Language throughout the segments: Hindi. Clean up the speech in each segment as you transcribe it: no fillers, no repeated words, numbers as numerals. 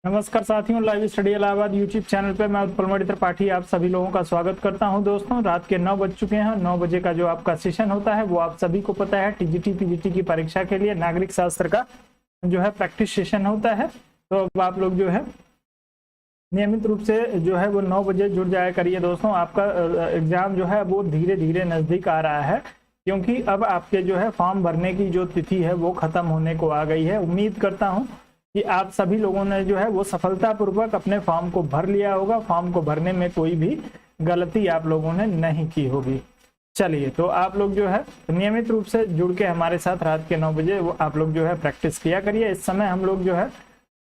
नमस्कार साथियों, live study Allahabad YouTube channel पे मैं उत्पल त्रिपाठी आप सभी लोगों का स्वागत करता हूं। दोस्तों, रात के 9 बज चुके हैं। 9 बजे का जो आपका सेशन होता है वो आप सभी को पता है, टीजीटी पीजीटी की परीक्षा के लिए नागरिक शास्त्र का जो है प्रैक्टिस सेशन होता है। तो अब आप लोग जो है नियमित रूप से जो है वो 9 बजे जुड़ जाया करिए। दोस्तों, आपका एग्जाम जो है वो धीरे धीरे नजदीक आ रहा है, क्योंकि अब आपके जो है फॉर्म भरने की जो तिथि है वो खत्म होने को आ गई है। उम्मीद करता हूँ कि आप सभी लोगों ने जो है वो सफलतापूर्वक अपने फॉर्म को भर लिया होगा। फॉर्म को भरने में कोई भी गलती आप लोगों ने नहीं की होगी। चलिए, तो आप लोग जो है नियमित रूप से जुड़ के हमारे साथ रात के 9 बजे वो आप लोग जो है प्रैक्टिस किया करिए। इस समय हम लोग जो है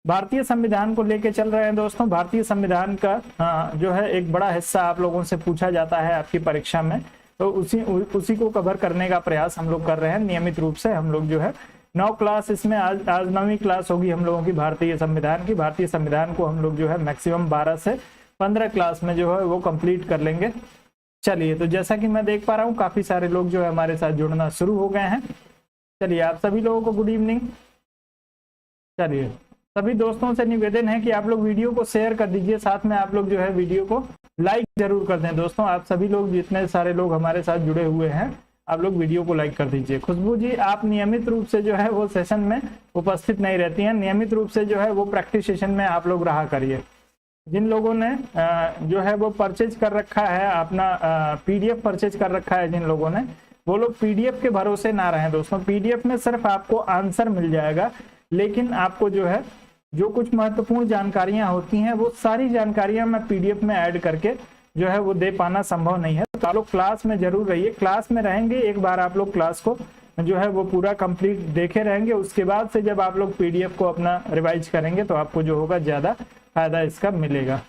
भारतीय संविधान को लेके चल रहे हैं। दोस्तों, भारतीय संविधान का जो है एक बड़ा हिस्सा आप लोगों से पूछा जाता है आपकी परीक्षा में, तो उसी को कवर करने का प्रयास हम लोग कर रहे हैं। नियमित रूप से हम लोग जो है 9 क्लास इसमें आज 9वीं क्लास होगी हम लोगों की भारतीय संविधान की। भारतीय संविधान को हम लोग जो है मैक्सिमम 12 से 15 क्लास में जो है वो कंप्लीट कर लेंगे। चलिए, तो जैसा कि मैं देख पा रहा हूँ काफी सारे लोग जो है हमारे साथ जुड़ना शुरू हो गए हैं। चलिए, आप सभी लोगों को गुड इवनिंग। चलिए, सभी दोस्तों से निवेदन है कि आप लोग वीडियो को शेयर कर दीजिए, साथ में आप लोग जो है वीडियो को लाइक जरूर कर दें। दोस्तों, आप सभी लोग जितने सारे लोग हमारे साथ जुड़े हुए हैं आप लोग वीडियो को लाइक कर दीजिए। खुशबू जी, आप नियमित रूप से जो है वो सेशन में उपस्थित नहीं रहती हैं, नियमित रूप से जो है वो प्रैक्टिस सेशन में आप लोग रहा करिए। जिन लोगों ने जो है वो परचेज कर रखा है अपना पीडीएफ परचेज कर रखा है, जिन लोगों ने, वो लोग पीडीएफ के भरोसे ना रहें। दोस्तों, पीडीएफ में सिर्फ आपको आंसर मिल जाएगा, लेकिन आपको जो है जो कुछ महत्वपूर्ण जानकारियां होती हैं वो सारी जानकारियां मैं पीडीएफ में ऐड करके जो है वो दे पाना संभव नहीं है। तो आप लोग क्लास में जरूर रहिए। क्लास में रहेंगे, एक बार आप लोग क्लास को जो है वो पूरा कंप्लीट देखे रहेंगे, उसके बाद से जब आप लोग पीडीएफ को अपना रिवाइज करेंगे तो आपको जो होगा ज्यादा फायदा इसका मिलेगा।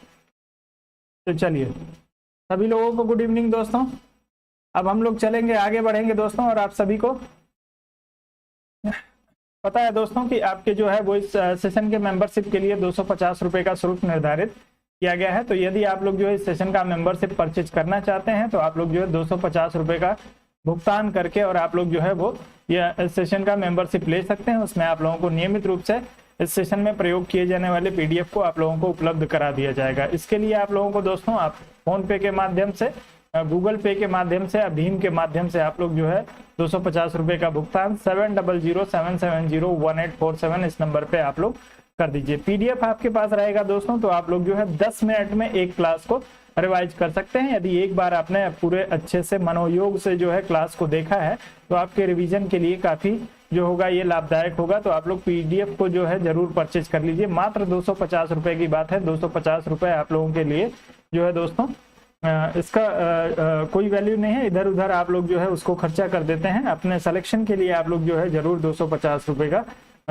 तो चलिए, सभी लोगों को गुड इवनिंग। दोस्तों, अब हम लोग चलेंगे, आगे बढ़ेंगे दोस्तों। और आप सभी को पता है दोस्तों कि आपके जो है वो इस सेशन के मेंबरशिप के लिए 250 रुपए का शुल्क निर्धारित किया गया है। तो यदि आप लोग जो है इस सेशन का मेंबरशिप परचेज करना चाहते हैं तो आप लोग जो है 250 रुपए का भुगतान करके और आप लोग जो है वो इस सेशन का मेंबरशिप ले सकते हैं। उसमें आप लोगों को नियमित रूप से इस सेशन में प्रयोग किए जाने वाले पीडीएफ को आप लोगों को उपलब्ध करा दिया जाएगा। इसके लिए आप लोगों को दोस्तों आप फोन पे के माध्यम से, गूगल पे के माध्यम से, भीम के माध्यम से आप लोग जो है 250 रुपए का भुगतान 7007701847 इस नंबर पे आप लोग कर दीजिए। पीडीएफ आपके पास रहेगा दोस्तों, तो आप लोग जो है 10 मिनट में एक क्लास को रिवाइज कर सकते हैं। यदि एक बार आपने पूरे अच्छे से मनोयोग से जो है क्लास को देखा है तो आपके रिवीजन के लिए काफी जो होगा ये लाभदायक होगा। तो आप लोग पीडीएफ को जो है जरूर परचेज कर लीजिए। मात्र 250 रुपए की बात है। 250 रुपए आप लोगों के लिए जो है दोस्तों इसका कोई वैल्यू नहीं है। इधर उधर आप लोग जो है उसको खर्चा कर देते हैं। अपने सिलेक्शन के लिए आप लोग जो है जरूर 250 रुपए का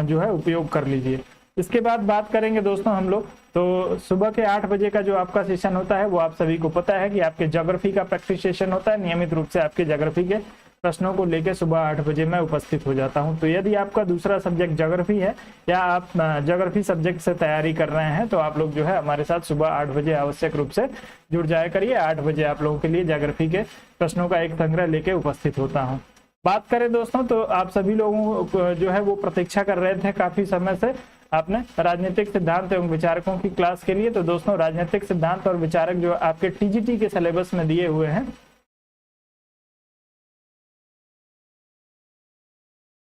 जो है उपयोग कर लीजिए। इसके बाद बात करेंगे दोस्तों हम लोग, तो सुबह के 8 बजे का जो आपका सेशन होता है वो आप सभी को पता है कि आपके ज्योग्राफी का प्रैक्टिस सेशन होता है। नियमित रूप से आपके ज्योग्राफी के प्रश्नों को लेकर सुबह 8 बजे मैं उपस्थित हो जाता हूं। तो यदि आपका दूसरा सब्जेक्ट ज्योग्राफी है या आप ज्योग्राफी सब्जेक्ट से तैयारी कर रहे हैं तो आप लोग जो है हमारे साथ सुबह 8 बजे आवश्यक रूप से जुड़ जाया करिए। 8 बजे आप लोगों के लिए ज्योग्राफी के प्रश्नों का एक संग्रह लेके उपस्थित होता हूँ। बात करें दोस्तों, तो आप सभी लोगों को जो है वो प्रतीक्षा कर रहे थे काफी समय से आपने राजनीतिक सिद्धांत एवं विचारकों की क्लास के लिए। तो दोस्तों, राजनीतिक सिद्धांत और विचारक जो आपके टीजीटी के सिलेबस में दिए हुए हैं,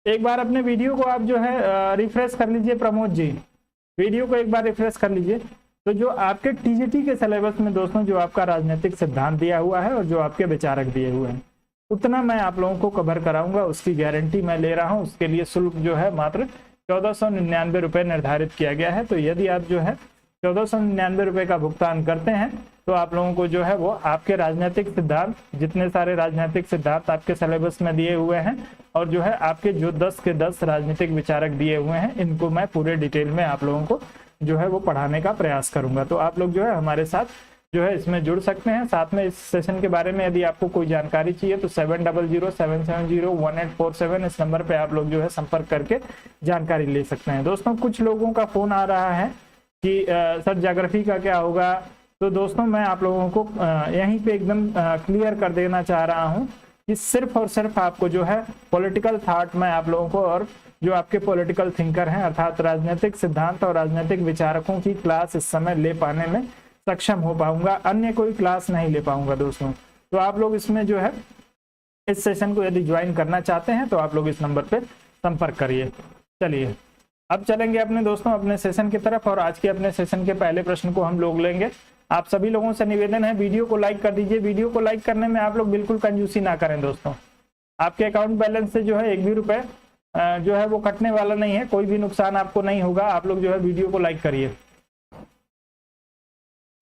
एक बार अपने वीडियो को आप जो है रिफ्रेश कर लीजिए। प्रमोद जी, वीडियो को एक बार रिफ्रेश कर लीजिए। तो जो आपके टीजीटी के सिलेबस में दोस्तों जो आपका राजनीतिक सिद्धांत दिया हुआ है और जो आपके विचारक दिए हुए हैं उतना मैं आप लोगों को कवर कराऊंगा, उसकी गारंटी मैं ले रहा हूं। उसके लिए शुल्क जो है मात्र 1499 रुपए निर्धारित किया गया है। तो यदि आप जो है 1499 रुपए का भुगतान करते हैं तो आप लोगों को जो है वो आपके राजनीतिक सिद्धांत, जितने सारे राजनीतिक सिद्धांत आपके सिलेबस में दिए हुए हैं और जो है आपके जो 10 के 10 राजनीतिक विचारक दिए हुए हैं, इनको मैं पूरे डिटेल में आप लोगों को जो है वो पढ़ाने का प्रयास करूंगा। तो आप लोग जो है हमारे साथ जो है इसमें जुड़ सकते हैं। साथ में इस सेशन के बारे में यदि आपको कोई जानकारी चाहिए तो 7007701847 इस नंबर पे आप लोग जो है संपर्क करके जानकारी ले सकते हैं। दोस्तों, कुछ लोगों का फोन आ रहा है कि सर ज्योग्राफी का क्या होगा। तो दोस्तों, मैं आप लोगों को यहीं पे एकदम क्लियर कर देना चाह रहा हूं कि सिर्फ और सिर्फ आपको जो है पॉलिटिकल थॉट में आप लोगों को और जो आपके पॉलिटिकल थिंकर हैं अर्थात राजनीतिक सिद्धांत और राजनीतिक विचारकों की क्लास इस समय ले पाने में सक्षम हो पाऊंगा, अन्य कोई क्लास नहीं ले पाऊंगा दोस्तों। तो आप लोग इसमें जो है इस सेशन को यदि ज्वाइन करना चाहते हैं तो आप लोग इस नंबर पे संपर्क करिए। चलिए अब चलेंगे अपने दोस्तों अपने सेशन की तरफ, और आज के अपने सेशन के पहले प्रश्न को हम लोग लेंगे। आप सभी लोगों से निवेदन है वीडियो को लाइक कर दीजिए। वीडियो को लाइक करने में आप लोग बिल्कुल कंजूसी ना करें दोस्तों। आपके अकाउंट बैलेंस से जो है एक भी रुपए जो है वो कटने वाला नहीं है, कोई भी नुकसान आपको नहीं होगा। आप लोग जो है वीडियो को लाइक करिए।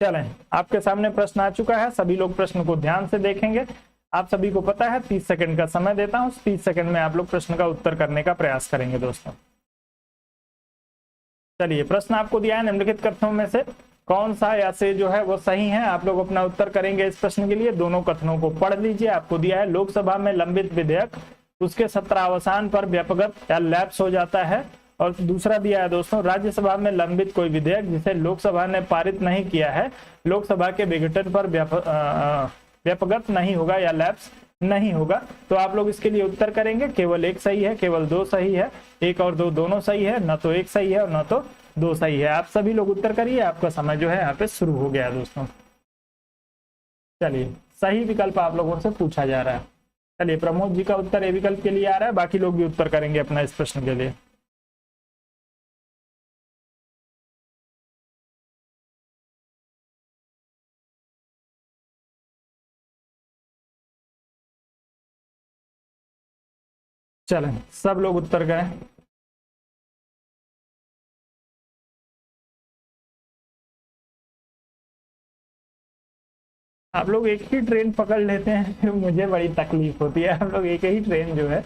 चलें, आपके सामने प्रश्न आ चुका है, सभी लोग प्रश्न को ध्यान से देखेंगे। आप सभी को पता है 30 सेकंड का समय देता हूं, 30 सेकंड में आप लोग प्रश्न का उत्तर करने का प्रयास करेंगे दोस्तों। चलिए, प्रश्न आपको दिया है निम्नलिखित कथनों में से कौन सा या से जो है वो सही है। आप लोग अपना उत्तर करेंगे इस प्रश्न के लिए। दोनों कथनों को पढ़ लीजिए। आपको दिया है लोकसभा में लंबित विधेयक उसके सत्रावसान पर व्यापक या लैप्स हो जाता है, और दूसरा दिया है दोस्तों राज्यसभा में लंबित कोई विधेयक जिसे लोकसभा ने पारित नहीं किया है लोकसभा के विघटन पर व्यापक नहीं होगा या लैप्स नहीं होगा। तो आप लोग इसके लिए उत्तर करेंगे। केवल एक सही है, केवल दो सही है, एक और दो दोनों सही है, न तो एक सही है और न तो दो सही है। आप सभी लोग उत्तर करिए। आपका समय जो है यहाँ पे शुरू हो गया है दोस्तों। चलिए, सही विकल्प आप लोगों से पूछा जा रहा है। चलिए, प्रमोद जी का उत्तर ए विकल्प के लिए आ रहा है, बाकी लोग भी उत्तर करेंगे अपना इस प्रश्न के लिए। चलें, सब लोग उत्तर करें। आप लोग एक ही ट्रेन पकड़ लेते हैं फिर मुझे बड़ी तकलीफ होती है। आप लोग एक ही ट्रेन जो है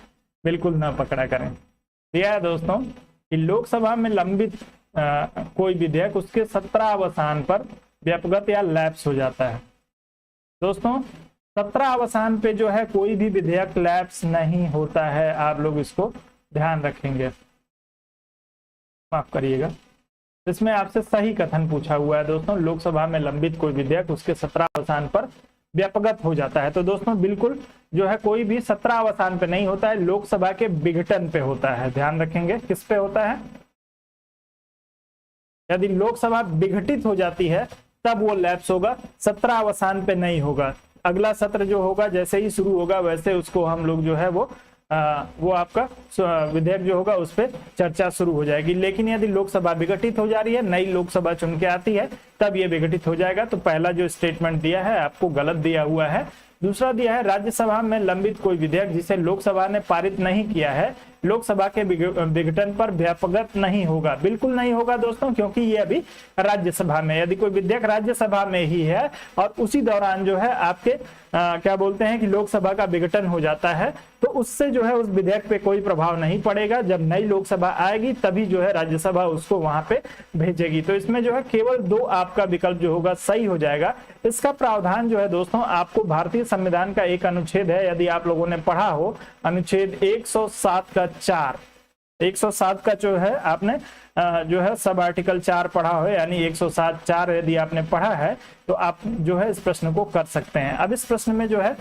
बिल्कुल ना पकड़ा करें। दिया है दोस्तों कि लोकसभा में लंबित कोई विधेयक उसके 17 अवसान पर व्यापक या लैप्स हो जाता है। दोस्तों 17 अवसान पे जो है कोई भी विधेयक लैप्स नहीं होता है। आप लोग इसको ध्यान रखेंगे, माफ करिएगा। इसमें आपसे सही कथन पूछा हुआ है दोस्तों, लोकसभा में लंबित कोई विधेयक उसके 17 अवसान पर व्यापक हो जाता है। तो दोस्तों बिल्कुल जो है कोई भी 17 अवसान पे नहीं होता है, लोकसभा के विघटन पे होता है। ध्यान रखेंगे किस पे होता है। यदि लोकसभा विघटित हो जाती है तब वो लैप्स होगा, 17 अवसान पे नहीं होगा। अगला सत्र जो होगा जैसे ही शुरू होगा वैसे उसको हम लोग जो है वो आपका विधेयक जो होगा उस पर चर्चा शुरू हो जाएगी। लेकिन यदि लोकसभा विघटित हो जा रही है, नई लोकसभा चुन के आती है, तब ये विघटित हो जाएगा। तो पहला जो स्टेटमेंट दिया है आपको गलत दिया हुआ है। दूसरा दिया है राज्यसभा में लंबित कोई विधेयक जिसे लोकसभा ने पारित नहीं किया है लोकसभा के विघटन पर व्यापक नहीं होगा। बिल्कुल नहीं होगा दोस्तों, क्योंकि ये अभी राज्यसभा में, यदि कोई विधेयक राज्यसभा में ही है और उसी दौरान जो है आपके क्या बोलते हैं कि लोकसभा का विघटन हो जाता है, तो उससे जो है उस विधेयक पे कोई प्रभाव नहीं पड़ेगा। जब नई लोकसभा आएगी तभी जो है राज्यसभा उसको वहां पे भेजेगी। तो इसमें जो है केवल दो आपका विकल्प जो होगा सही हो जाएगा। इसका प्रावधान जो है दोस्तों आपको भारतीय संविधान का एक अनुच्छेद है, यदि आप लोगों ने पढ़ा हो, अनुच्छेद 107 का 4, 107 का जो है आपने जो है सब आर्टिकल 4 पढ़ा हो, यानी 107(4) यदि आपने पढ़ा है तो आप जो है इस प्रश्न को कर सकते हैं। अब इस प्रश्न में जो है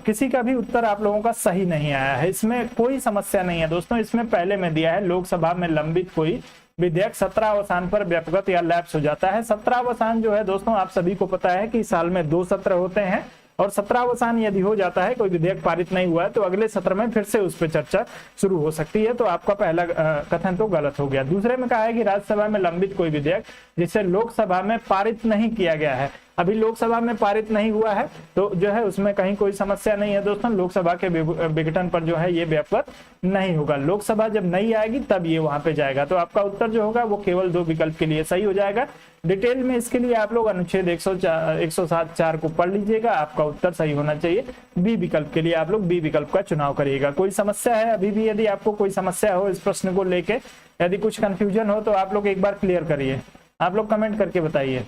किसी का भी उत्तर आप लोगों का सही नहीं आया है। इसमें कोई समस्या नहीं है दोस्तों। इसमें पहले में दिया है लोकसभा में लंबित कोई विधेयक 17 अवसान पर व्यापक या लैप्स हो जाता है। 17 अवसान जो है दोस्तों आप सभी को पता है कि साल में 2 सत्र होते हैं, और 17 अवसान यदि हो जाता है, कोई विधेयक पारित नहीं हुआ है, तो अगले सत्र में फिर से उस पर चर्चा शुरू हो सकती है। तो आपका पहला कथन तो गलत हो गया। दूसरे में कहा है कि राज्यसभा में लंबित कोई विधेयक जिसे लोकसभा में पारित नहीं किया गया है। अभी लोकसभा में पारित नहीं हुआ है तो जो है उसमें कहीं कोई समस्या नहीं है दोस्तों। लोकसभा के विघटन पर जो है ये व्यापक नहीं होगा। लोकसभा जब नई आएगी तब ये वहां पे जाएगा। तो आपका उत्तर जो होगा वो केवल दो विकल्प के लिए सही हो जाएगा। डिटेल में इसके लिए आप लोग अनुच्छेद 107(4) को पढ़ लीजिएगा। आपका उत्तर सही होना चाहिए। बी विकल्प के लिए आप लोग बी विकल्प का चुनाव करिएगा। कोई समस्या है अभी भी? यदि आपको कोई समस्या हो इस प्रश्न को लेके, यदि कुछ कंफ्यूजन हो तो आप लोग एक बार क्लियर करिए। आप लोग कमेंट करके बताइए।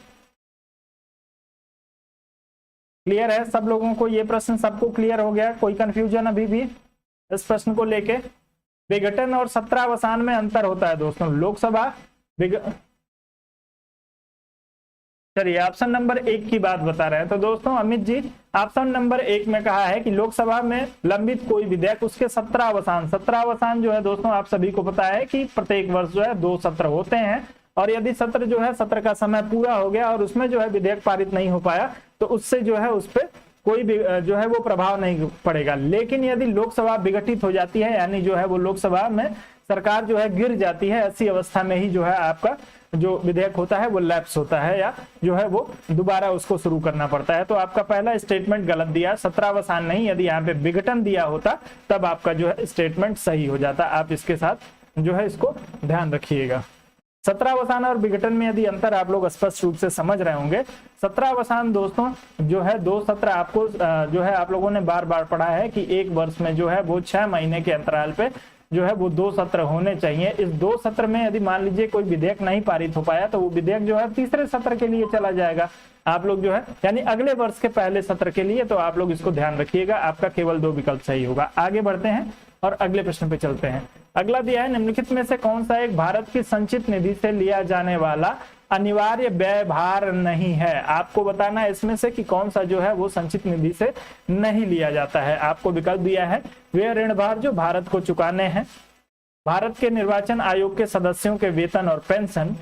क्लियर है सब लोगों को? ये प्रश्न सबको क्लियर हो गया? कोई कंफ्यूजन अभी भी इस प्रश्न को लेके? विघटन और 17 अवसान में अंतर होता है दोस्तों। लोकसभा चलिए ऑप्शन नंबर 1 की बात बता रहे हैं। तो दोस्तों अमित जी, ऑप्शन नंबर 1 में कहा है कि लोकसभा में लंबित कोई विधेयक उसके 17 अवसान जो है दोस्तों आप सभी को पता है कि प्रत्येक वर्ष जो है 2 सत्र होते हैं, और यदि सत्र जो है सत्र का समय पूरा हो गया और उसमें जो है विधेयक पारित नहीं हो पाया तो उससे जो है उस पर कोई भी जो है वो प्रभाव नहीं पड़ेगा। लेकिन यदि लोकसभा विघटित हो जाती है, यानी जो है वो लोकसभा में सरकार जो है गिर जाती है, ऐसी अवस्था में ही जो है आपका जो विधेयक होता है वो लैप्स होता है, या जो है वो दोबारा उसको शुरू करना पड़ता है। तो आपका पहला स्टेटमेंट गलत दिया, 17 अवसान नहीं, यदि यहाँ पे विघटन दिया होता तब आपका जो है स्टेटमेंट सही हो जाता। आप इसके साथ जो है इसको ध्यान रखिएगा। 17 अवसान और विघटन में यदि अंतर आप लोग स्पष्ट रूप से समझ रहे होंगे। 17 अवसान दोस्तों जो है 2 सत्र आपको जो है आप लोगों ने बार बार पढ़ा है कि एक वर्ष में जो है वो 6 महीने के अंतराल पे जो है वो 2 सत्र होने चाहिए। इस 2 सत्र में यदि मान लीजिए कोई विधेयक नहीं पारित हो पाया तो वो विधेयक जो है तीसरे सत्र के लिए चला जाएगा। आप लोग जो है यानी अगले वर्ष के पहले सत्र के लिए, तो आप लोग इसको ध्यान रखिएगा, आपका केवल 2 विकल्प सही होगा। आगे बढ़ते हैं और अगले प्रश्न पे चलते हैं। अगला दिया है, निम्नलिखित में से कौन सा एक भारत की संचित निधि से लिया जाने वाला अनिवार्य व्यय भार नहीं है। आपको बताना है इसमें से कि कौन सा जो है वो संचित निधि से नहीं लिया जाता है। आपको विकल्प दिया है, वे ऋण भार जो भारत को चुकाने हैं, भारत के निर्वाचन आयोग के सदस्यों के वेतन और पेंशन,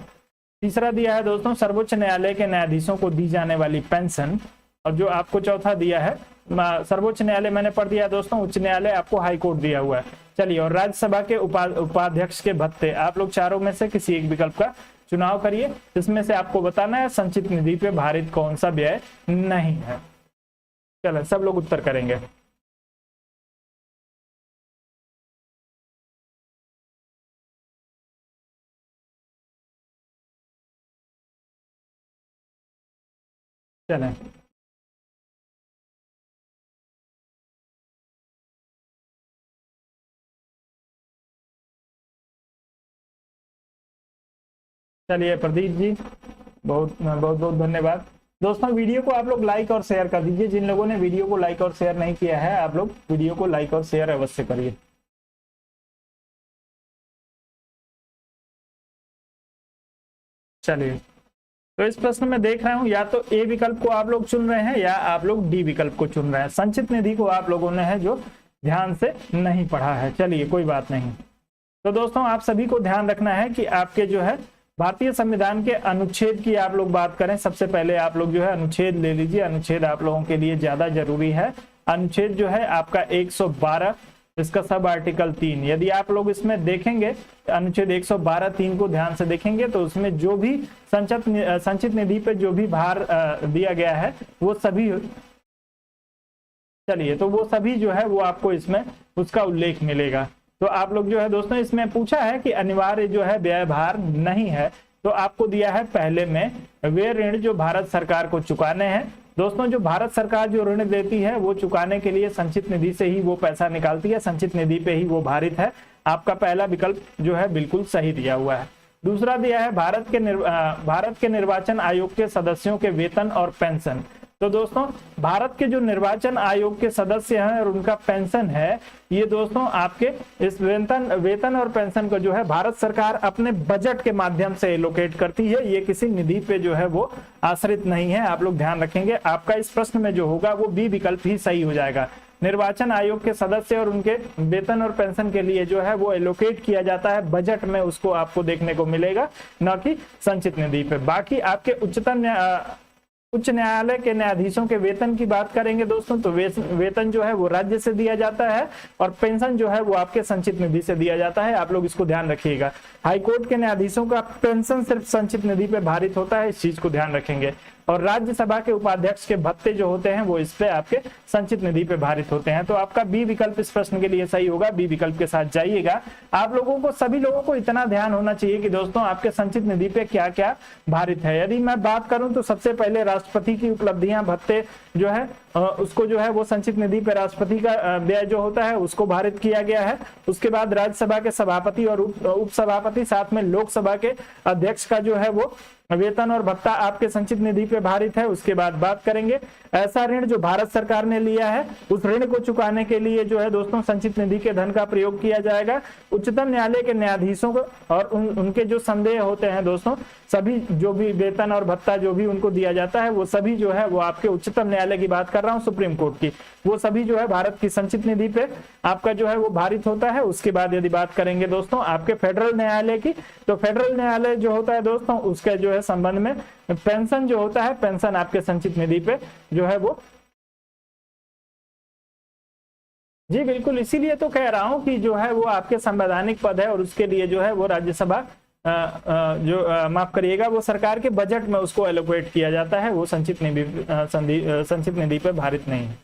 तीसरा दिया है दोस्तों सर्वोच्च न्यायालय के न्यायाधीशों को दी जाने वाली पेंशन, और जो आपको चौथा दिया है सर्वोच्च न्यायालय मैंने पढ़ दिया दोस्तों, उच्च न्यायालय आपको हाई कोर्ट दिया हुआ है। चलिए, और राज्यसभा के उपाध्यक्ष के भत्ते। आप लोग चारों में से किसी एक विकल्प का चुनाव करिए, जिसमें से आपको बताना है संचित निधि पे भारित कौन सा व्यय नहीं है। चलो सब लोग उत्तर करेंगे। चलें, चलिए प्रदीप जी बहुत बहुत बहुत धन्यवाद। दोस्तों वीडियो को आप लोग लाइक और शेयर कर दीजिए। जिन लोगों ने वीडियो को लाइक और शेयर नहीं किया है, आप लोग वीडियो को लाइक और शेयर अवश्य करिए। चलिए, तो इस प्रश्न में देख रहा हूं या तो ए विकल्प को आप लोग चुन रहे हैं या आप लोग डी विकल्प को चुन रहे हैं। संचित निधि को आप लोगों ने है जो ध्यान से नहीं पढ़ा है। चलिए कोई बात नहीं। तो दोस्तों आप सभी को ध्यान रखना है कि आपके जो है भारतीय संविधान के अनुच्छेद की आप लोग बात करें, सबसे पहले आप लोग जो है अनुच्छेद ले लीजिए। अनुच्छेद आप लोगों के लिए ज्यादा जरूरी है। अनुच्छेद जो है आपका 112, इसका सब आर्टिकल 3। यदि आप लोग इसमें देखेंगे अनुच्छेद 112(3) को ध्यान से देखेंगे तो उसमें जो भी संचित निधि पे जो भी भार दिया गया है वो सभी, चलिए तो वो सभी जो है वो आपको इसमें उसका उल्लेख मिलेगा। तो आप लोग जो है दोस्तों इसमें पूछा है कि अनिवार्य जो है व्यय भार नहीं है, तो आपको दिया है पहले में वे ऋण जो भारत सरकार को चुकाने हैं। दोस्तों जो भारत सरकार जो ऋण देती है वो चुकाने के लिए संचित निधि से ही वो पैसा निकालती है, संचित निधि पे ही वो भारित है। आपका पहला विकल्प जो है बिल्कुल सही दिया हुआ है। दूसरा दिया है भारत के निर्वाचन आयोग के सदस्यों के वेतन और पेंशन। तो दोस्तों भारत के जो निर्वाचन आयोग के सदस्य हैं और उनका पेंशन है, ये दोस्तों आपके इस वेतन और पेंशन को जो है भारत सरकार अपने बजट के माध्यम से एलोकेट करती है। ये किसी निधि पे जो है वो आश्रित नहीं है। आप लोग ध्यान रखेंगे, आपका इस प्रश्न में जो होगा वो बी विकल्प ही सही हो जाएगा। निर्वाचन आयोग के सदस्य और उनके वेतन और पेंशन के लिए जो है वो एलोकेट किया जाता है बजट में, उसको आपको देखने को मिलेगा, न कि संचित निधि पे। बाकी आपके उच्च न्यायालय के न्यायाधीशों के वेतन की बात करेंगे दोस्तों, तो वेतन जो है वो राज्य से दिया जाता है और पेंशन जो है वो आपके संचित निधि से दिया जाता है। आप लोग इसको ध्यान रखिएगा। हाईकोर्ट के न्यायाधीशों का पेंशन सिर्फ संचित निधि पे भारित होता है, इस चीज को ध्यान रखेंगे। और राज्यसभा के उपाध्यक्ष के भत्ते जो होते हैं वो इस पे आपके संचित निधि पे भारित होते हैं। तो आपका बी विकल्प इस प्रश्न के लिए सही होगा। बी विकल्प के साथ जाइएगा। आप लोगों को, सभी लोगों को इतना ध्यान होना चाहिए कि दोस्तों आपके संचित निधि पे क्या क्या भारित है। यदि मैं बात करूं तो सबसे पहले राष्ट्रपति की उपलब्धियां भत्ते जो है उसको जो है वो संचित निधि पे राष्ट्रपति का व्यय जो होता है उसको भारित किया गया है। उसके बाद राज्यसभा के सभापति और उपसभापति, साथ में लोकसभा के अध्यक्ष का जो है वो वेतन और भत्ता आपके संचित निधि पे भारित है। उसके बाद बात करेंगे ऐसा ऋण जो भारत सरकार ने लिया है, उस ऋण को चुकाने के लिए जो है दोस्तों संचित निधि के धन का प्रयोग किया जाएगा। उच्चतम न्यायालय के न्यायाधीशों को और उनके जो संदेह होते हैं दोस्तों सभी जो भी वेतन और भत्ता जो भी उनको दिया जाता है वो सभी जो है वो आपके उच्चतम न्यायालय की बात कर रहा हूँ, सुप्रीम कोर्ट की, वो सभी जो है भारत की संचित निधि पे आपका जो है वो भारित होता है। उसके बाद यदि बात करेंगे दोस्तों आपके फेडरल न्यायालय की, तो फेडरल न्यायालय जो होता है दोस्तों उसके जो है संबंध में पेंशन जो होता है, पेंशन आपके संचित निधि पे जो है वो, जी बिल्कुल, इसीलिए तो कह रहा हूं कि जो है वो आपके संवैधानिक पद है और उसके लिए जो है वो राज्यसभा माफ करिएगा, वो सरकार के बजट में उसको एलोकेट किया जाता है, वो संचित निधि पे भारित नहीं है।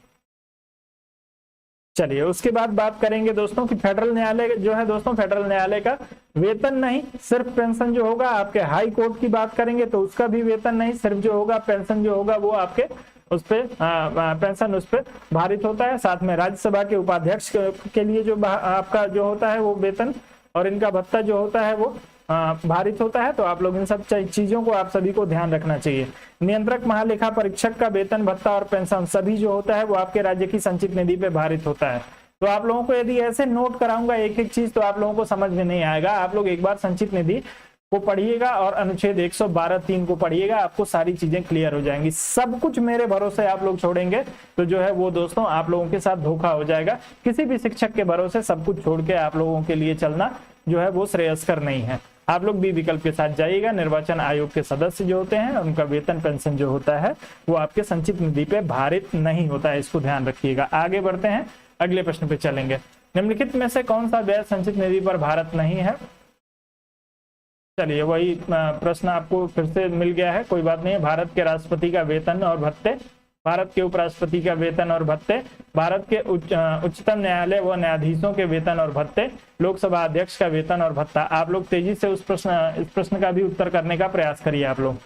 चलिए उसके बाद बात करेंगे दोस्तों कि फेडरल न्यायालय जो है दोस्तों, फेडरल न्यायालय का वेतन नहीं सिर्फ पेंशन जो होगा, आपके हाई कोर्ट की बात करेंगे तो उसका भी वेतन नहीं, सिर्फ जो होगा पेंशन जो होगा वो आपके उस पे पेंशन उस पे भारित होता है। साथ में राज्यसभा के उपाध्यक्ष के लिए जो आपका जो होता है वो वेतन और इनका भत्ता जो होता है वो भारित होता है। तो आप लोग इन सब चीजों को आप सभी को ध्यान रखना चाहिए। नियंत्रक महालेखा परीक्षक का वेतन भत्ता और पेंशन सभी जो होता है वो आपके राज्य की संचित निधि पे भारित होता है। तो आप लोगों को यदि ऐसे नोट कराऊंगा एक एक चीज तो आप लोगों को समझ में नहीं आएगा। आप लोग एक बार संचित निधि को पढ़िएगा और अनुच्छेद 112(3) को पढ़िएगा, आपको सारी चीजें क्लियर हो जाएंगी। सब कुछ मेरे भरोसे आप लोग छोड़ेंगे तो जो है वो दोस्तों आप लोगों के साथ धोखा हो जाएगा। किसी भी शिक्षक के भरोसे सब कुछ छोड़ के आप लोगों के लिए चलना जो है वो श्रेयस्कर नहीं है। आप लोग बी विकल्प के साथ जाइएगा। निर्वाचन आयोग के सदस्य जो होते हैं उनका वेतन पेंशन जो होता है वो आपके संचित निधि पे भारित नहीं होता है, इसको ध्यान रखिएगा। आगे बढ़ते हैं, अगले प्रश्न पे चलेंगे। निम्नलिखित में से कौन सा व्यय संचित निधि पर भारत नहीं है? चलिए वही प्रश्न आपको फिर से मिल गया है, कोई बात नहीं है। भारत के राष्ट्रपति का वेतन और भत्ते, भारत के उपराष्ट्रपति का वेतन और भत्ते, भारत के उच्चतम न्यायालय व न्यायाधीशों के वेतन और भत्ते, लोकसभा अध्यक्ष का वेतन और भत्ता। आप लोग तेजी से इस प्रश्न का भी उत्तर करने का प्रयास करिए आप लोग।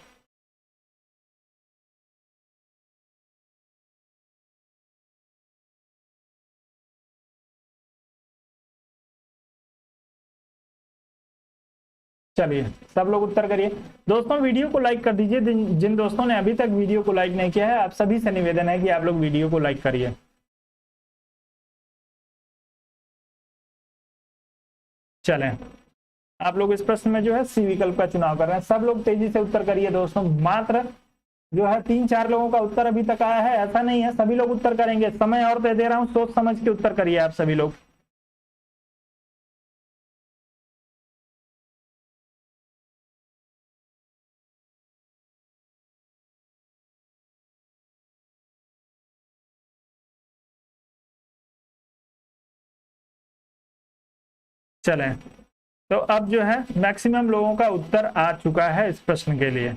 चलिए सब लोग उत्तर करिए। दोस्तों वीडियो को लाइक कर दीजिए। जिन दोस्तों ने अभी तक वीडियो को लाइक नहीं किया है आप सभी से निवेदन है कि आप लोग वीडियो को लाइक करिए। चलें, आप लोग इस प्रश्न में जो है सी विकल्प का चुनाव कर रहे हैं। सब लोग तेजी से उत्तर करिए दोस्तों। मात्र जो है 3-4 लोगों का उत्तर अभी तक आया है, ऐसा नहीं है सभी लोग उत्तर करेंगे। समय और दे रहा हूं, सोच समझ के उत्तर करिए आप सभी लोग। चलें, तो अब जो है मैक्सिमम लोगों का उत्तर आ चुका है इस प्रश्न के लिए।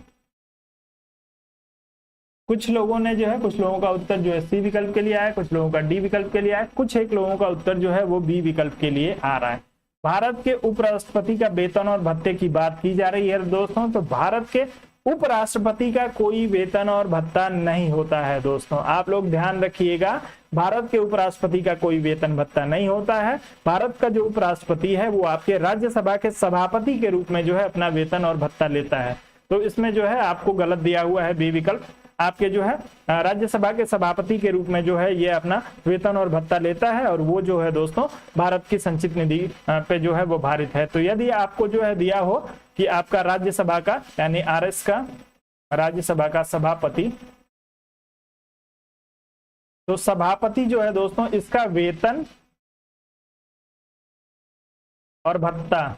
कुछ लोगों ने जो है, कुछ लोगों का उत्तर जो है सी विकल्प के लिए आया, कुछ लोगों का डी विकल्प के लिए आया, कुछ एक लोगों का उत्तर जो है वो बी विकल्प के लिए आ रहा है। भारत के उपराष्ट्रपति का वेतन और भत्ते की बात की जा रही है दोस्तों। तो भारत के उपराष्ट्रपति का कोई वेतन और भत्ता नहीं होता है दोस्तों, आप लोग ध्यान रखिएगा। भारत के उपराष्ट्रपति का कोई वेतन भत्ता नहीं होता है। भारत का जो उपराष्ट्रपति है वो आपके राज्यसभा के सभापति के रूप में जो है अपना वेतन और भत्ता लेता है। तो इसमें जो है आपको गलत दिया हुआ है बी विकल्प। आपके जो है राज्यसभा के सभापति के रूप में जो है ये अपना वेतन और भत्ता लेता है और वो जो है दोस्तों भारत की संचित निधि पे जो है वो भारित है। तो यदि आपको जो है दिया हो कि आपका राज्यसभा का यानी आरएस का राज्यसभा का सभापति, तो सभापति जो है दोस्तों इसका वेतन और भत्ता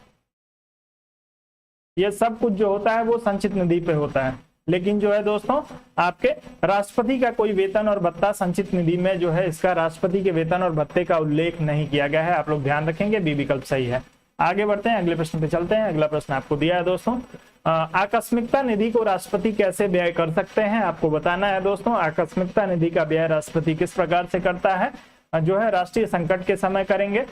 ये सब कुछ जो होता है वो संचित निधि पे होता है। लेकिन जो है दोस्तों आपके राष्ट्रपति का कोई वेतन और भत्ता संचित निधि में जो है इसका राष्ट्रपति के वेतन और भत्ते का उल्लेख नहीं किया गया है। आप लोग ध्यान रखेंगे, बी विकल्प सही है। आगे बढ़ते हैं, अगले प्रश्न पे चलते हैं। अगला प्रश्न आपको दिया है दोस्तों, आकस्मिकता निधि को राष्ट्रपति कैसे व्यय कर सकते हैं आपको बताना है दोस्तों। आकस्मिकता निधि का व्यय राष्ट्रपति किस प्रकार से करता है? जो है राष्ट्रीय संकट के समय करेंगे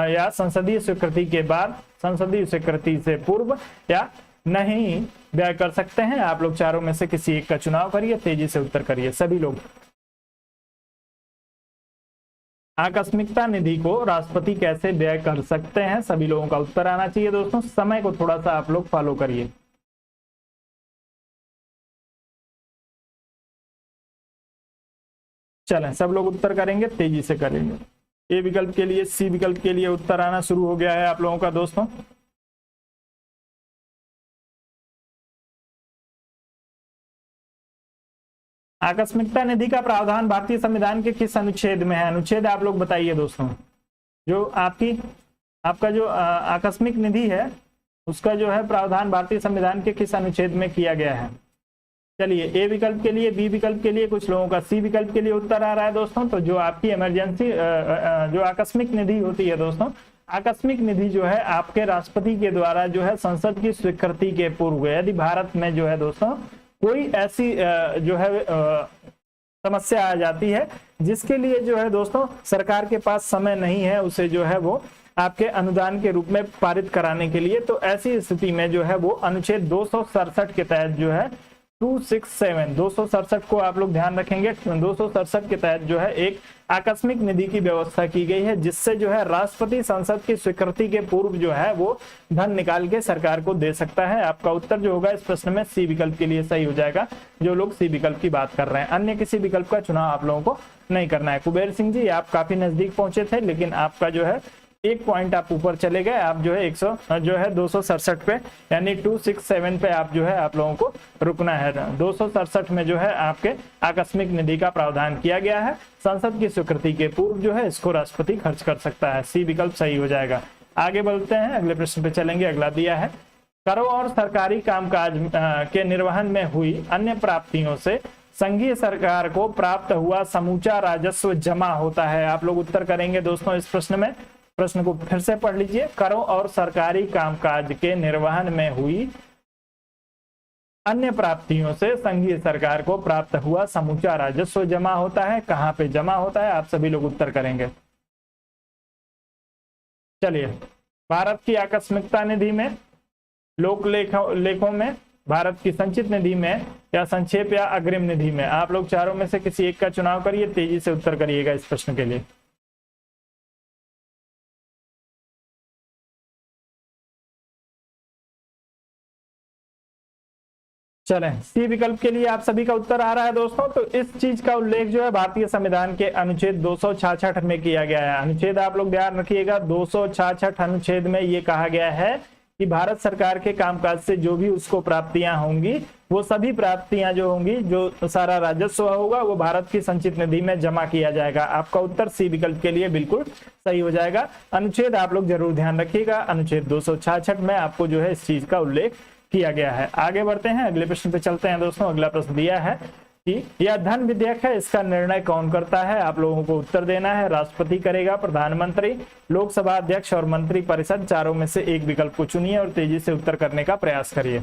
या संसदीय स्वीकृति के बाद, संसदीय स्वीकृति से पूर्व, या नहीं व्यय कर सकते हैं। आप लोग चारों में से किसी एक का चुनाव करिए, तेजी से उत्तर करिए सभी लोग। आकस्मिकता निधि को राष्ट्रपति कैसे व्यय कर सकते हैं, सभी लोगों का उत्तर आना चाहिए दोस्तों। समय को थोड़ा सा आप लोग फॉलो करिए। चलें, सब लोग उत्तर करेंगे, तेजी से करेंगे। ए विकल्प के लिए, सी विकल्प के लिए उत्तर आना शुरू हो गया है आप लोगों का दोस्तों। आकस्मिकता निधि का प्रावधान भारतीय संविधान के किस अनुच्छेद में है? अनुच्छेद आप लोग बताइए दोस्तों। जो आपका जो आकस्मिक निधि है उसका जो है प्रावधान भारतीय संविधान के किस अनुच्छेद में किया गया है? चलिए, ए विकल्प के लिए, बी विकल्प के लिए, कुछ लोगों का सी विकल्प के लिए उत्तर आ रहा है दोस्तों। तो जो आपकी इमरजेंसी जो आकस्मिक निधि होती है दोस्तों, आकस्मिक निधि जो है आपके राष्ट्रपति के द्वारा जो है संसद की स्वीकृति के पूर्व, यदि भारत में जो है दोस्तों कोई ऐसी जो है समस्या आ जाती है जिसके लिए जो है दोस्तों सरकार के पास समय नहीं है उसे जो है वो आपके अनुदान के रूप में पारित कराने के लिए, तो ऐसी स्थिति में जो है वो अनुच्छेद 267 के तहत जो है 267 को आप लोग ध्यान रखेंगे। 267 के तहत जो है एक आकस्मिक निधि की व्यवस्था की गई है जिससे जो है राष्ट्रपति संसद की स्वीकृति के पूर्व जो है वो धन निकाल के सरकार को दे सकता है। आपका उत्तर जो होगा इस प्रश्न में सी विकल्प के लिए सही हो जाएगा, जो लोग सी विकल्प की बात कर रहे हैं। अन्य किसी विकल्प का चुनाव आप लोगों को नहीं करना है। कुबेर सिंह जी, आप काफी नजदीक पहुंचे थे, लेकिन आपका जो है एक पॉइंट आप ऊपर चले गए। आप जो है 267 पे यानी 267 पे आप जो है आप लोगों को रुकना है। 267 में जो है आपके आकस्मिक निधि का प्रावधान किया गया है। संसद की स्वीकृति के पूर्व जो है इसको राष्ट्रपति खर्च कर सकता है। सी विकल्प सही हो जाएगा। आगे बढ़ते हैं, अगले प्रश्न पे चलेंगे। अगला दिया है, करों और सरकारी कामकाज के निर्वहन में हुई अन्य प्राप्तियों से संघीय सरकार को प्राप्त हुआ समूचा राजस्व जमा होता है। आप लोग उत्तर करेंगे दोस्तों इस प्रश्न में। प्रश्न को फिर से पढ़ लीजिए। करों और सरकारी कामकाज के निर्वहन में हुई अन्य प्राप्तियों से संघीय सरकार को प्राप्त हुआ समूचा राजस्व जमा होता है। कहां पे जमा होता है? आप सभी लोग उत्तर करेंगे। चलिए, भारत की आकस्मिकता निधि में, लोक लेखों में, भारत की संचित निधि में, या संक्षेप या अग्रिम निधि में? आप लोग चारों में से किसी एक का चुनाव करिए, तेजी से उत्तर करिएगा इस प्रश्न के लिए। चलें, सी विकल्प के लिए आप सभी का उत्तर आ रहा है दोस्तों। तो इस चीज का उल्लेख जो है भारतीय संविधान के अनुच्छेद 266 में किया गया है। अनुच्छेद आप लोग ध्यान रखिएगा, 266 अनुच्छेद में ये कहा गया है कि भारत सरकार के कामकाज से जो भी उसको प्राप्तियां होंगी, वो सभी प्राप्तियां जो होंगी, जो सारा राजस्व होगा, वो भारत की संचित निधि में जमा किया जाएगा। आपका उत्तर सी विकल्प के लिए बिल्कुल सही हो जाएगा। अनुच्छेद आप लोग जरूर ध्यान रखिएगा, अनुच्छेद 266 में आपको जो है इस चीज का उल्लेख किया गया है। आगे बढ़ते हैं, अगले प्रश्न पे चलते हैं दोस्तों। अगला प्रश्न दिया है कि यह धन विधेयक है, इसका निर्णय कौन करता है? आप लोगों को उत्तर देना है। राष्ट्रपति करेगा, प्रधानमंत्री, लोकसभा अध्यक्ष और मंत्री परिषद। चारों में से एक विकल्प को चुनिए और तेजी से उत्तर करने का प्रयास करिए।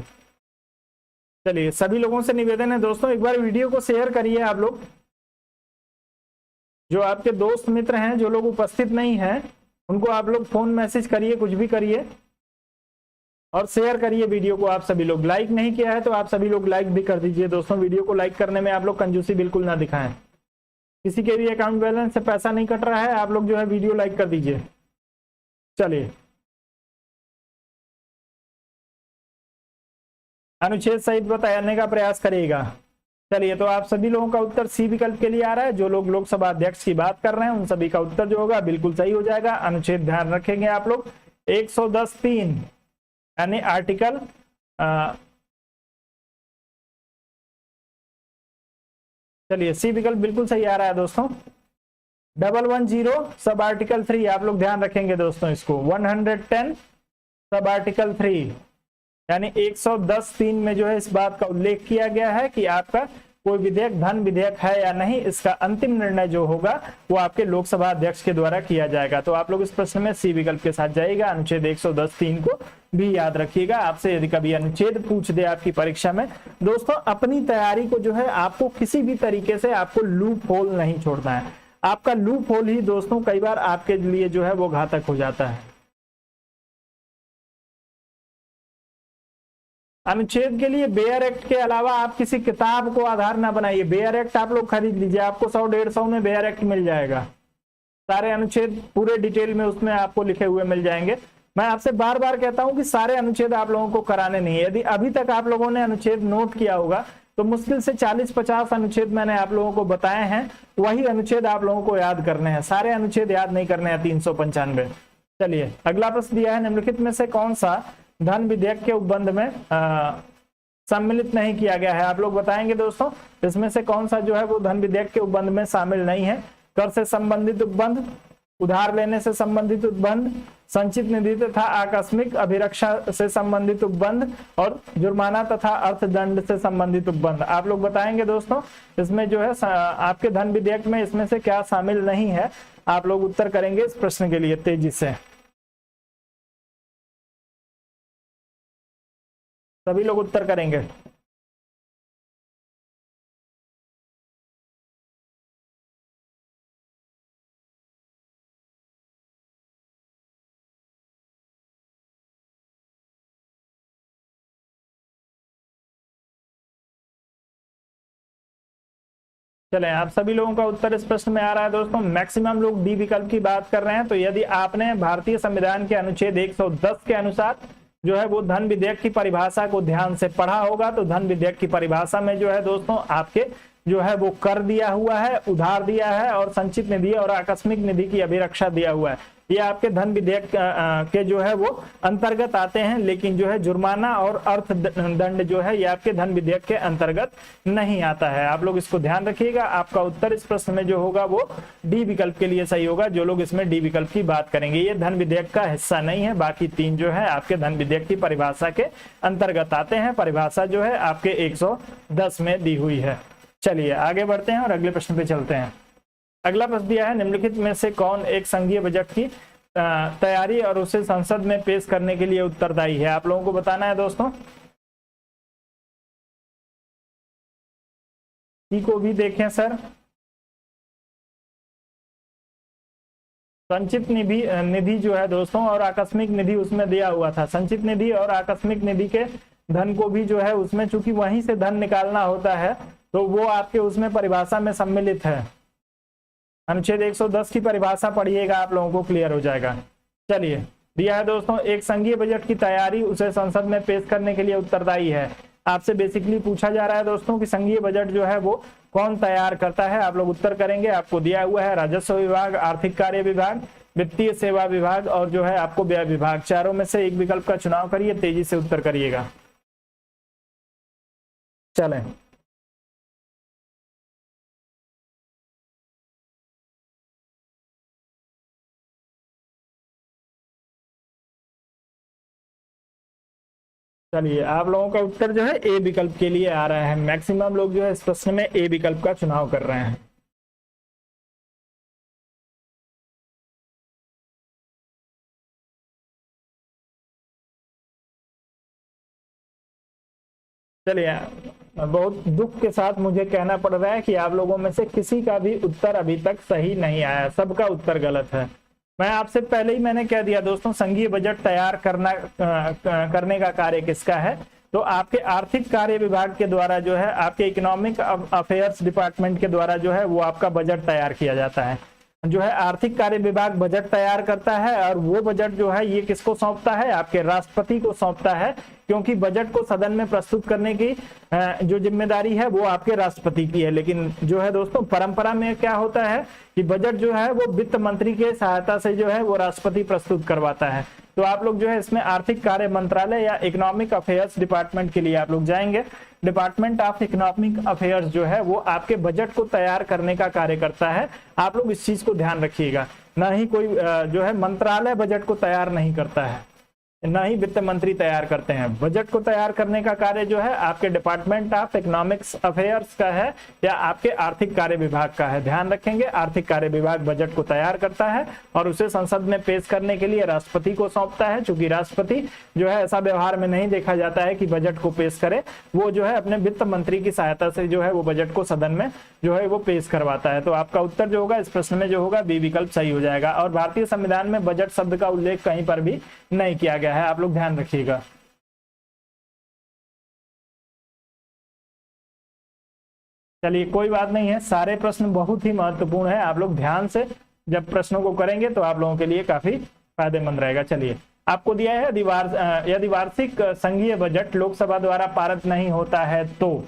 चलिए, सभी लोगों से निवेदन है दोस्तों, एक बार वीडियो को शेयर करिए। आप लोग जो आपके दोस्त मित्र हैं, जो लोग उपस्थित नहीं हैं, उनको आप लोग फोन मैसेज करिए, कुछ भी करिए और शेयर करिए वीडियो को। आप सभी लोग लाइक नहीं किया है तो आप सभी लोग लाइक भी कर दीजिए दोस्तों। वीडियो को लाइक करने में आप लोग कंजूसी बिल्कुल ना दिखाएं। किसी के भी अकाउंट बैलेंस से पैसा नहीं कट रहा है, आप लोग जो है वीडियो लाइक कर दीजिए। चलिए, अनुच्छेद सहित बताने का प्रयास करिएगा। चलिए, तो आप सभी लोगों का उत्तर सी विकल्प के लिए आ रहा है। जो लोग लोकसभा अध्यक्ष की बात कर रहे हैं उन सभी का उत्तर जो होगा बिल्कुल सही हो जाएगा। अनुच्छेद ध्यान रखेंगे आप लोग, 110(3) यानी आर्टिकल चलिए, सी विकल्प बिल्कुल सही आ रहा है दोस्तों। 110 सब आर्टिकल 3 आप लोग ध्यान रखेंगे दोस्तों इसको। 110 सब आर्टिकल 3 यानी 110(3) में जो है इस बात का उल्लेख किया गया है कि आपका कोई विधेयक धन विधेयक है या नहीं, इसका अंतिम निर्णय जो होगा वो आपके लोकसभा अध्यक्ष के द्वारा किया जाएगा। तो आप लोग इस प्रश्न में सी विकल्प के साथ जाइएगा। अनुच्छेद 110(3) को भी याद रखिएगा। आपसे यदि कभी अनुच्छेद पूछ दे आपकी परीक्षा में दोस्तों, अपनी तैयारी को जो है आपको किसी भी तरीके से आपको लूप होल नहीं छोड़ना है। आपका लूप होल ही दोस्तों कई बार आपके लिए जो है वो घातक हो जाता है। अनुच्छेद के लिए बेयर एक्ट के अलावा आप किसी किताब को आधार ना बनाइए। बेयर एक्ट आप लोग खरीद लीजिए, आपको 100-150 में बेयर एक्ट मिल जाएगा। सारे अनुच्छेद पूरे डिटेल में उसमें आपको लिखे हुए मिल जाएंगे। मैं आपसे बार बार कहता हूं कि सारे अनुच्छेद आप लोगों को कराने नहीं है। यदि अभी तक आप लोगों ने अनुच्छेद नोट किया होगा तो मुश्किल से 40-50 अनुच्छेद मैंने आप लोगों को बताए हैं, वही अनुच्छेद आप लोगों को याद करने हैं। सारे अनुच्छेद याद नहीं करने हैं 395। चलिए, अगला प्रश्न दिया है, निम्नलिखित में से कौन सा धन विधेयक के उपबंध में सम्मिलित नहीं किया गया है। आप लोग बताएंगे दोस्तों इसमें से कौन सा जो है वो धन विधेयक के उपबंध में शामिल नहीं है। कर से संबंधित उपबंध, उधार लेने से संबंधित उपबंध, संचित निधि तथा आकस्मिक अभिरक्षा से संबंधित उपबंध और जुर्माना तथा अर्थदंड से संबंधित उपबंध। आप लोग बताएंगे दोस्तों इसमें जो है आपके धन विधेयक में इसमें से क्या शामिल नहीं है। आप लोग उत्तर करेंगे इस प्रश्न के लिए तेजी से। सभी लोग उत्तर करेंगे। चलें, आप सभी लोगों का उत्तर इस प्रश्न में आ रहा है दोस्तों। मैक्सिमम लोग डी विकल्प की बात कर रहे हैं। तो यदि आपने भारतीय संविधान के अनुच्छेद 110 के अनुसार जो है वो धन विधेयक की परिभाषा को ध्यान से पढ़ा होगा तो धन विधेयक की परिभाषा में जो है दोस्तों आपके जो है वो कर दिया हुआ है, उधार दिया है और संचित निधि और आकस्मिक निधि की अभिरक्षा दिया हुआ है। ये आपके धन विधेयक के जो है वो अंतर्गत आते हैं, लेकिन जो है जुर्माना और अर्थदंड जो है ये आपके धन विधेयक के अंतर्गत नहीं आता है। आप लोग इसको ध्यान रखिएगा। आपका उत्तर इस प्रश्न में जो होगा वो डी विकल्प के लिए सही होगा। जो लोग इसमें डी विकल्प की बात करेंगे, ये धन विधेयक का हिस्सा नहीं है। बाकी तीन जो है आपके धन विधेयक की परिभाषा के अंतर्गत आते हैं। परिभाषा जो है आपके 110 में दी हुई है। चलिए आगे बढ़ते हैं और अगले प्रश्न पे चलते हैं। अगला प्रश्न दिया है, निम्नलिखित में से कौन एक संघीय बजट की तैयारी और उसे संसद में पेश करने के लिए उत्तरदायी है। आप लोगों को बताना है दोस्तों। को भी देखें सर। संचित निधि जो है दोस्तों और आकस्मिक निधि उसमें दिया हुआ था। संचित निधि और आकस्मिक निधि के धन को भी जो है उसमें चूंकि वहीं से धन निकालना होता है तो वो आपके उसमें परिभाषा में सम्मिलित है। अनुच्छेद 110 की परिभाषा पढ़िएगा, आप लोगों को क्लियर हो जाएगा। चलिए, दिया है दोस्तों, एक संघीय बजट की तैयारी उसे संसद में पेश करने के लिए उत्तरदायी है। आपसे बेसिकली पूछा जा रहा है दोस्तों कि संघीय बजट जो है वो कौन तैयार करता है। आप लोग उत्तर करेंगे। आपको दिया हुआ है राजस्व विभाग, आर्थिक कार्य विभाग, वित्तीय सेवा विभाग और जो है आपको व्यय विभाग। चारों में से एक विकल्प का चुनाव करिए, तेजी से उत्तर करिएगा। चलें, चलिए आप लोगों का उत्तर जो है ए विकल्प के लिए आ रहा है। मैक्सिमम लोग जो है इस प्रश्न में ए विकल्प का चुनाव कर रहे हैं। चलिए, बहुत दुख के साथ मुझे कहना पड़ रहा है कि आप लोगों में से किसी का भी उत्तर अभी तक सही नहीं आया, सबका उत्तर गलत है। मैं आपसे पहले ही मैंने कह दिया दोस्तों, संघीय बजट तैयार करने का कार्य किसका है, तो आपके आर्थिक कार्य विभाग के द्वारा जो है आपके इकोनॉमिक अफेयर्स डिपार्टमेंट के द्वारा जो है वो आपका बजट तैयार किया जाता है। जो है आर्थिक कार्य विभाग बजट तैयार करता है और वो बजट जो है ये किसको सौंपता है, आपके राष्ट्रपति को सौंपता है, क्योंकि बजट को सदन में प्रस्तुत करने की जो जिम्मेदारी है वो आपके राष्ट्रपति की है। लेकिन जो है दोस्तों परंपरा में क्या होता है कि बजट जो है वो वित्त मंत्री के सहायता से जो है वो राष्ट्रपति प्रस्तुत करवाता है। तो आप लोग जो है इसमें आर्थिक कार्य मंत्रालय या इकोनॉमिक अफेयर्स डिपार्टमेंट के लिए आप लोग जाएंगे। डिपार्टमेंट ऑफ इकोनॉमिक अफेयर्स जो है वो आपके बजट को तैयार करने का कार्य करता है। आप लोग इस चीज को ध्यान रखिएगा। ना ही कोई जो है मंत्रालय बजट को तैयार नहीं करता है, ना ही वित्त मंत्री तैयार करते हैं। बजट को तैयार करने का कार्य जो है आपके डिपार्टमेंट ऑफ इकोनॉमिक्स अफेयर्स का है या आपके आर्थिक कार्य विभाग का है। ध्यान रखेंगे, आर्थिक कार्य विभाग बजट को तैयार करता है और उसे संसद में पेश करने के लिए राष्ट्रपति को सौंपता है। चूंकि राष्ट्रपति जो है ऐसा व्यवहार में नहीं देखा जाता है कि बजट को पेश करे, वो जो है अपने वित्त मंत्री की सहायता से जो है वो बजट को सदन में जो है वो पेश करवाता है। तो आपका उत्तर जो होगा इस प्रश्न में जो होगा बी विकल्प सही हो जाएगा। और भारतीय संविधान में बजट शब्द का उल्लेख कहीं पर भी नहीं किया गया है, आप लोग ध्यान रखिएगा। चलिए कोई बात नहीं है, सारे प्रश्न बहुत ही महत्वपूर्ण है। आप लोग ध्यान से जब प्रश्नों को करेंगे तो आप लोगों के लिए काफी फायदेमंद रहेगा। चलिए, आपको दिया है यदि वार्षिक संघीय बजट लोकसभा द्वारा पारित नहीं होता है तो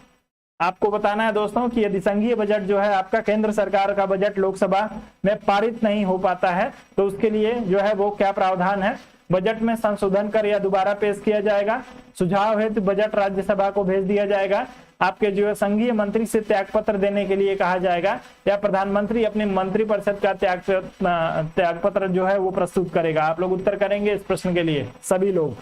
आपको बताना है दोस्तों कि यदि संघीय बजट जो है आपका केंद्र सरकार का बजट लोकसभा में पारित नहीं हो पाता है तो उसके लिए जो है वो क्या प्रावधान है। बजट में संशोधन कर या दोबारा पेश किया जाएगा। सुझाव हेतु बजट राज्यसभा को भेज दिया जाएगा। आपके जो है संघीय मंत्री से त्यागपत्र देने के लिए कहा जाएगा, या प्रधानमंत्री अपने मंत्रिपरिषद का त्यागपत्र जो है वो प्रस्तुत करेगा। आप लोग उत्तर करेंगे इस प्रश्न के लिए सभी लोग।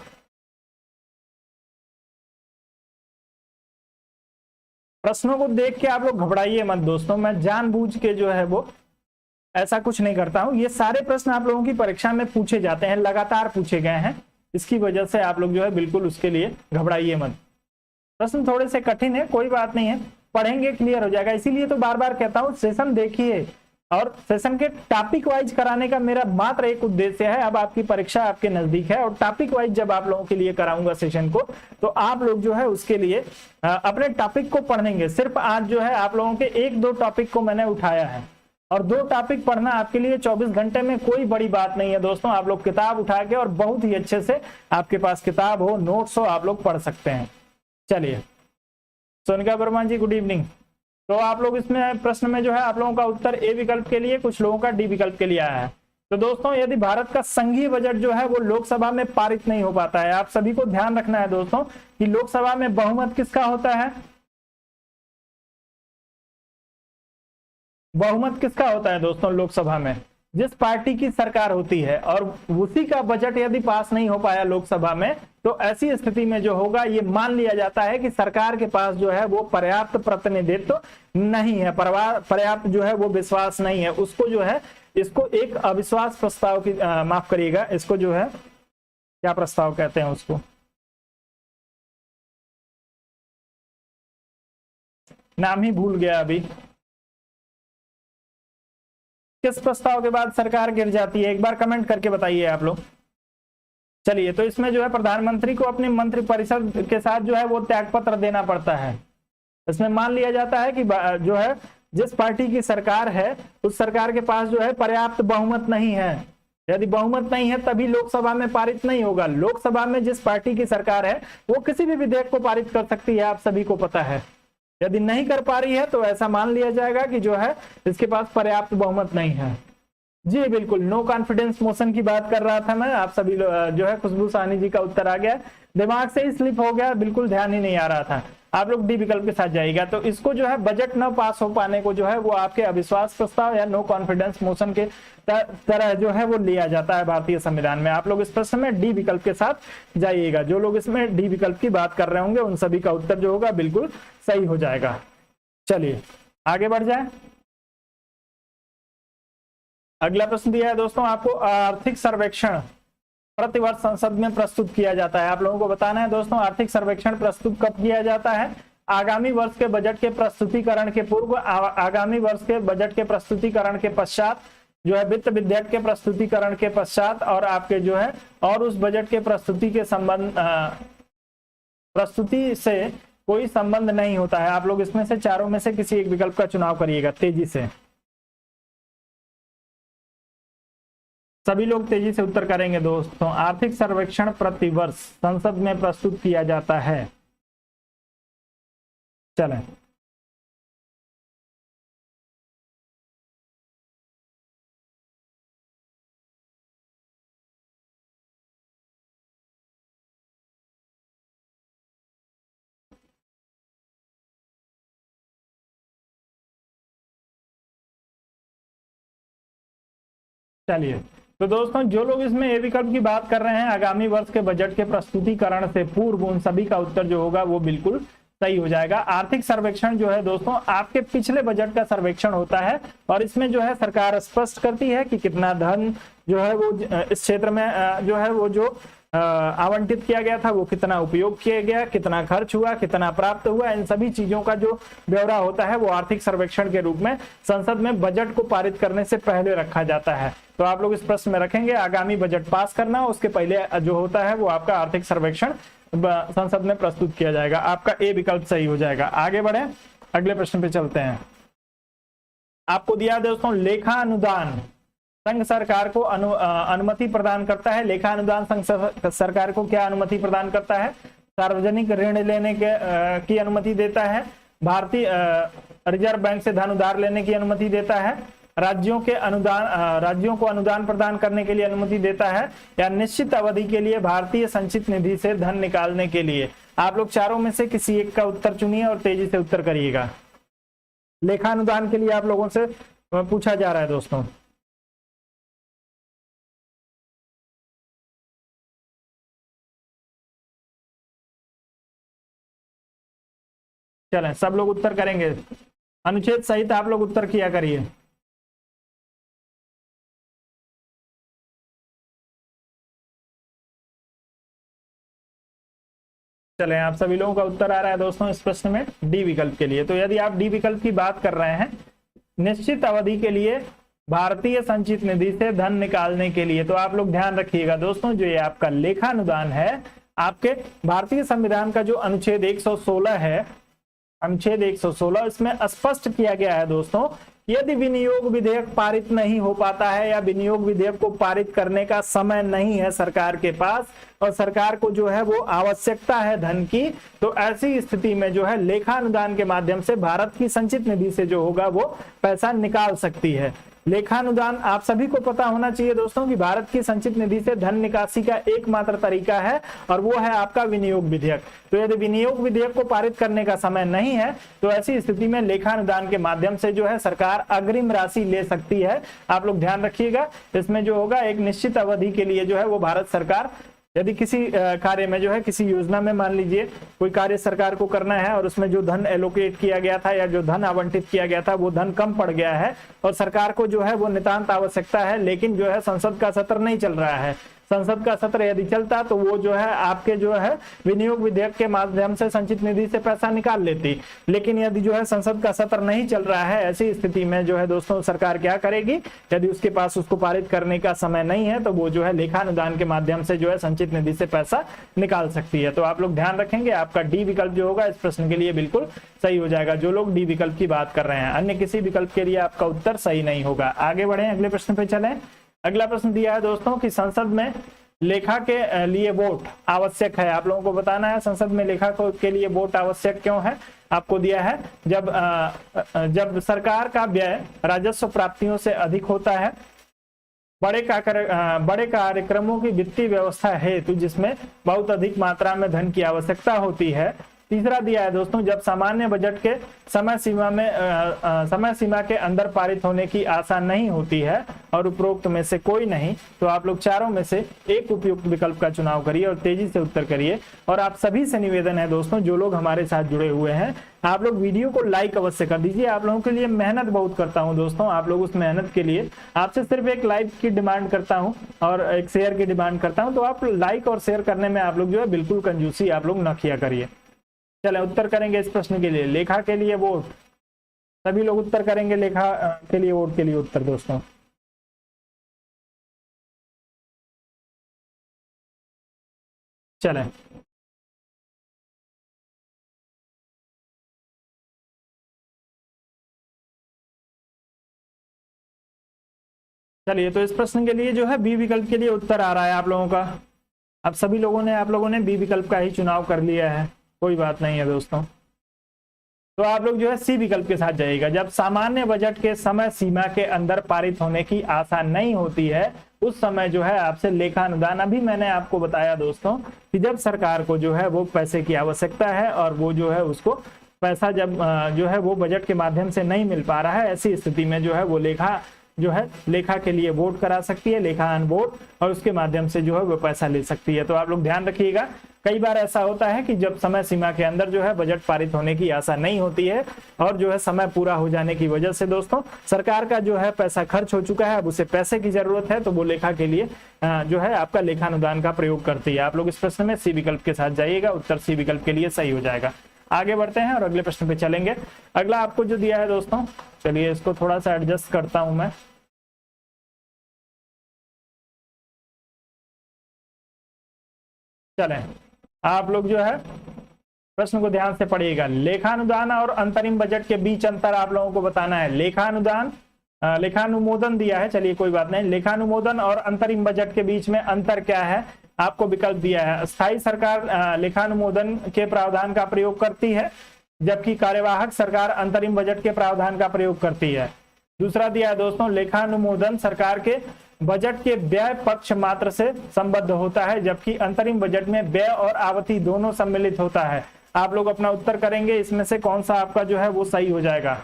प्रश्नों को देख के आप लोग घबराइए मत दोस्तों, मैं जानबूझ के जो है वो ऐसा कुछ नहीं करता हूं। ये सारे प्रश्न आप लोगों की परीक्षा में पूछे जाते हैं, लगातार पूछे गए हैं, इसकी वजह से आप लोग जो है बिल्कुल उसके लिए घबराइए मत। प्रश्न थोड़े से कठिन है, कोई बात नहीं है, पढ़ेंगे क्लियर हो जाएगा। इसीलिए तो बार बार कहता हूं सेशन देखिए, और सेशन के टॉपिक वाइज कराने का मेरा मात्र एक उद्देश्य है। अब आपकी परीक्षा आपके नजदीक है और टॉपिक वाइज जब आप लोगों के लिए कराऊंगा सेशन को, तो आप लोग जो है उसके लिए अपने टॉपिक को पढ़ेंगे। सिर्फ आज जो है आप लोगों के 1-2 टॉपिक को मैंने उठाया है, और 2 टॉपिक पढ़ना आपके लिए 24 घंटे में कोई बड़ी बात नहीं है दोस्तों। आप लोग किताब उठा के और बहुत ही अच्छे से, आपके पास किताब हो, नोट्स हो, आप लोग पढ़ सकते हैं। चलिए, सोनिका वर्मा जी गुड इवनिंग। तो आप लोग इसमें प्रश्न में जो है आप लोगों का उत्तर ए विकल्प के लिए, कुछ लोगों का डी विकल्प के लिए आया है। तो दोस्तों यदि भारत का संघीय बजट जो है वो लोकसभा में पारित नहीं हो पाता है, आप सभी को ध्यान रखना है दोस्तों कि लोकसभा में बहुमत किसका होता है, बहुमत किसका होता है दोस्तों लोकसभा में, जिस पार्टी की सरकार होती है, और उसी का बजट यदि पास नहीं हो पाया लोकसभा में, तो ऐसी स्थिति में जो होगा ये मान लिया जाता है कि सरकार के पास जो है वो पर्याप्त प्रतिनिधित्व नहीं है, पर्याप्त जो है वो विश्वास नहीं है। उसको जो है, इसको एक अविश्वास प्रस्ताव की माफ करिएगा, इसको जो है क्या प्रस्ताव कहते हैं उसको, नाम ही भूल गया अभी। किस प्रस्ताव के बाद सरकार गिर जाती है, एक बार कमेंट करके बताइए आप लोग। चलिए, तो इसमें जो है प्रधानमंत्री को अपने मंत्रिपरिषद के साथ जो है वो त्यागपत्र देना पड़ता है। इसमें मान लिया जाता है कि जो है जिस पार्टी की सरकार है उस सरकार के पास जो है पर्याप्त बहुमत नहीं है। यदि बहुमत नहीं है तभी लोकसभा में पारित नहीं होगा। लोकसभा में जिस पार्टी की सरकार है वो किसी भी विधेयक को पारित कर सकती है, आप सभी को पता है। यदि नहीं कर पा रही है तो ऐसा मान लिया जाएगा कि जो है इसके पास पर्याप्त बहुमत नहीं है। जी बिल्कुल, नो कॉन्फिडेंस मोशन की बात कर रहा था मैं, आप सभी जो है खुशबू साहनी जी का उत्तर आ गया, दिमाग से ही स्लिप हो गया, बिल्कुल ध्यान ही नहीं आ रहा था। आप लोग डी विकल्प के साथ जाइएगा। तो इसको जो है बजट न पास हो पाने को जो है वो आपके अविश्वास प्रस्ताव या नो कॉन्फिडेंस मोशन के तरह जो है वो लिया जाता है भारतीय संविधान में। आप लोग इस प्रश्न में डी विकल्प के साथ जाइएगा। जो लोग इसमें डी विकल्प की बात कर रहे होंगे उन सभी का उत्तर जो होगा बिल्कुल सही हो जाएगा। चलिए आगे बढ़ जाए। अगला प्रश्न दिया है दोस्तों आपको, आर्थिक सर्वेक्षण प्रतिवर्ष संसद में प्रस्तुत किया जाता है। आप लोगों को बताना है दोस्तों आर्थिक सर्वेक्षण प्रस्तुत कब किया जाता है, आगामी वर्ष के बजट के प्रस्तुतिकरण के पूर्व, आगामी वर्ष के बजट के प्रस्तुतिकरण के पश्चात, जो है वित्त विधेयक के प्रस्तुतिकरण के पश्चात, और आपके जो है और उस बजट के प्रस्तुति के संबंध प्रस्तुति से कोई संबंध नहीं होता है। आप लोग इसमें से चारों में से किसी एक विकल्प का चुनाव करिएगा तेजी से। सभी लोग तेजी से उत्तर करेंगे दोस्तों। आर्थिक सर्वेक्षण प्रतिवर्ष संसद में प्रस्तुत किया जाता है। चलें, चलिए तो दोस्तों जो लोग इसमें ए विकल्प की बात कर रहे हैं, आगामी वर्ष के बजट के प्रस्तुतिकरण से पूर्व, उन सभी का उत्तर जो होगा वो बिल्कुल सही हो जाएगा। आर्थिक सर्वेक्षण जो है दोस्तों आपके पिछले बजट का सर्वेक्षण होता है, और इसमें जो है सरकार स्पष्ट करती है कि कितना धन जो है वो इस क्षेत्र में जो है वो जो आवंटित किया गया था वो कितना उपयोग किया गया, कितना खर्च हुआ, कितना प्राप्त हुआ, इन सभी चीजों का जो ब्यौरा होता है वो आर्थिक सर्वेक्षण के रूप में संसद में बजट को पारित करने से पहले रखा जाता है। तो आप लोग इस प्रश्न में रखेंगे आगामी बजट पास करना, उसके पहले जो होता है वो आपका आर्थिक सर्वेक्षण संसद में प्रस्तुत किया जाएगा। आपका ए विकल्प सही हो जाएगा। आगे बढ़े, अगले प्रश्न पे चलते हैं। आपको दिया दोस्तों लेखा अनुदान संघ सरकार को अनुमति प्रदान करता है। लेखा अनुदान संघ सरकार को क्या अनुमति प्रदान करता है, सार्वजनिक ऋण लेने की अनुमति देता है, भारतीय रिजर्व बैंक से धन उधार लेने की अनुमति देता है, राज्यों को अनुदान प्रदान करने के लिए अनुमति देता है, या निश्चित अवधि के लिए भारतीय संचित निधि से धन निकालने के लिए। आप लोग चारों में से किसी एक का उत्तर चुनिए और तेजी से उत्तर करिएगा। लेखा अनुदान के लिए आप लोगों से पूछा जा रहा है दोस्तों। चलें, सब लोग उत्तर करेंगे। अनुच्छेद सहित आप लोग उत्तर किया करिए। चलें, आप सभी लोगों का उत्तर आ रहा है दोस्तों इस प्रश्न में डी विकल्प के लिए। तो यदि आप डी विकल्प की बात कर रहे हैं, निश्चित अवधि के लिए भारतीय संचित निधि से धन निकालने के लिए, तो आप लोग ध्यान रखिएगा दोस्तों, जो ये आपका लेखा अनुदान है, आपके भारतीय संविधान का जो अनुच्छेद 116 है, अनुच्छेद 116, इसमें स्पष्ट किया गया है दोस्तों, यदि विनियोग विधेयक पारित नहीं हो पाता है या विनियोग विधेयक को पारित करने का समय नहीं है सरकार के पास, और सरकार को जो है वो आवश्यकता है धन की, तो ऐसी स्थिति में जो है लेखा अनुदान के माध्यम से भारत की संचित निधि से जो होगा वो पैसा निकाल सकती है। लेखा अनुदान आप सभी को पता होना चाहिए दोस्तों कि भारत की संचित निधि से धन निकासी का एकमात्र तरीका है, और वो है आपका विनियोग विधेयक। तो यदि विनियोग विधेयक को पारित करने का समय नहीं है, तो ऐसी स्थिति में लेखा अनुदान के माध्यम से जो है सरकार अग्रिम राशि ले सकती है। आप लोग ध्यान रखिएगा, इसमें जो होगा एक निश्चित अवधि के लिए जो है वो भारत सरकार, यदि किसी कार्य में जो है, किसी योजना में मान लीजिए कोई कार्य सरकार को करना है और उसमें जो धन एलोकेट किया गया था या जो धन आवंटित किया गया था वो धन कम पड़ गया है, और सरकार को जो है वो नितांत आवश्यकता है, लेकिन जो है संसद का सत्र नहीं चल रहा है। संसद का सत्र यदि चलता तो वो जो है आपके जो है विनियोग विधेयक के माध्यम से संचित निधि से पैसा निकाल लेती, लेकिन यदि जो है संसद का सत्र नहीं चल रहा है, ऐसी स्थिति में जो है दोस्तों सरकार क्या करेगी, यदि उसके पास उसको पारित करने का समय नहीं है, तो वो जो है लेखा अनुदान के माध्यम से जो है संचित निधि से पैसा निकाल सकती है। तो आप लोग ध्यान रखेंगे, आपका डी विकल्प जो होगा इस प्रश्न के लिए बिल्कुल सही हो जाएगा, जो लोग डी विकल्प की बात कर रहे हैं। अन्य किसी विकल्प के लिए आपका उत्तर सही नहीं होगा। आगे बढ़े, अगले प्रश्न पे चलें। अगला प्रश्न दिया है दोस्तों कि संसद में लेखा के लिए वोट आवश्यक है। आप लोगों को बताना है संसद में लेखा के लिए वोट आवश्यक क्यों है। आपको दिया है जब सरकार का व्यय राजस्व प्राप्तियों से अधिक होता है, बड़े कार्यक्रमों की वित्तीय व्यवस्था हेतु जिसमें बहुत अधिक मात्रा में धन की आवश्यकता होती है। तीसरा दिया है दोस्तों, जब सामान्य बजट के समय सीमा के अंदर पारित होने की आशा नहीं होती है, और उपरोक्त में से कोई नहीं। तो आप लोग चारों में से एक उपयुक्त विकल्प का चुनाव करिए और तेजी से उत्तर करिए। और आप सभी से निवेदन है दोस्तों, जो लोग हमारे साथ जुड़े हुए हैं, आप लोग वीडियो को लाइक अवश्य कर दीजिए। आप लोगों के लिए मेहनत बहुत करता हूं दोस्तों, आप लोग उस मेहनत के लिए आपसे सिर्फ एक लाइक की डिमांड करता हूं और एक शेयर की डिमांड करता हूं। तो आप लाइक और शेयर करने में आप लोग जो है बिल्कुल कंजूसी आप लोग न किया करिए। चले उत्तर करेंगे इस प्रश्न के लिए, लेखा के लिए वोट। सभी लोग उत्तर करेंगे लेखा के लिए वोट के लिए उत्तर दोस्तों। चलें, चलिए, तो इस प्रश्न के लिए जो है बी विकल्प के लिए उत्तर आ रहा है आप लोगों का। अब सभी लोगों ने आप लोगों ने बी विकल्प का ही चुनाव कर लिया है, कोई बात नहीं है दोस्तों। तो आप लोग जो है सी विकल्प के साथ जाइएगा। जब सामान्य बजट के समय सीमा के अंदर पारित होने की आशा नहीं होती है, उस समय जो है आपसे लेखा अनुदान, अभी मैंने आपको बताया दोस्तों कि जब सरकार को जो है वो पैसे की आवश्यकता है और वो जो है उसको पैसा जब जो है वो बजट के माध्यम से नहीं मिल पा रहा है, ऐसी स्थिति में जो है वो लेखा के लिए वोट करा सकती है, लेखान वोट, और उसके माध्यम से जो है वो पैसा ले सकती है। तो आप लोग ध्यान रखिएगा, कई बार ऐसा होता है कि जब समय सीमा के अंदर जो है बजट पारित होने की आशा नहीं होती है और जो है समय पूरा हो जाने की वजह से दोस्तों सरकार का जो है पैसा खर्च हो चुका है, अब उसे पैसे की जरूरत है, तो वो लेखा के लिए जो है आपका लेखा अनुदान का प्रयोग करती है। आप लोग इस प्रश्न में सी विकल्प के साथ जाइएगा, उत्तर सी विकल्प के लिए सही हो जाएगा। आगे बढ़ते हैं और अगले प्रश्न पे चलेंगे। अगला आपको जो दिया है दोस्तों, चलिए इसको थोड़ा सा एडजस्ट करता हूं मैं। चलें, आप लोग जो है प्रश्न को ध्यान से पढ़िएगा। लेखानुदान और अंतरिम बजट के बीच अंतर आप लोगों को बताना है। लेखानुमोदन दिया है, चलिए कोई बात नहीं। लेखानुमोदन और अंतरिम बजट के बीच में अंतर क्या है, आपको विकल्प दिया है। स्थायी सरकार लेखानुमोदन के प्रावधान का प्रयोग करती है, जबकि कार्यवाहक सरकार अंतरिम बजट के प्रावधान का प्रयोग करती है। दूसरा दिया है दोस्तों, लेखानुमोदन सरकार के बजट के व्यय पक्ष मात्र से संबद्ध होता है, जबकि अंतरिम बजट में व्यय और आवती दोनों सम्मिलित होता है। आप लोग अपना उत्तर करेंगे, इसमें से कौन सा आपका जो है वो सही हो जाएगा।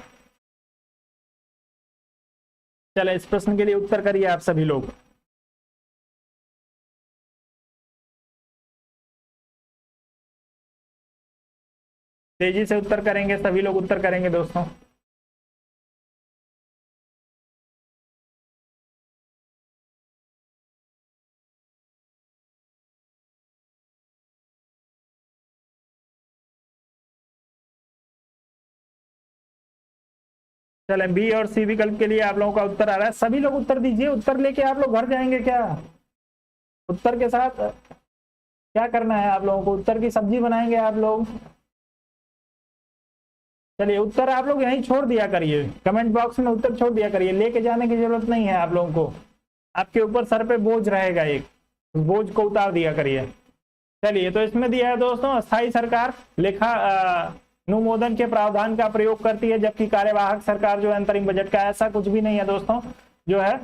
चले इस प्रश्न के लिए उत्तर करिए आप सभी लोग। तेजी से उत्तर करेंगे, सभी लोग उत्तर करेंगे दोस्तों। चले बी और सी विकल्प के लिए आप लोगों का उत्तर आ रहा है। सभी लोग उत्तर दीजिए, उत्तर लेके आप लोग घर जाएंगे क्या? उत्तर के साथ क्या करना है आप लोगों को? उत्तर की सब्जी बनाएंगे आप लोग। चलिए उत्तर आप लोग यहीं छोड़ दिया करिए, कमेंट बॉक्स में उत्तर छोड़ दिया करिए, लेके जाने की जरूरत नहीं है आप लोगों को। आपके ऊपर सर पे बोझ रहेगा, एक बोझ को उतार दिया करिए। चलिए तो इसमें दिया है दोस्तों, अस्थायी सरकार लेखा अनुमोदन के प्रावधान का प्रयोग करती है, जबकि कार्यवाहक सरकार जो है अंतरिम बजट का। ऐसा कुछ भी नहीं है दोस्तों, जो है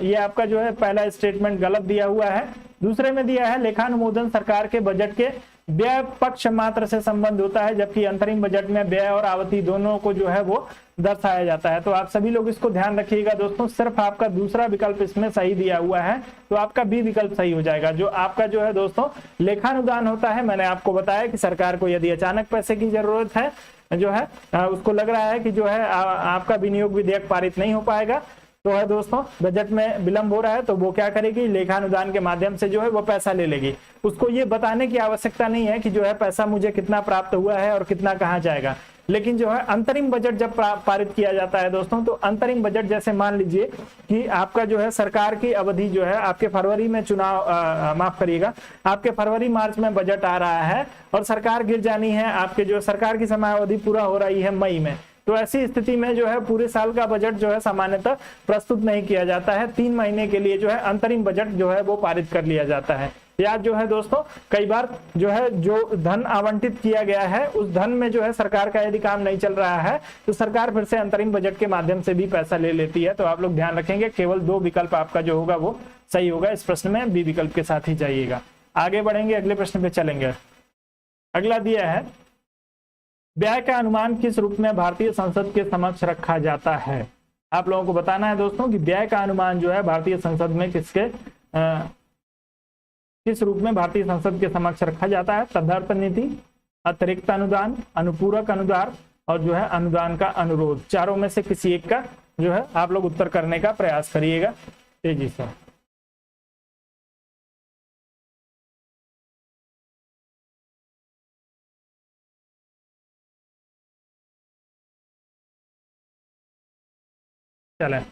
ये आपका जो है पहला स्टेटमेंट गलत दिया हुआ है। दूसरे में दिया है लेखानुमोदन सरकार के बजट के व्यय पक्ष मात्र से संबंध होता है, जबकि अंतरिम बजट में व्यय और आवती दोनों को जो है वो दर्शाया जाता है। तो आप सभी लोग इसको ध्यान रखिएगा दोस्तों, सिर्फ आपका दूसरा विकल्प इसमें सही दिया हुआ है, तो आपका बी विकल्प सही हो जाएगा। जो आपका जो है दोस्तों लेखानुदान होता है, मैंने आपको बताया कि सरकार को यदि अचानक पैसे की जरूरत है, जो है उसको लग रहा है कि जो है आपका विनियोग विधेयक पारित नहीं हो पाएगा, तो है दोस्तों बजट में विलंब हो रहा है, तो वो क्या करेगी, लेखानुदान के माध्यम से जो है वो पैसा ले लेगी। उसको ये बताने की आवश्यकता नहीं है कि जो है पैसा मुझे कितना प्राप्त हुआ है और कितना कहाँ जाएगा। लेकिन जो है अंतरिम बजट जब पारित किया जाता है दोस्तों, तो अंतरिम बजट जैसे मान लीजिए कि आपका जो है सरकार की अवधि जो है आपके फरवरी में चुनाव माफ करिएगा, आपके फरवरी मार्च में बजट आ रहा है और सरकार गिर जानी है, आपके जो सरकार की समयावधि पूरा हो रही है मई में, तो ऐसी स्थिति में जो है पूरे साल का बजट जो है सामान्यतः प्रस्तुत नहीं किया जाता है। 3 महीने के लिए जो है अंतरिम बजट जो है वो पारित कर लिया जाता है। या जो है दोस्तों कई बार जो है जो धन आवंटित किया गया है उस धन में जो है सरकार का यदि काम नहीं चल रहा है तो सरकार फिर से अंतरिम बजट के माध्यम से भी पैसा ले लेती है। तो आप लोग ध्यान रखेंगे, केवल 2 विकल्प आपका जो होगा वो सही होगा। इस प्रश्न में बी विकल्प के साथ ही जाइएगा। आगे बढ़ेंगे, अगले प्रश्न पे चलेंगे। अगला दिया है, व्यय का अनुमान किस रूप में भारतीय संसद के समक्ष रखा जाता है। आप लोगों को बताना है दोस्तों कि व्यय का अनुमान जो है भारतीय संसद में किस रूप में भारतीय संसद के समक्ष रखा जाता है। तदर्थ नीति, अतिरिक्त अनुदान, अनुपूरक अनुदान और जो है अनुदान का अनुरोध। चारों में से किसी एक का जो है आप लोग उत्तर करने का प्रयास करिएगा तेजी से। चलें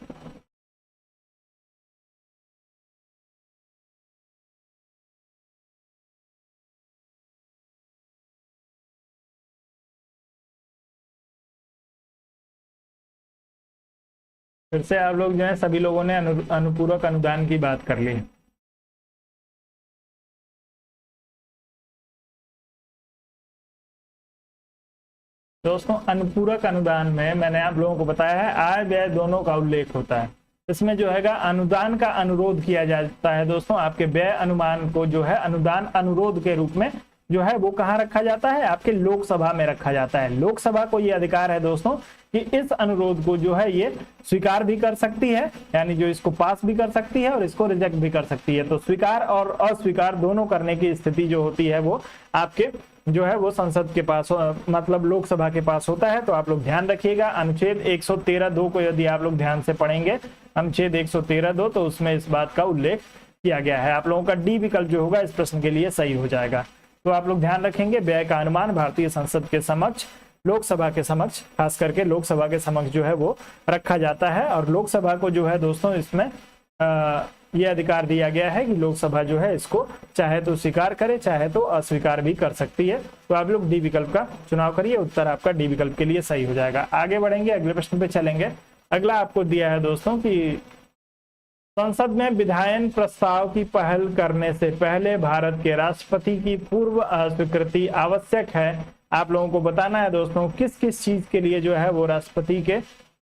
फिर से आप लोग जो है सभी लोगों ने अनुपूरक अनुदान की बात कर ली। दोस्तों अनुपूरक अनुदान में मैंने आप लोगों को बताया है आय व्यय दोनों का उल्लेख होता है। इसमें जो है अनुदान का अनुरोध किया जाता है दोस्तों। आपके व्यय अनुमान को जो है अनुदान अनुरोध के रूप में जो है वो कहाँ रखा जाता है, आपके लोकसभा में रखा जाता है। लोकसभा को ये अधिकार है दोस्तों कि इस अनुरोध को जो है ये स्वीकार भी कर सकती है, यानी जो इसको पास भी कर सकती है और इसको रिजेक्ट भी कर सकती है। तो स्वीकार और अस्वीकार दोनों करने की स्थिति जो होती है वो आपके जो है वो संसद के पास मतलब लोकसभा के पास होता है। तो आप लोग ध्यान रखिएगा, अनुच्छेद 113(2) को यदि आप लोग ध्यान से पढ़ेंगे, अनुच्छेद 113(2), तो उसमें इस बात का उल्लेख किया गया है। आप लोगों का डी विकल्प जो होगा इस प्रश्न के लिए सही हो जाएगा। तो आप लोग ध्यान रखेंगे, व्यय का अनुमान भारतीय संसद के समक्ष, लोकसभा के समक्ष, खास करके लोकसभा के समक्ष जो है वो रखा जाता है। और लोकसभा को जो है दोस्तों इसमें ये अधिकार दिया गया है कि लोकसभा जो है इसको चाहे तो स्वीकार करे चाहे तो अस्वीकार भी कर सकती है। तो आप लोग डी विकल्प का चुनाव करिए, उत्तर आपका डी विकल्प के लिए सही हो जाएगा। आगे बढ़ेंगे, अगले प्रश्न पे चलेंगे। अगला आपको दिया है दोस्तों कि संसद में विधायन प्रस्ताव की पहल करने से पहले भारत के राष्ट्रपति की पूर्व स्वीकृति आवश्यक है। आप लोगों को बताना है दोस्तों किस किस चीज के लिए जो है वो राष्ट्रपति के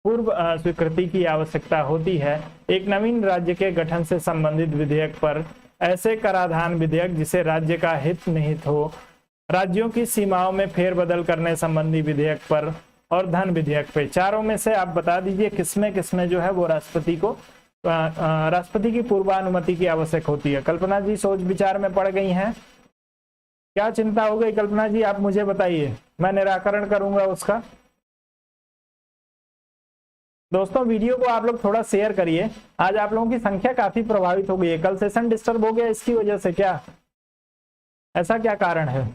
पूर्व स्वीकृति की आवश्यकता होती है। एक नवीन राज्य के गठन से संबंधित विधेयक पर ऐसे कराधान विधेयक जिसे राज्य का हित निहित हो, राज्यों की सीमाओं में फेरबदल करने संबंधी विधेयक पर और धन विधेयक पे। चारों में से आप बता दीजिए किसमें किसमें जो है वो राष्ट्रपति की पूर्वानुमति की आवश्यक होती है। कल्पना जी सोच विचार में पड़ गई हैं, क्या चिंता हो गई कल्पना जी, आप मुझे बताइए, मैं निराकरण करूंगा उसका। दोस्तों वीडियो को आप लोग थोड़ा शेयर करिए, आज आप लोगों की संख्या काफी प्रभावित हो गई है। कल सेशन डिस्टर्ब हो गया इसकी वजह से क्या, ऐसा क्या कारण है?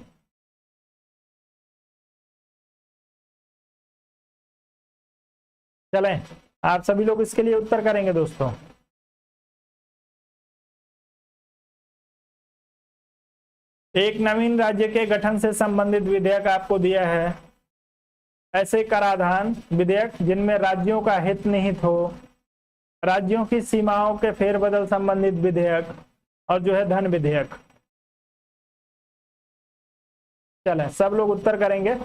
चलें आप सभी लोग इसके लिए उत्तर करेंगे दोस्तों। एक नवीन राज्य के गठन से संबंधित विधेयक आपको दिया है। ऐसे कराधान विधेयक जिनमें राज्यों का हित निहित हो, राज्यों की सीमाओं के फेरबदल संबंधित विधेयक और जो है धन विधेयक। चलें सब लोग उत्तर करेंगे।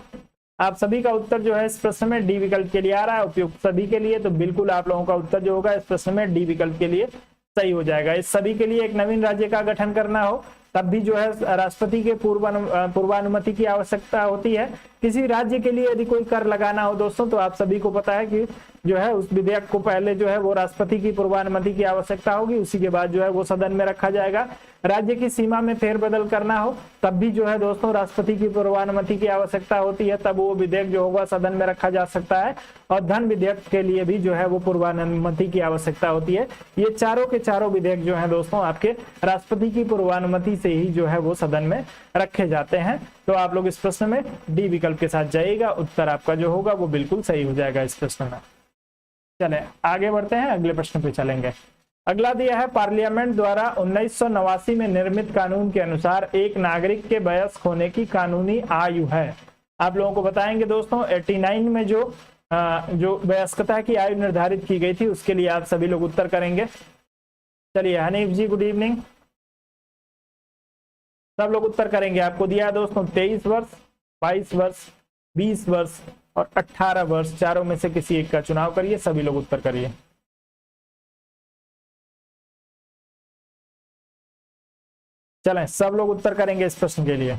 आप सभी का उत्तर जो है इस प्रश्न में डी विकल्प के लिए आ रहा है, उपयुक्त सभी के लिए, तो बिल्कुल आप लोगों का उत्तर जो होगा इस प्रश्न में डी विकल्प के लिए सही हो जाएगा। इस सभी के लिए एक नवीन राज्य का गठन करना हो तब भी जो है राष्ट्रपति के पूर्वानुमति की आवश्यकता होती है। किसी राज्य के लिए यदि कोई कर लगाना हो दोस्तों, तो आप सभी को पता है कि जो है उस विधेयक को पहले जो है वो राष्ट्रपति की पूर्वानुमति की आवश्यकता होगी, उसी के बाद जो है वो सदन में रखा जाएगा। राज्य की सीमा में फेरबदल करना हो तब भी जो है दोस्तों राष्ट्रपति की पूर्वानुमति की आवश्यकता होती है, तब वो विधेयक जो होगा सदन में रखा जा सकता है। और धन विधेयक के लिए भी जो है वो पूर्वानुमति की आवश्यकता होती है। ये चारों के चारों विधेयक जो है दोस्तों आपके राष्ट्रपति की पूर्वानुमति से ही जो है वो सदन में रखे जाते हैं। तो आप लोग इस प्रश्न में डी विकल्प के साथ जाइएगा, उत्तर आपका जो होगा वो बिल्कुल सही हो जाएगा इस प्रश्न में। चलें आगे बढ़ते हैं, अगले प्रश्न पे चलेंगे। अगला दिया है, पार्लियामेंट द्वारा 1989 में निर्मित कानून के अनुसार एक नागरिक के वयस्क होने की कानूनी आयु है। आप लोगों को बताएंगे दोस्तों 89 में जो वयस्कता की आयु निर्धारित की गई थी उसके लिए आप सभी लोग उत्तर करेंगे। चलिए हनीफ जी गुड इवनिंग, सब लोग उत्तर करेंगे। आपको दिया है दोस्तों 23 वर्ष, 22 वर्ष, 20 वर्ष और 18 वर्ष, चारों में से किसी एक का चुनाव करिए। सभी लोग उत्तर करिए। चलें सब लोग उत्तर करेंगे इस प्रश्न के लिए।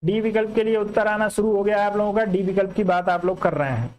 डी विकल्प के लिए उत्तर आना शुरू हो गया है आप लोगों का, डी विकल्प की बात आप लोग कर रहे हैं।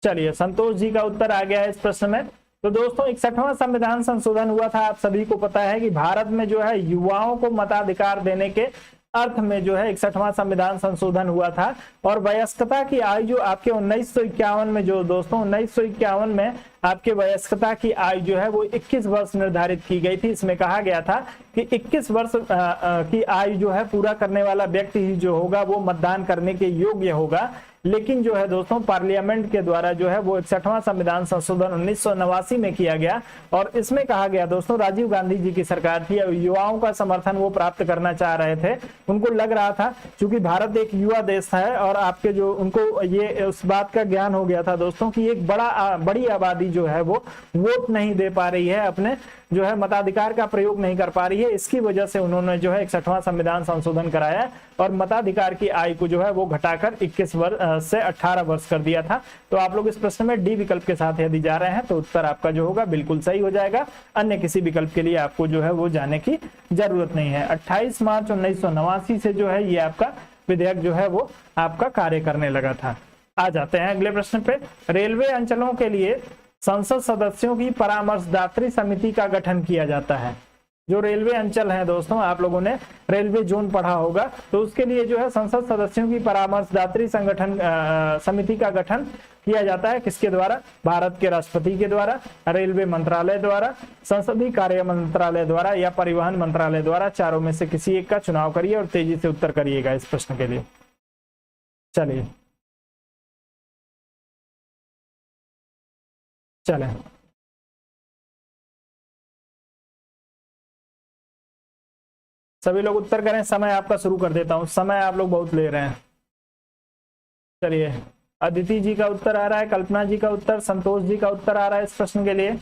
चलिए संतोष जी का उत्तर आ गया है इस प्रश्न में। तो दोस्तों 61वां संविधान संशोधन हुआ था, आप सभी को पता है कि भारत में जो है युवाओं को मताधिकार देने के अर्थ में जो है 61वां संविधान संशोधन हुआ था। और वयस्कता की आयु जो आपके 1951 में जो दोस्तों 1951 में आपके वयस्कता की आयु जो है वो 21 वर्ष निर्धारित की गई थी। इसमें कहा गया था कि 21 वर्ष की आयु जो है पूरा करने वाला व्यक्ति ही जो होगा वो मतदान करने के योग्य होगा। लेकिन जो है दोस्तों पार्लियामेंट के द्वारा जो है वो 61वां संविधान संशोधन 1989 में किया गया और इसमें कहा गया दोस्तों राजीव गांधी जी की सरकार थी, युवाओं का समर्थन वो प्राप्त करना चाह रहे थे। उनको लग रहा था क्योंकि भारत एक युवा देश है और आपके जो उनको ये उस बात का ज्ञान हो गया था दोस्तों कि एक बड़ी आबादी जो है वो वोट नहीं दे पा रही है, अपने जो है मताधिकार का प्रयोग नहीं कर पा रही है। इसकी वजह से उन्होंने जो है 61वां संविधान संशोधन कराया और मताधिकार की आयु को जो है वो घटाकर 21 वर्ष से 18 वर्ष कर दिया था। तो आप लोग इस प्रश्न में डी विकल्प के साथ यदि जा रहे हैं तो उत्तर आपका जो होगा बिल्कुल सही हो जाएगा। अन्य किसी विकल्प के लिए आपको जो है वो जाने की जरूरत नहीं है। 28 मार्च 1989 से जो है ये आपका विधेयक जो है वो आपका कार्य करने लगा था। आ जाते हैं अगले प्रश्न पे। रेलवे अंचलों के लिए संसद सदस्यों की परामर्शदात्री समिति का गठन किया जाता है। जो रेलवे अंचल है दोस्तों, आप लोगों ने रेलवे जोन पढ़ा होगा, तो उसके लिए जो है संसद सदस्यों की परामर्शदात्री संगठन समिति का गठन किया जाता है। किसके द्वारा? भारत के राष्ट्रपति के द्वारा, रेलवे मंत्रालय द्वारा, संसदीय कार्य मंत्रालय द्वारा या परिवहन मंत्रालय द्वारा। चारों में से किसी एक का चुनाव करिए और तेजी से उत्तर करिएगा इस प्रश्न के लिए। चलिए चलें सभी लोग उत्तर करें। समय आपका शुरू कर देता हूं, समय आप लोग बहुत ले रहे हैं। चलिए अदिति जी का उत्तर आ रहा है, कल्पना जी का उत्तर, संतोष जी का उत्तर आ रहा है इस प्रश्न के लिए।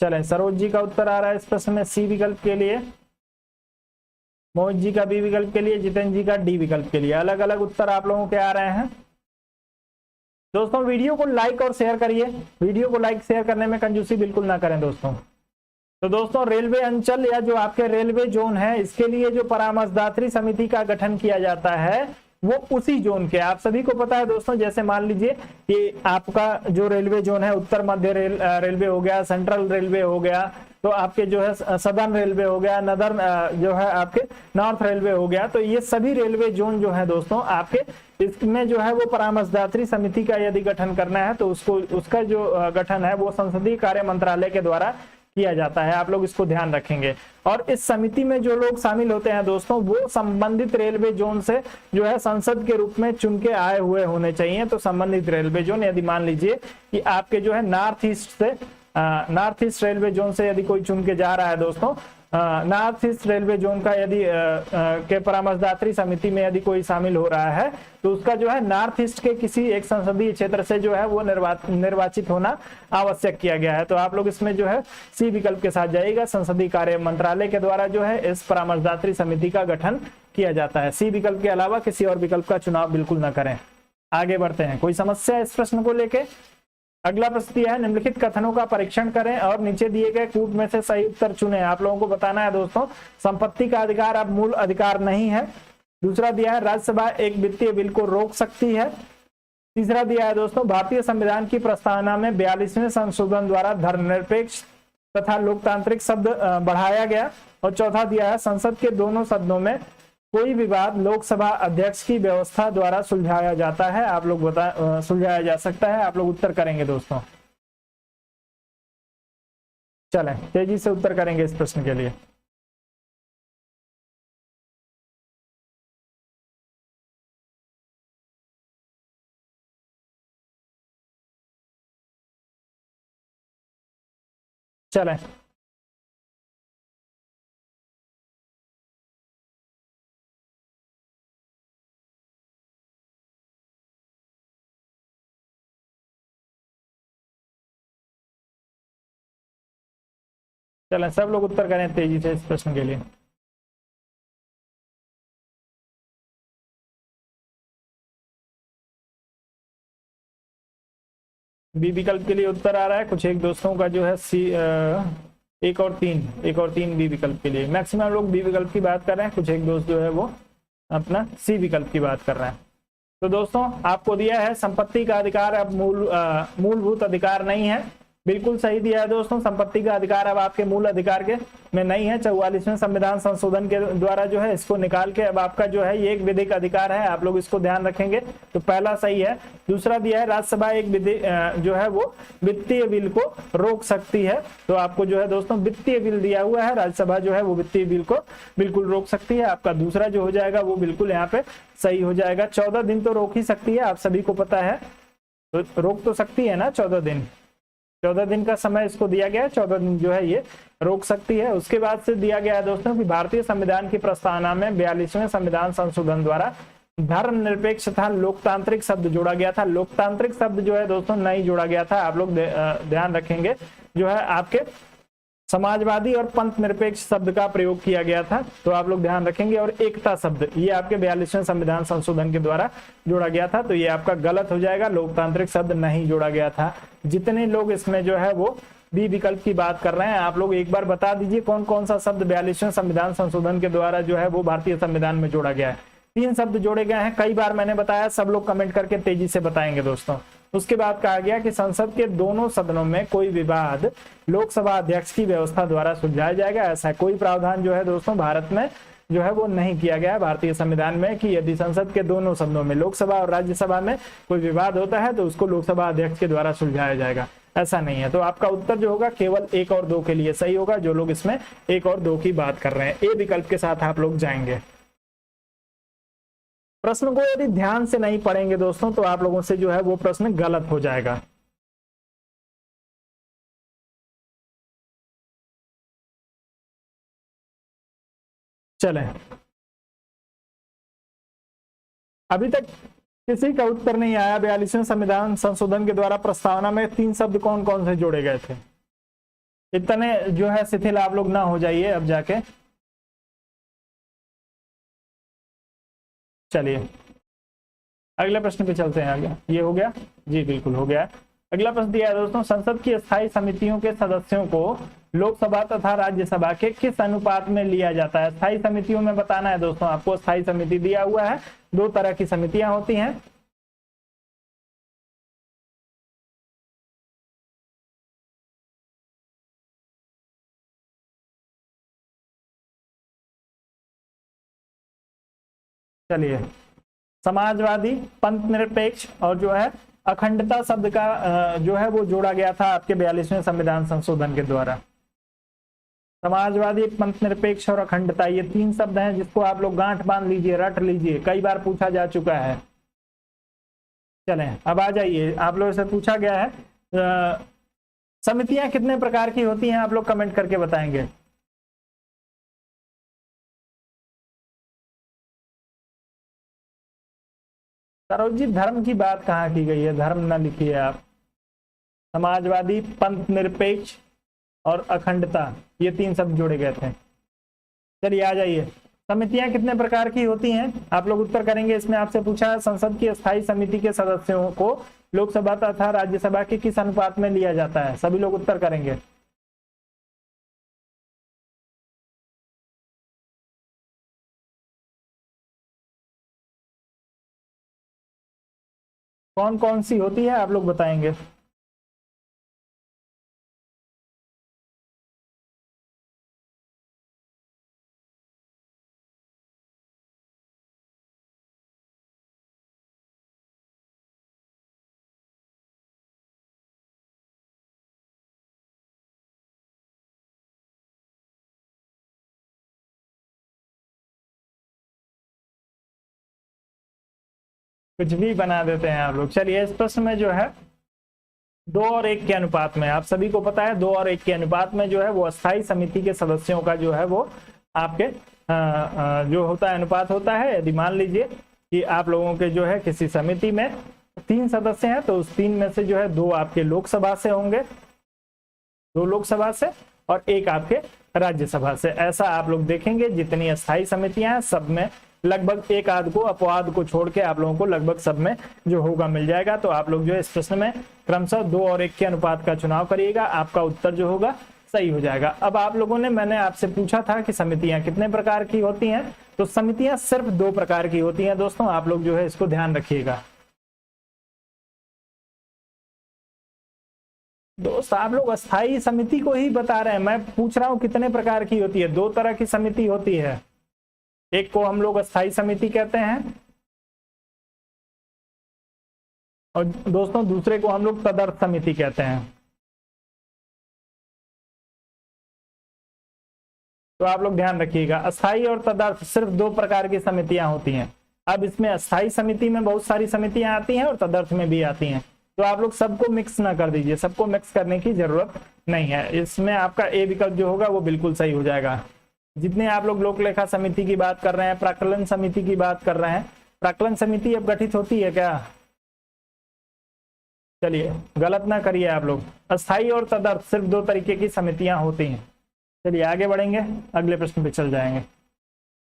चलें, सरोज जी का उत्तर आ रहा है इस प्रश्न में सी विकल्प के लिए, मोहित जी का बी विकल्प के लिए, जितेंद्र जी का डी विकल्प के लिए। अलग अलग उत्तर आप लोगों के आ रहे हैं। दोस्तों वीडियो को लाइक और शेयर करिए, वीडियो को लाइक शेयर करने में कंजूसी बिल्कुल ना करें दोस्तों। तो दोस्तों रेलवे अंचल या जो आपके रेलवे जोन है, इसके लिए जो परामर्शदात्री समिति का गठन किया जाता है वो उसी जोन के, आप सभी को पता है दोस्तों, जैसे मान लीजिए कि आपका जो रेलवे जोन है, उत्तर मध्य रेलवे हो गया, सेंट्रल रेलवे हो गया, तो आपके जो है सदर्न रेलवे हो गया, नदर्न जो है आपके नॉर्थ रेलवे हो गया, तो ये सभी रेलवे जोन जो है दोस्तों आपके, इसमें जो है वो परामर्शदात्री समिति का यदि गठन करना है तो उसका जो गठन है वो संसदीय कार्य मंत्रालय के द्वारा किया जाता है। आप लोग इसको ध्यान रखेंगे। और इस समिति में जो लोग शामिल होते हैं दोस्तों, वो संबंधित रेलवे जोन से जो है संसद के रूप में चुन के आए हुए होने चाहिए। तो संबंधित रेलवे जोन, यदि मान लीजिए कि आपके जो है नॉर्थ ईस्ट रेलवे जोन से यदि कोई चुन के जा रहा है दोस्तों, नॉर्थ ईस्ट रेलवे जोन का यदि के परामर्शदात्री समिति में यदि कोई शामिल हो रहा है, तो उसका जो है नॉर्थ ईस्ट के किसी एक संसदीय क्षेत्र से जो है वो निर्वाचित होना आवश्यक किया गया है। तो आप लोग इसमें जो है सी विकल्प के साथ जाइएगा, संसदीय कार्य मंत्रालय के द्वारा जो है इस परामर्शदात्री समिति का गठन किया जाता है। सी विकल्प के अलावा किसी और विकल्प का चुनाव बिल्कुल न करें। आगे बढ़ते हैं। कोई समस्या इस प्रश्न को लेके? अगला प्रश्न दिया है, निम्नलिखित कथनों का परीक्षण करें और नीचे दिए गए कूट में से सही उत्तर चुनें। आप लोगों को बताना है दोस्तों, संपत्ति का अधिकार अब मूल अधिकार नहीं है। दूसरा दिया है, राज्यसभा एक वित्तीय बिल को रोक सकती है। तीसरा दिया है दोस्तों, भारतीय संविधान की प्रस्तावना में 42वें संशोधन द्वारा धर्मनिरपेक्ष तथा लोकतांत्रिक शब्द बढ़ाया गया। और चौथा दिया है, संसद के दोनों सदनों में कोई विवाद लोकसभा अध्यक्ष की व्यवस्था द्वारा सुलझाया जाता है। आप लोग सुलझाया जा सकता है। आप लोग उत्तर करेंगे दोस्तों। चलें, तेजी से उत्तर करेंगे इस प्रश्न के लिए। चलें, चलें सब लोग उत्तर करें तेजी से इस प्रश्न के लिए। बी विकल्प के लिए उत्तर आ रहा है कुछ एक दोस्तों का जो है सी, एक और तीन बी विकल्प के लिए। मैक्सिमम लोग बी विकल्प की बात कर रहे हैं, कुछ एक दोस्त जो है वो अपना सी विकल्प की बात कर रहे हैं। तो दोस्तों आपको दिया है, संपत्ति का अधिकार अब मूलभूत अधिकार नहीं है। बिल्कुल सही दिया है दोस्तों, संपत्ति का अधिकार अब आपके मूल अधिकार के में नहीं है। 44वें संविधान संशोधन के द्वारा जो है इसको निकाल के अब आपका जो है ये एक विधिक अधिकार है। आप लोग इसको ध्यान रखेंगे। तो पहला सही है। दूसरा दिया है, राज्यसभा एक जो है वो वित्तीय बिल को रोक सकती है। तो आपको जो है दोस्तों वित्तीय बिल दिया हुआ है, राज्यसभा जो है वो वित्तीय बिल को बिल्कुल रोक सकती है। आपका दूसरा जो हो जाएगा वो बिल्कुल यहाँ पे सही हो जाएगा। 14 दिन तो रोक ही सकती है, आप सभी को पता है। तो रोक तो सकती है ना 14 दिन, 14 दिन का समय इसको दिया गया है, 14 दिन जो है ये रोक सकती है। उसके बाद से दिया गया है दोस्तों कि भारतीय संविधान की प्रस्तावना में 42वें संविधान संशोधन द्वारा धर्मनिरपेक्ष तथा लोकतांत्रिक शब्द जोड़ा गया था। लोकतांत्रिक शब्द जो है दोस्तों नहीं जोड़ा गया था। आप लोग ध्यान रखेंगे, जो है आपके समाजवादी और पंथ निरपेक्ष शब्द का प्रयोग किया गया था। तो आप लोग ध्यान रखेंगे। और एकता शब्द ये आपके 42वें संविधान संशोधन के द्वारा जोड़ा गया था। तो ये आपका गलत हो जाएगा, लोकतांत्रिक शब्द नहीं जोड़ा गया था। जितने लोग इसमें जो है वो बी विकल्प की बात कर रहे हैं, आप लोग एक बार बता दीजिए कौन कौन सा शब्द 42वें संविधान संशोधन के द्वारा जो है वो भारतीय संविधान में जोड़ा गया है। 3 शब्द जोड़े गए हैं, कई बार मैंने बताया, सब लोग कमेंट करके तेजी से बताएंगे दोस्तों। उसके बाद कहा गया कि संसद के दोनों सदनों में कोई विवाद लोकसभा अध्यक्ष की व्यवस्था द्वारा सुलझाया जाएगा। ऐसा कोई प्रावधान जो है दोस्तों भारत में जो है वो नहीं किया गया है भारतीय संविधान में कि यदि संसद के दोनों सदनों में, लोकसभा और राज्यसभा में कोई विवाद होता है तो उसको लोकसभा अध्यक्ष के द्वारा सुलझाया जाएगा, ऐसा नहीं है। तो आपका उत्तर जो होगा केवल 1 और 2 के लिए सही होगा, जो लोग इसमें 1 और 2 की बात कर रहे हैं। ए विकल्प के साथ आप लोग जाएंगे। प्रश्न को यदि ध्यान से नहीं पढ़ेंगे दोस्तों तो आप लोगों से जो है वो प्रश्न गलत हो जाएगा। चलें, अभी तक किसी का उत्तर नहीं आया। 42वें संविधान संशोधन के द्वारा प्रस्तावना में 3 शब्द कौन कौन से जोड़े गए थे? इतने जो है शिथिल आप लोग ना हो जाइए अब जाके। चलिए अगले प्रश्न पे चलते हैं आगे। ये हो गया जी, बिल्कुल हो गया। अगला प्रश्न दिया है दोस्तों, संसद की स्थायी समितियों के सदस्यों को लोकसभा तथा राज्यसभा के किस अनुपात में लिया जाता है? स्थायी समितियों में बताना है दोस्तों आपको। स्थायी समिति दिया हुआ है, दो तरह की समितियां होती हैं। चलिए, समाजवादी, पंथ निरपेक्ष और जो है अखंडता शब्द का जो है वो जोड़ा गया था आपके 42वें संविधान संशोधन के द्वारा। समाजवादी, पंथ निरपेक्ष और अखंडता, ये तीन शब्द हैं जिसको आप लोग गांठ बांध लीजिए, रट लीजिए, कई बार पूछा जा चुका है। चलें अब आ जाइए, आप लोगों से पूछा गया है समितियां कितने प्रकार की होती हैं, आप लोग कमेंट करके बताएंगे। सरोज जी, धर्म की बात कहाँ की गई है? धर्म ना लिखिए आप। समाजवादी, पंथ निरपेक्ष और अखंडता, ये तीन शब्द जोड़े गए थे। चलिए आ जाइए, समितियां कितने प्रकार की होती हैं आप लोग उत्तर करेंगे। इसमें आपसे पूछा है संसद की स्थायी समिति के सदस्यों को लोकसभा तथा राज्यसभा के किस अनुपात में लिया जाता है? सभी लोग उत्तर करेंगे। कौन कौन सी होती है आप लोग बताएंगे। कुछ भी बना देते हैं आप लोग। चलिए, इस प्रश्न में जो है 2 और 1 के अनुपात में, आप सभी को पता है 2 और 1 के अनुपात में जो है वो अस्थायी समिति के सदस्यों का जो है वो आपके जो होता है अनुपात होता है। यदि मान लीजिए कि आप लोगों के जो है किसी समिति में 3 सदस्य हैं, तो उस 3 में से जो है 2 आपके लोकसभा से होंगे, 2 लोकसभा से और 1 आपके राज्यसभा से। ऐसा आप लोग देखेंगे जितनी अस्थायी समितियां हैं सब में लगभग एक आध को, अपवाद को छोड़ के आप लोगों को लगभग सब में जो होगा मिल जाएगा। तो आप लोग जो है इस प्रश्न में क्रमशः 2 और 1 के अनुपात का चुनाव करिएगा, आपका उत्तर जो होगा सही हो जाएगा। अब आप लोगों ने, मैंने आपसे पूछा था कि समितियां कितने प्रकार की होती हैं, तो समितियां सिर्फ 2 प्रकार की होती हैं दोस्तों। आप लोग जो है इसको ध्यान रखिएगा। दोस्त आप लोग अस्थाई समिति को ही बता रहे हैं, मैं पूछ रहा हूं कितने प्रकार की होती है। 2 तरह की समिति होती है, एक को हम लोग अस्थाई समिति कहते हैं और दोस्तों दूसरे को हम लोग तदर्थ समिति कहते हैं। तो आप लोग ध्यान रखिएगा, अस्थाई और तदर्थ सिर्फ 2 प्रकार की समितियां होती हैं। अब इसमें अस्थाई समिति में बहुत सारी समितियां आती हैं और तदर्थ में भी आती हैं, तो आप लोग सबको मिक्स ना कर दीजिए, सबको मिक्स करने की जरूरत नहीं है। इसमें आपका ए विकल्प जो होगा वो बिल्कुल सही हो जाएगा। जितने आप लोग लोक लेखा समिति की बात कर रहे हैं, प्राक्कलन समिति की बात कर रहे हैं, प्राक्कलन समिति अब गठित होती है क्या? चलिए गलत ना करिए आप लोग, अस्थाई और तदर्थ सिर्फ 2 तरीके की समितियां होती हैं। चलिए आगे बढ़ेंगे, अगले प्रश्न पे चल जाएंगे।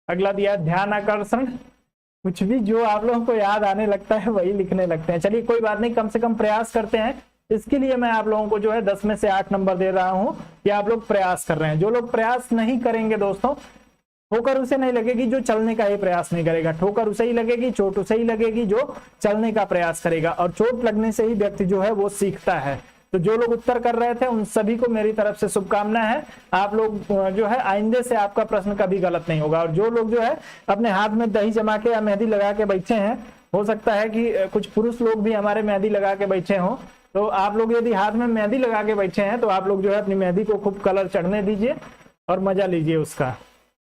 अगला दिया ध्यान आकर्षण। कुछ भी जो आप लोगों को याद आने लगता है वही लिखने लगते हैं। चलिए कोई बात नहीं, कम से कम प्रयास करते हैं। इसके लिए मैं आप लोगों को जो है 10 में से 8 नंबर दे रहा हूं कि आप लोग प्रयास कर रहे हैं। जो लोग प्रयास नहीं करेंगे दोस्तों, ठोकर उसे नहीं लगेगी जो चलने का ही प्रयास नहीं करेगा, ठोकर उसे ही लगेगी, चोट उसे ही लगेगी जो चलने का प्रयास करेगा, और चोट लगने से ही व्यक्ति जो है वो सीखता है। तो जो लोग उत्तर कर रहे थे उन सभी को मेरी तरफ से शुभकामनाएं है। आप लोग जो है आइंदे से आपका प्रश्न कभी गलत नहीं होगा। और जो लोग जो है अपने हाथ में दही जमा के या मेहंदी लगा के बैठे हैं, हो सकता है कि कुछ पुरुष लोग भी हमारे मेहंदी लगा के बैठे हों, तो आप लोग यदि हाथ में मेहंदी लगा के बैठे हैं तो आप लोग जो है अपनी मेहंदी को खूब कलर चढ़ने दीजिए और मजा लीजिए उसका।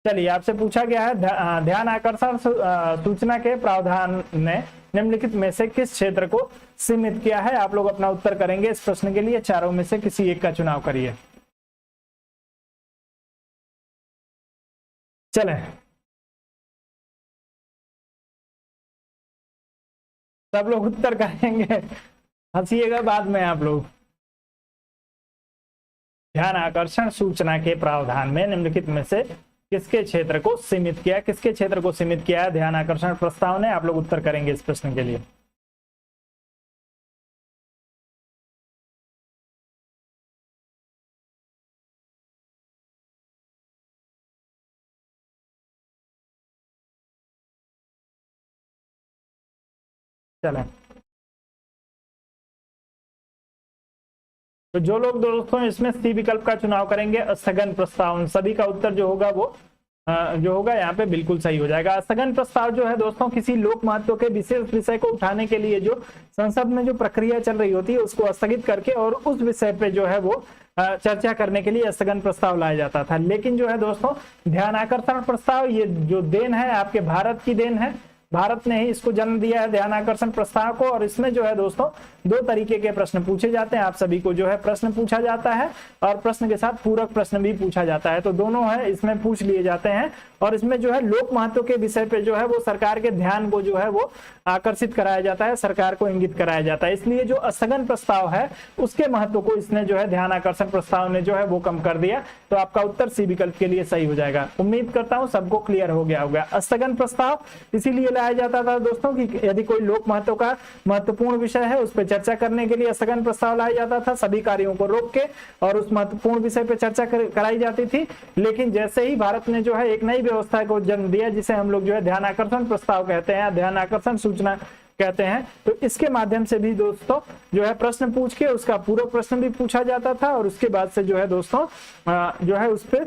चलिए, आपसे पूछा गया है ध्यान आकर्षण सूचना के प्रावधान ने निम्नलिखित में से किस क्षेत्र को सीमित किया है? आप लोग अपना उत्तर करेंगे। इस प्रश्न के लिए चारों में से किसी एक का चुनाव करिए। चलें, सब लोग उत्तर करेंगे, हंसिएगा बाद में आप लोग। ध्यान आकर्षण सूचना के प्रावधान में निम्नलिखित में से किसके क्षेत्र को सीमित किया, किसके क्षेत्र को सीमित किया है ध्यान आकर्षण प्रस्ताव ने? आप लोग उत्तर करेंगे इस प्रश्न के लिए। चलें, तो जो लोग दोस्तों इसमें सी विकल्प का चुनाव करेंगे स्थगन प्रस्ताव, उन सभी का उत्तर जो होगा वो जो होगा यहाँ पे बिल्कुल सही हो जाएगा। स्थगन प्रस्ताव जो है दोस्तों किसी लोक महत्व के विशेष विषय को उठाने के लिए जो संसद में जो प्रक्रिया चल रही होती है उसको स्थगित करके और उस विषय पे जो है वो चर्चा करने के लिए स्थगन प्रस्ताव लाया जाता था। लेकिन जो है दोस्तों ध्यान आकर्षण प्रस्ताव ये जो देन है आपके भारत की देन है, भारत ने ही इसको जन्म दिया है ध्यान आकर्षण प्रस्ताव को। और इसमें जो है दोस्तों दो तरीके के प्रश्न पूछे जाते हैं, आप सभी को जो है प्रश्न पूछा जाता है और प्रश्न के साथ पूरक प्रश्न भी पूछा जाता है, तो दोनों है इसमें पूछ लिए जाते हैं। और इसमें जो है लोक महत्व के विषय पे जो है वो सरकार के ध्यान को जो है वो आकर्षित कराया जाता है, सरकार को इंगित कराया जाता है। इसलिए जो स्थगन प्रस्ताव है उसके महत्व को इसने जो है ध्यान आकर्षण प्रस्ताव ने जो है वो कम कर दिया। तो आपका उत्तर सी विकल्प के लिए सही हो जाएगा। उम्मीद करता हूं सबको क्लियर हो गया होगा। स्थगन प्रस्ताव इसीलिए लाया जाता था दोस्तों कि यदि कोई लोक महत्व का महत्वपूर्ण विषय है उस पर चर्चा करने के लिए स्थगन प्रस्ताव लाया जाता था, सभी कार्यों को रोक के और उस महत्वपूर्ण विषय पर चर्चा कराई जाती थी। लेकिन जैसे ही भारत ने जो है एक नई व्यवस्था को जन्म दिया जिसे हम लोग जो है ध्यान आकर्षण प्रस्ताव कहते हैं, ध्यान आकर्षण सूचना कहते हैं, तो इसके माध्यम से भी दोस्तों जो है प्रश्न पूछ के उसका पूरक प्रश्न भी पूछा जाता था और उसके बाद से जो है दोस्तों जो है उस पर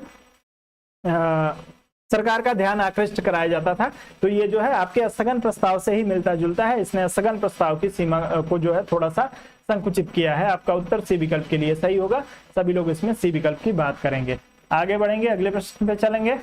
सरकार का ध्यान आकृष्ट कराया जाता था। तो ये जो है आपके स्थगन प्रस्ताव से ही मिलता जुलता है। इसने स्थगन प्रस्ताव की सीमा को जो है थोड़ा सा संकुचित किया है। आपका उत्तर सी विकल्प के लिए सही होगा। सभी लोग इसमें सी विकल्प की बात करेंगे। आगे बढ़ेंगे, अगले प्रश्न पे चलेंगे।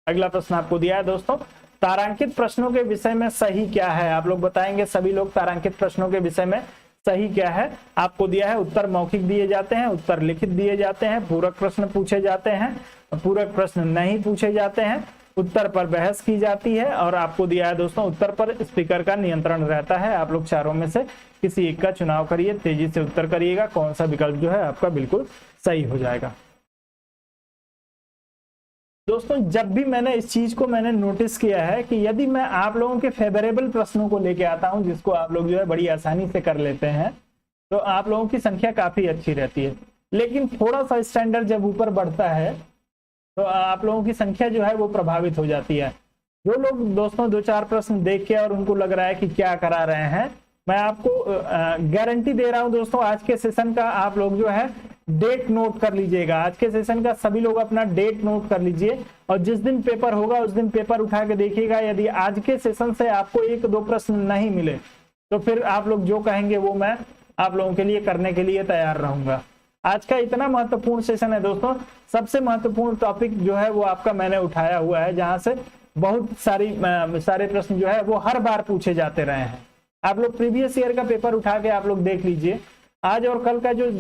अगला प्रश्न आपको दिया है दोस्तों, तारांकित प्रश्नों के विषय में सही क्या है? आप लोग बताएंगे सभी लोग तारांकित प्रश्नों के विषय में सही क्या है। आपको दिया है उत्तर मौखिक दिए जाते हैं, उत्तर लिखित दिए जाते हैं, पूरक प्रश्न पूछे जाते हैं, पूरक प्रश्न नहीं पूछे जाते हैं, उत्तर पर बहस की जाती है और आपको दिया है दोस्तों उत्तर पर स्पीकर का नियंत्रण रहता है। आप लोग चारों में से किसी एक का चुनाव करिए, तेजी से उत्तर करिएगा कौन सा विकल्प जो है आपका बिल्कुल सही हो जाएगा। दोस्तों जब भी मैंने इस चीज को मैंने नोटिस किया है कि यदि मैं आप लोगों के फेवरेबल प्रश्नों को लेके आता हूं जिसको आप लोग जो है बड़ी आसानी से कर लेते हैं तो आप लोगों की संख्या काफी अच्छी रहती है। लेकिन थोड़ा सा स्टैंडर्ड जब ऊपर बढ़ता है तो आप लोगों की संख्या जो है वो प्रभावित हो जाती है। जो लोग दोस्तों दो चार प्रश्न देख के और उनको लग रहा है कि क्या करा रहे हैं, मैं आपको गारंटी दे रहा हूं दोस्तों आज के सेशन का आप लोग जो है डेट नोट कर लीजिएगा। आज के सेशन का सभी लोग अपना डेट नोट कर लीजिए और जिस दिन पेपर होगा उस दिन पेपर उठा के देखिएगा। यदि आज के सेशन से आपको एक दो प्रश्न नहीं मिले तो फिर आप लोग जो कहेंगे वो मैं आप लोगों के लिए करने के लिए तैयार रहूंगा। आज का इतना महत्वपूर्ण सेशन है दोस्तों, सबसे महत्वपूर्ण टॉपिक जो है वो आपका मैंने उठाया हुआ है जहां से बहुत सारे प्रश्न जो है वो हर बार पूछे जाते रहे हैं। आप लोग प्रीवियस ईयर का पेपर उठा के आप लोग देख लीजिए। आज और कल का जो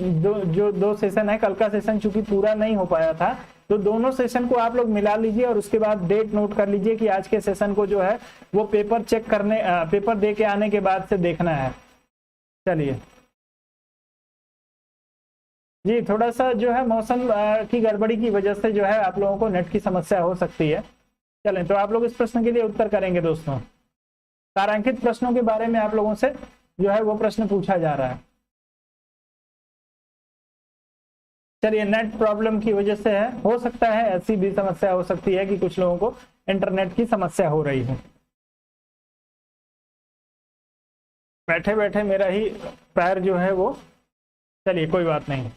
दो सेशन है, कल का सेशन चूंकि पूरा नहीं हो पाया था तो दोनों सेशन को आप लोग मिला लीजिए और उसके बाद डेट नोट कर लीजिए कि आज के सेशन को जो है वो पेपर चेक करने पेपर दे के आने के बाद से देखना है। चलिए जी, थोड़ा सा जो है मौसम की गड़बड़ी की वजह से जो है आप लोगों को नेट की समस्या हो सकती है। चलें, तो आप लोग इस प्रश्न के लिए उत्तर करेंगे दोस्तों। तारांकित प्रश्नों के बारे में आप लोगों से जो है वो प्रश्न पूछा जा रहा है। चलिए, नेट प्रॉब्लम की वजह से है, हो सकता है ऐसी भी समस्या हो सकती है कि कुछ लोगों को इंटरनेट की समस्या हो रही है। बैठे बैठे मेरा ही पैर जो है वो, चलिए कोई बात नहीं।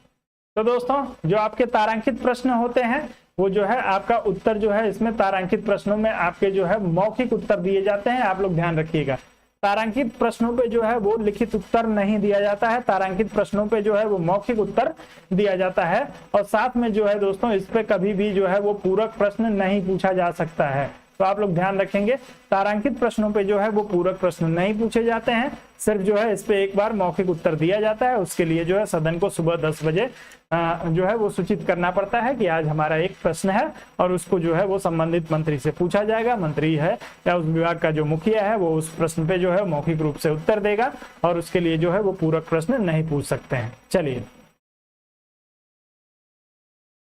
तो दोस्तों जो आपके तारांकित प्रश्न होते हैं वो जो है आपका उत्तर जो है इसमें तारांकित प्रश्नों में आपके जो है मौखिक उत्तर दिए जाते हैं। आप लोग ध्यान रखिएगा, तारांकित प्रश्नों पे जो है वो लिखित उत्तर नहीं दिया जाता है, तारांकित प्रश्नों पे जो है वो मौखिक उत्तर दिया जाता है। और साथ में जो है दोस्तों इस पे कभी भी जो है वो पूरक प्रश्न नहीं पूछा जा सकता है। तो आप लोग ध्यान रखेंगे, तारांकित प्रश्नों पे जो है वो पूरक प्रश्न नहीं पूछे जाते हैं, सिर्फ जो है इस पे एक बार मौखिक उत्तर दिया जाता है। उसके लिए जो है सदन को सुबह 10 बजे जो है वो सूचित करना पड़ता है कि आज हमारा एक प्रश्न है और उसको जो है वो संबंधित मंत्री से पूछा जाएगा। मंत्री है या उस विभाग का जो मुखिया है वो उस प्रश्न पे जो है मौखिक रूप से उत्तर देगा और उसके लिए जो है वो पूरक प्रश्न नहीं पूछ सकते हैं। चलिए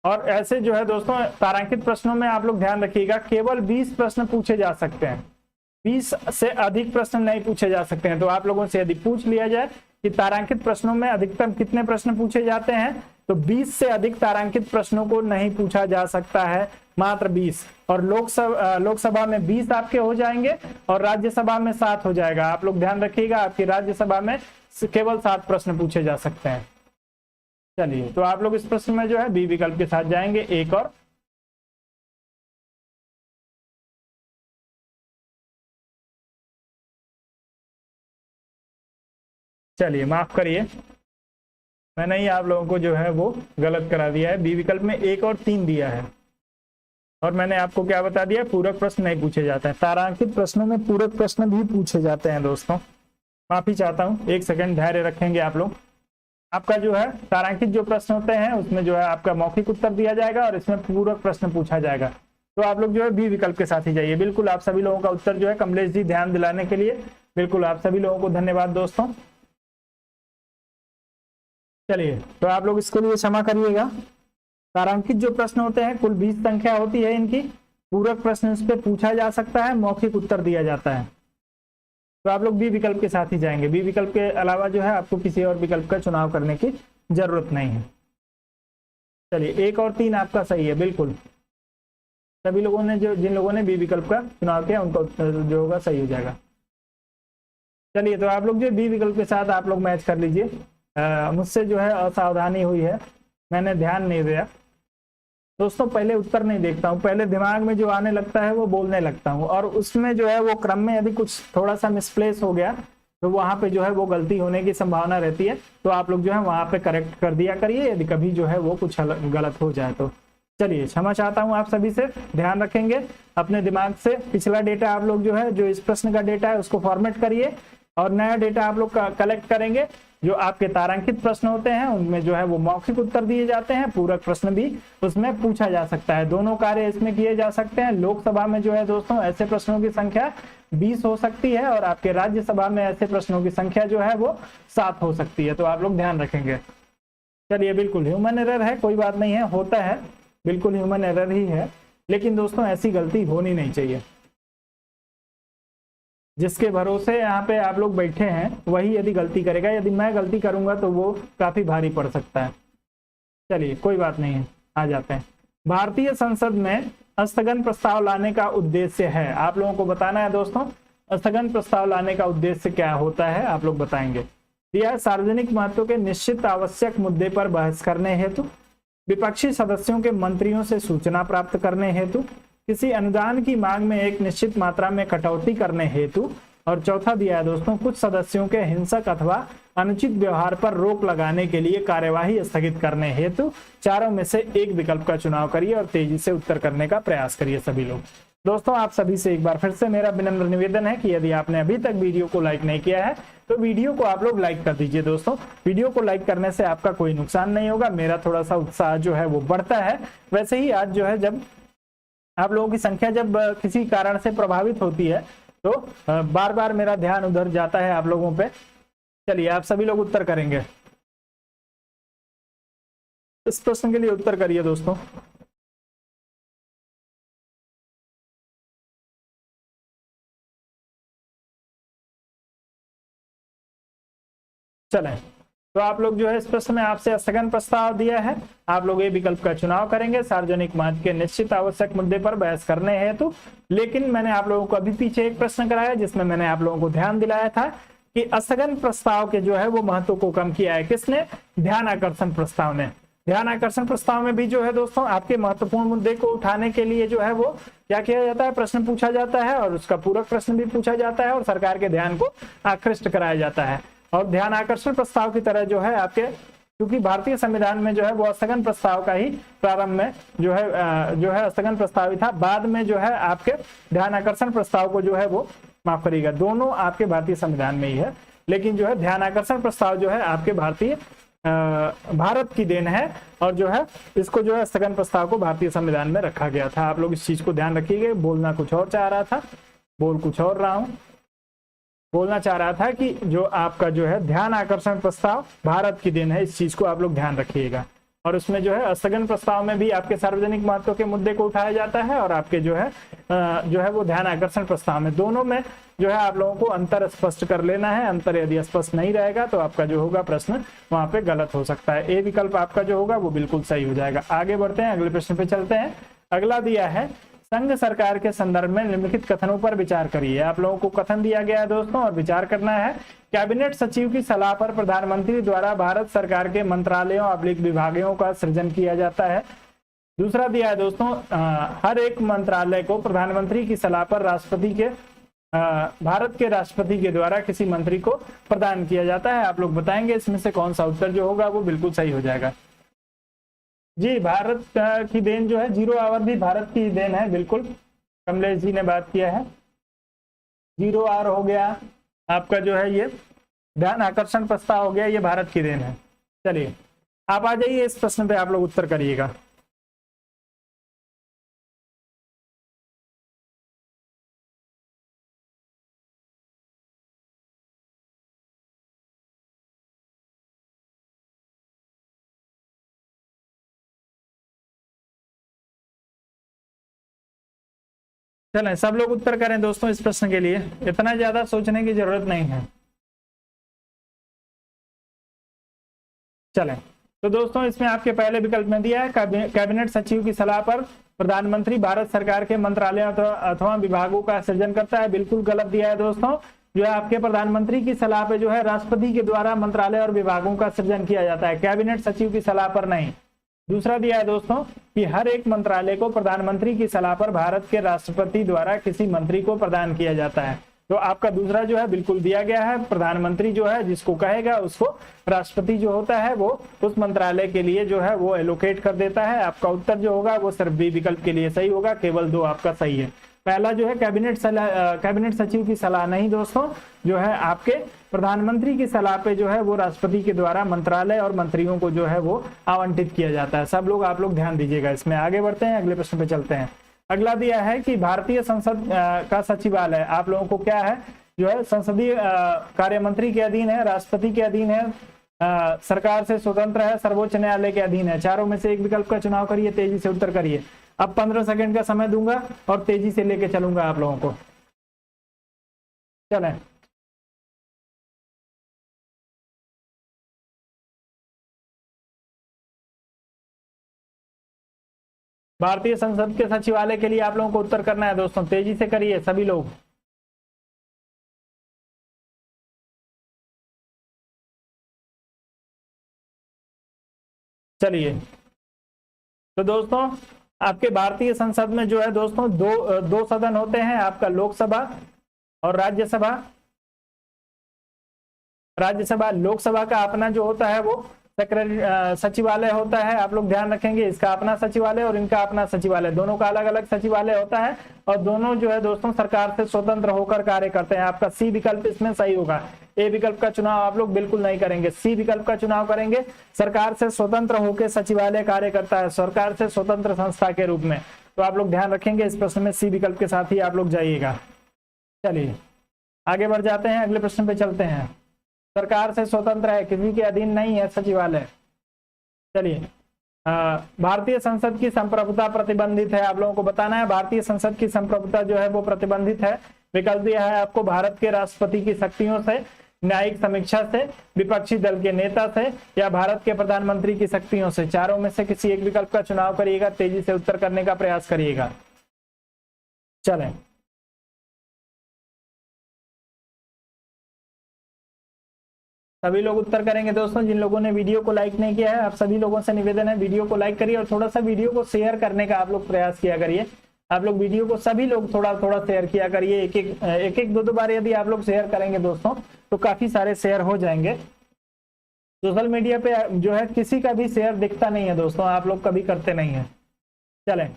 और ऐसे जो है दोस्तों तारांकित प्रश्नों में आप लोग ध्यान रखिएगा केवल 20 प्रश्न पूछे जा सकते हैं, 20 से अधिक प्रश्न नहीं पूछे जा सकते हैं। तो आप लोगों से यदि पूछ लिया जाए कि तारांकित प्रश्नों में अधिकतम कितने प्रश्न पूछे जाते हैं, तो 20 से अधिक तारांकित प्रश्नों को नहीं पूछा जा सकता है, मात्र 20। और लोकसभा में 20 आपके हो जाएंगे और राज्यसभा में 7 हो जाएगा। आप लोग ध्यान रखिएगा आपकी राज्यसभा में केवल 7 प्रश्न पूछे जा सकते हैं। चलिए, तो आप लोग इस प्रश्न में जो है बी विकल्प के साथ जाएंगे, एक और। चलिए माफ करिए, मैंने ही आप लोगों को जो है वो गलत करा दिया है। बी विकल्प में 1 और 3 दिया है और मैंने आपको क्या बता दिया, पूरक प्रश्न नहीं पूछे जाते हैं। तारांकित प्रश्नों में पूरक प्रश्न भी पूछे जाते हैं दोस्तों। माफी चाहता हूँ, 1 सेकंड धैर्य रखेंगे आप लोग। आपका जो है तारांकित जो प्रश्न होते हैं उसमें जो है आपका मौखिक उत्तर दिया जाएगा और इसमें पूरक प्रश्न पूछा जाएगा। तो आप लोग जो है बी विकल्प के साथ ही जाइए। बिल्कुल आप सभी लोगों का उत्तर जो है कमलेश जी ध्यान दिलाने के लिए बिल्कुल आप सभी लोगों को धन्यवाद दोस्तों। चलिए, तो आप लोग इसके लिए क्षमा करिएगा। तारांकित जो प्रश्न होते हैं कुल 20 संख्या होती है इनकी। पूरक प्रश्न इस पे पूछा जा सकता है, मौखिक उत्तर दिया जाता है। तो आप लोग बी विकल्प के साथ ही जाएंगे। बी विकल्प के अलावा जो है आपको किसी और विकल्प का चुनाव करने की जरूरत नहीं है। चलिए, 1 और 3 आपका सही है। बिल्कुल सभी लोगों ने जिन लोगों ने बी विकल्प का चुनाव किया उनका उत्तर जो होगा सही हो जाएगा। चलिए, तो आप लोग जो बी विकल्प के साथ आप लोग मैच कर लीजिए। मुझसे जो है असावधानी हुई है, मैंने ध्यान नहीं दिया दोस्तों। पहले उत्तर नहीं देखता हूँ, पहले दिमाग में जो आने लगता है वो बोलने लगता हूँ और उसमें जो है वो क्रम में यदि कुछ थोड़ा सा मिसप्लेस हो गया तो वहां पे जो है वो गलती होने की संभावना रहती है। तो आप लोग जो है वहां पे करेक्ट कर दिया करिए यदि कभी जो है वो कुछ गलत हो जाए तो। चलिए, क्षमा चाहता हूँ आप सभी से। ध्यान रखेंगे अपने दिमाग से। पिछला डेटा आप लोग जो है जो इस प्रश्न का डेटा है उसको फॉर्मेट करिए और नया डेटा आप लोग कलेक्ट करेंगे। जो आपके तारांकित प्रश्न होते हैं उनमें जो है वो मौखिक उत्तर दिए जाते हैं, पूरक प्रश्न भी उसमें पूछा जा सकता है। दोनों कार्य इसमें किए जा सकते हैं। लोकसभा में जो है दोस्तों ऐसे प्रश्नों की संख्या 20 हो सकती है और आपके राज्यसभा में ऐसे प्रश्नों की संख्या जो है वो 7 हो सकती है। तो आप लोग ध्यान रखेंगे। चलिए, बिल्कुल ह्यूमन एरर है, कोई बात नहीं है, होता है, बिल्कुल ह्यूमन एरर ही है, लेकिन दोस्तों ऐसी गलती होनी नहीं चाहिए। जिसके भरोसे यहाँ पे आप लोग बैठे हैं वही यदि गलती करेगा, यदि मैं गलती करूंगा तो वो काफी भारी पड़ सकता है। चलिए, कोई बात नहीं है, आ जाते हैं। भारतीय संसद में स्थगन प्रस्ताव लाने का उद्देश्य है, आप लोगों को बताना है दोस्तों। स्थगन प्रस्ताव लाने का उद्देश्य क्या होता है आप लोग बताएंगे। दिया सार्वजनिक महत्व के निश्चित आवश्यक मुद्दे पर बहस करने हेतु, विपक्षी सदस्यों के मंत्रियों से सूचना प्राप्त करने हेतु, किसी अनुदान की मांग में एक निश्चित मात्रा में कटौती करने हेतु, और चौथा दिया है दोस्तों कुछ सदस्यों के हिंसक अथवा अनुचित व्यवहार पर रोक लगाने के लिए कार्यवाही स्थगित करने हेतु। चारों में से एक विकल्प का चुनाव करिए और तेजी से उत्तर करने का प्रयास करिए सभी लोग। दोस्तों, आप सभी से एक बार फिर से मेरा विनम्र निवेदन है कि यदि आपने अभी तक वीडियो को लाइक नहीं किया है तो वीडियो को आप लोग लाइक कर दीजिए दोस्तों। वीडियो को लाइक करने से आपका कोई नुकसान नहीं होगा, मेरा थोड़ा सा उत्साह जो है वो बढ़ता है। वैसे ही आज जो है जब आप लोगों की संख्या जब किसी कारण से प्रभावित होती है तो बार बार मेरा ध्यान उधर जाता है आप लोगों पे। चलिए, आप सभी लोग उत्तर करेंगे। इस प्रश्न के लिए उत्तर करिए दोस्तों। चलें, तो आप लोग जो है इस प्रश्न में आपसे स्थगन प्रस्ताव दिया है, आप लोग ये विकल्प का चुनाव करेंगे सार्वजनिक महत्व के निश्चित आवश्यक मुद्दे पर बहस करने हेतु। लेकिन मैंने आप लोगों को अभी पीछे एक प्रश्न कराया जिसमें मैंने आप लोगों को ध्यान दिलाया था कि स्थगन प्रस्ताव के जो है वो महत्व को कम किया है किसने, ध्यान आकर्षण प्रस्ताव ने। ध्यान आकर्षण प्रस्ताव में भी जो है दोस्तों आपके महत्वपूर्ण मुद्दे को उठाने के लिए जो है वो क्या किया जाता है, प्रश्न पूछा जाता है और उसका पूरक प्रश्न भी पूछा जाता है और सरकार के ध्यान को आकृष्ट कराया जाता है। और ध्यान आकर्षण प्रस्ताव की तरह जो है आपके, क्योंकि भारतीय संविधान में जो है वो स्थगन प्रस्ताव का ही प्रारंभ में जो है स्थगन प्रस्ताव ही था। बाद में जो है आपके ध्यान आकर्षण प्रस्ताव को जो है वो माफ करिएगा, दोनों आपके भारतीय संविधान में ही है, लेकिन जो है ध्यान आकर्षण प्रस्ताव जो है आपके भारत की देन है और जो है इसको जो है स्थगन प्रस्ताव को भारतीय संविधान में रखा गया था। आप लोग इस चीज को ध्यान रखिएगा। बोलना कुछ और चाह रहा था, बोल कुछ और रहा हूं। बोलना चाह रहा था कि जो आपका जो है ध्यान आकर्षण प्रस्ताव भारत की देन है, इस चीज को आप लोग ध्यान रखिएगा। और उसमें जो है स्थगन प्रस्ताव में भी आपके सार्वजनिक महत्व के मुद्दे को उठाया जाता है और आपके जो है वो ध्यान आकर्षण प्रस्ताव में, दोनों में जो है आप लोगों को अंतर स्पष्ट कर लेना है। अंतर यदि स्पष्ट नहीं रहेगा तो आपका जो होगा प्रश्न वहां पे गलत हो सकता है। ए विकल्प आपका जो होगा वो बिल्कुल सही हो जाएगा। आगे बढ़ते हैं, अगले प्रश्न पे चलते हैं। अगला दिया है संघ सरकार के संदर्भ में निम्नलिखित कथनों पर विचार करिए। आप लोगों को कथन दिया गया है दोस्तों और विचार करना है। कैबिनेट सचिव की सलाह पर प्रधानमंत्री द्वारा भारत सरकार के मंत्रालयों विभागों का सृजन किया जाता है। दूसरा दिया है दोस्तों हर एक मंत्रालय को प्रधानमंत्री की सलाह पर भारत के राष्ट्रपति के द्वारा किसी मंत्री को प्रदान किया जाता है। आप लोग बताएंगे इसमें से कौन सा उत्तर जो होगा वो बिल्कुल सही हो जाएगा। जी, भारत की देन जो है, 0 आवर भी भारत की देन है, बिल्कुल कमलेश जी ने बात किया है। 0 आवर हो गया आपका जो है, ये ध्यान आकर्षण प्रस्ताव हो गया, ये भारत की देन है। चलिए आप आ जाइए, इस प्रश्न पे आप लोग उत्तर करिएगा। चलें सब लोग उत्तर करें दोस्तों इस प्रश्न के लिए, इतना ज्यादा सोचने की जरूरत नहीं है। चलें तो दोस्तों इसमें आपके पहले विकल्प में दिया है कैबिनेट सचिव की सलाह पर प्रधानमंत्री भारत सरकार के मंत्रालयों अथवा विभागों का सृजन करता है, बिल्कुल गलत दिया है दोस्तों। जो है आपके प्रधानमंत्री की सलाह पे जो है राष्ट्रपति के द्वारा मंत्रालय और विभागों का सृजन किया जाता है, कैबिनेट सचिव की सलाह पर नहीं। दूसरा दिया है दोस्तों कि हर एक मंत्रालय को प्रधानमंत्री की सलाह पर भारत के राष्ट्रपति द्वारा किसी मंत्री को प्रदान किया जाता है। तो आपका दूसरा जो है बिल्कुल दिया गया है, प्रधानमंत्री जो है जिसको कहेगा उसको राष्ट्रपति जो होता है वो उस मंत्रालय के लिए जो है वो एलोकेट कर देता है। आपका उत्तर जो होगा वो सिर्फ बी विकल्प के लिए सही होगा, केवल 2 आपका सही है। पहला जो है कैबिनेट सचिव की सलाह नहीं दोस्तों, जो है आपके प्रधानमंत्री की सलाह पे जो है वो राष्ट्रपति के द्वारा मंत्रालय और मंत्रियों को जो है वो आवंटित किया जाता है। सब लोग आप लोग ध्यान दीजिएगा इसमें। आगे बढ़ते हैं, अगले प्रश्न पे चलते हैं। अगला दिया है कि भारतीय संसद का सचिवालय आप लोगों को क्या है, जो है संसदीय कार्य मंत्री के अधीन है, राष्ट्रपति के अधीन है, सरकार से स्वतंत्र है, सर्वोच्च न्यायालय के अधीन है। चारों में से एक विकल्प का चुनाव करिए, तेजी से उत्तर करिए। अब 15 सेकंड का समय दूंगा और तेजी से लेके चलूंगा आप लोगों को। चलें भारतीय संसद के सचिवालय के लिए आप लोगों को उत्तर करना है दोस्तों, तेजी से करिए सभी लोग। चलिए तो दोस्तों आपके भारतीय संसद में जो है दोस्तों दो सदन होते हैं, आपका लोकसभा और राज्यसभा। लोकसभा का अपना जो होता है वो सचिवालय होता है, आप लोग ध्यान रखेंगे, इसका अपना सचिवालय और इनका अपना सचिवालय, दोनों का अलग अलग सचिवालय होता है और दोनों जो है दोस्तों सरकार से स्वतंत्र होकर कार्य करते हैं। आपका सी विकल्प इसमें सही होगा। ए विकल्प का चुनाव आप लोग बिल्कुल नहीं करेंगे, सी विकल्प का चुनाव करेंगे। सरकार से स्वतंत्र होकर सचिवालय कार्य करता है, सरकार से स्वतंत्र संस्था के रूप में। तो आप लोग ध्यान रखेंगे इस प्रश्न में सी विकल्प के साथ ही आप लोग जाइएगा। चलिए आगे बढ़ जाते हैं, अगले प्रश्न पे चलते हैं। सरकार से स्वतंत्र है, किसी के अधीन नहीं है सचिवालय। चलिए भारतीय संसद की संप्रभुता प्रतिबंधित है, आप लोगों को बताना है भारतीय संसद की संप्रभुता जो है वो प्रतिबंधित है। विकल्प दिया है आपको भारत के राष्ट्रपति की शक्तियों से, न्यायिक समीक्षा से, विपक्षी दल के नेता से या भारत के प्रधानमंत्री की शक्तियों से। चारों में से किसी एक विकल्प का चुनाव करिएगा, तेजी से उत्तर करने का प्रयास करिएगा। चलें सभी लोग उत्तर करेंगे दोस्तों। जिन लोगों ने वीडियो को लाइक नहीं किया है, आप सभी लोगों से निवेदन है वीडियो को लाइक करिए और थोड़ा सा वीडियो को शेयर करने का आप लोग प्रयास किया करिए। आप लोग वीडियो को सभी लोग थोड़ा थोड़ा शेयर किया करिए, एक दो बार यदि आप लोग शेयर करेंगे दोस्तों तो काफी सारे शेयर हो जाएंगे। सोशल मीडिया पे जो है किसी का भी शेयर दिखता नहीं है दोस्तों, आप लोग कभी करते नहीं है। चलें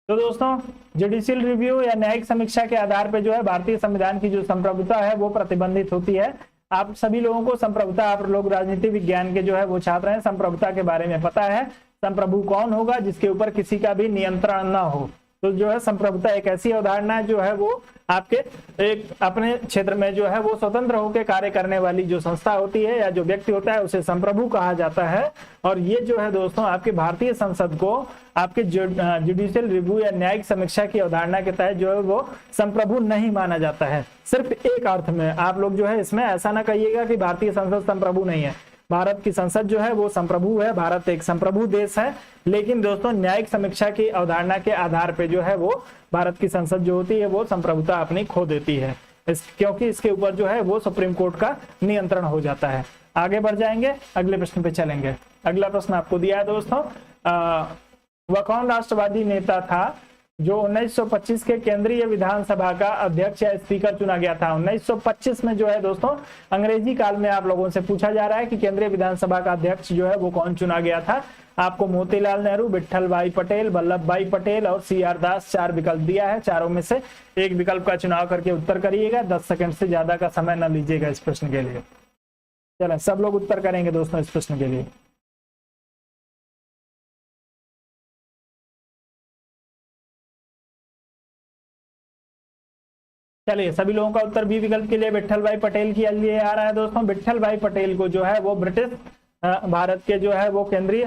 तो दोस्तों जुडिशियल रिव्यू या न्यायिक समीक्षा के आधार पर जो है भारतीय संविधान की जो संप्रभुता है वो प्रतिबंधित होती है। आप सभी लोगों को संप्रभुता, आप लोग राजनीति विज्ञान के जो है वो छात्र हैं, संप्रभुता के बारे में पता है। संप्रभु कौन होगा जिसके ऊपर किसी का भी नियंत्रण ना हो। तो जो है संप्रभुता एक ऐसी अवधारणा जो है वो आपके एक अपने क्षेत्र में जो है वो स्वतंत्र होकर कार्य करने वाली जो संस्था होती है या जो व्यक्ति होता है उसे संप्रभु कहा जाता है। और ये जो है दोस्तों आपके भारतीय संसद को आपके जुडिशियल रिव्यू या न्यायिक समीक्षा की अवधारणा के तहत जो है वो संप्रभु नहीं माना जाता है। सिर्फ एक अर्थ में आप लोग जो है इसमें ऐसा ना कहिएगा कि भारतीय संसद संप्रभु नहीं है। भारत की संसद जो है वो संप्रभु है, भारत एक संप्रभु देश है। लेकिन दोस्तों न्यायिक समीक्षा की अवधारणा के आधार पे जो है वो भारत की संसद जो होती है वो संप्रभुता अपनी खो देती है, क्योंकि इसके ऊपर जो है वो सुप्रीम कोर्ट का नियंत्रण हो जाता है। आगे बढ़ जाएंगे, अगले प्रश्न पे चलेंगे। अगला प्रश्न आपको दिया है दोस्तों, वह कौन राष्ट्रवादी नेता था जो 1925 के केंद्रीय विधानसभा का अध्यक्ष या स्पीकर चुना गया था। 1925 में जो है दोस्तों अंग्रेजी काल में आप लोगों से पूछा जा रहा है कि केंद्रीय विधानसभा का अध्यक्ष जो है वो कौन चुना गया था। आपको मोतीलाल नेहरू, विट्ठल भाई पटेल, वल्लभ भाई पटेल और CR दास 4 विकल्प दिया है। चारों में से एक विकल्प का चुनाव करके उत्तर करिएगा। 10 सेकंड से ज्यादा का समय न लीजिएगा इस प्रश्न के लिए। चलो सब लोग उत्तर करेंगे दोस्तों इस प्रश्न के लिए। चलिए सभी लोगों का उत्तर बी विकल्प के लिए विट्ठल भाई पटेल के लिए आ रहा है दोस्तों। विट्ठल भाई पटेल को जो है वो ब्रिटिश भारत के जो है वो केंद्रीय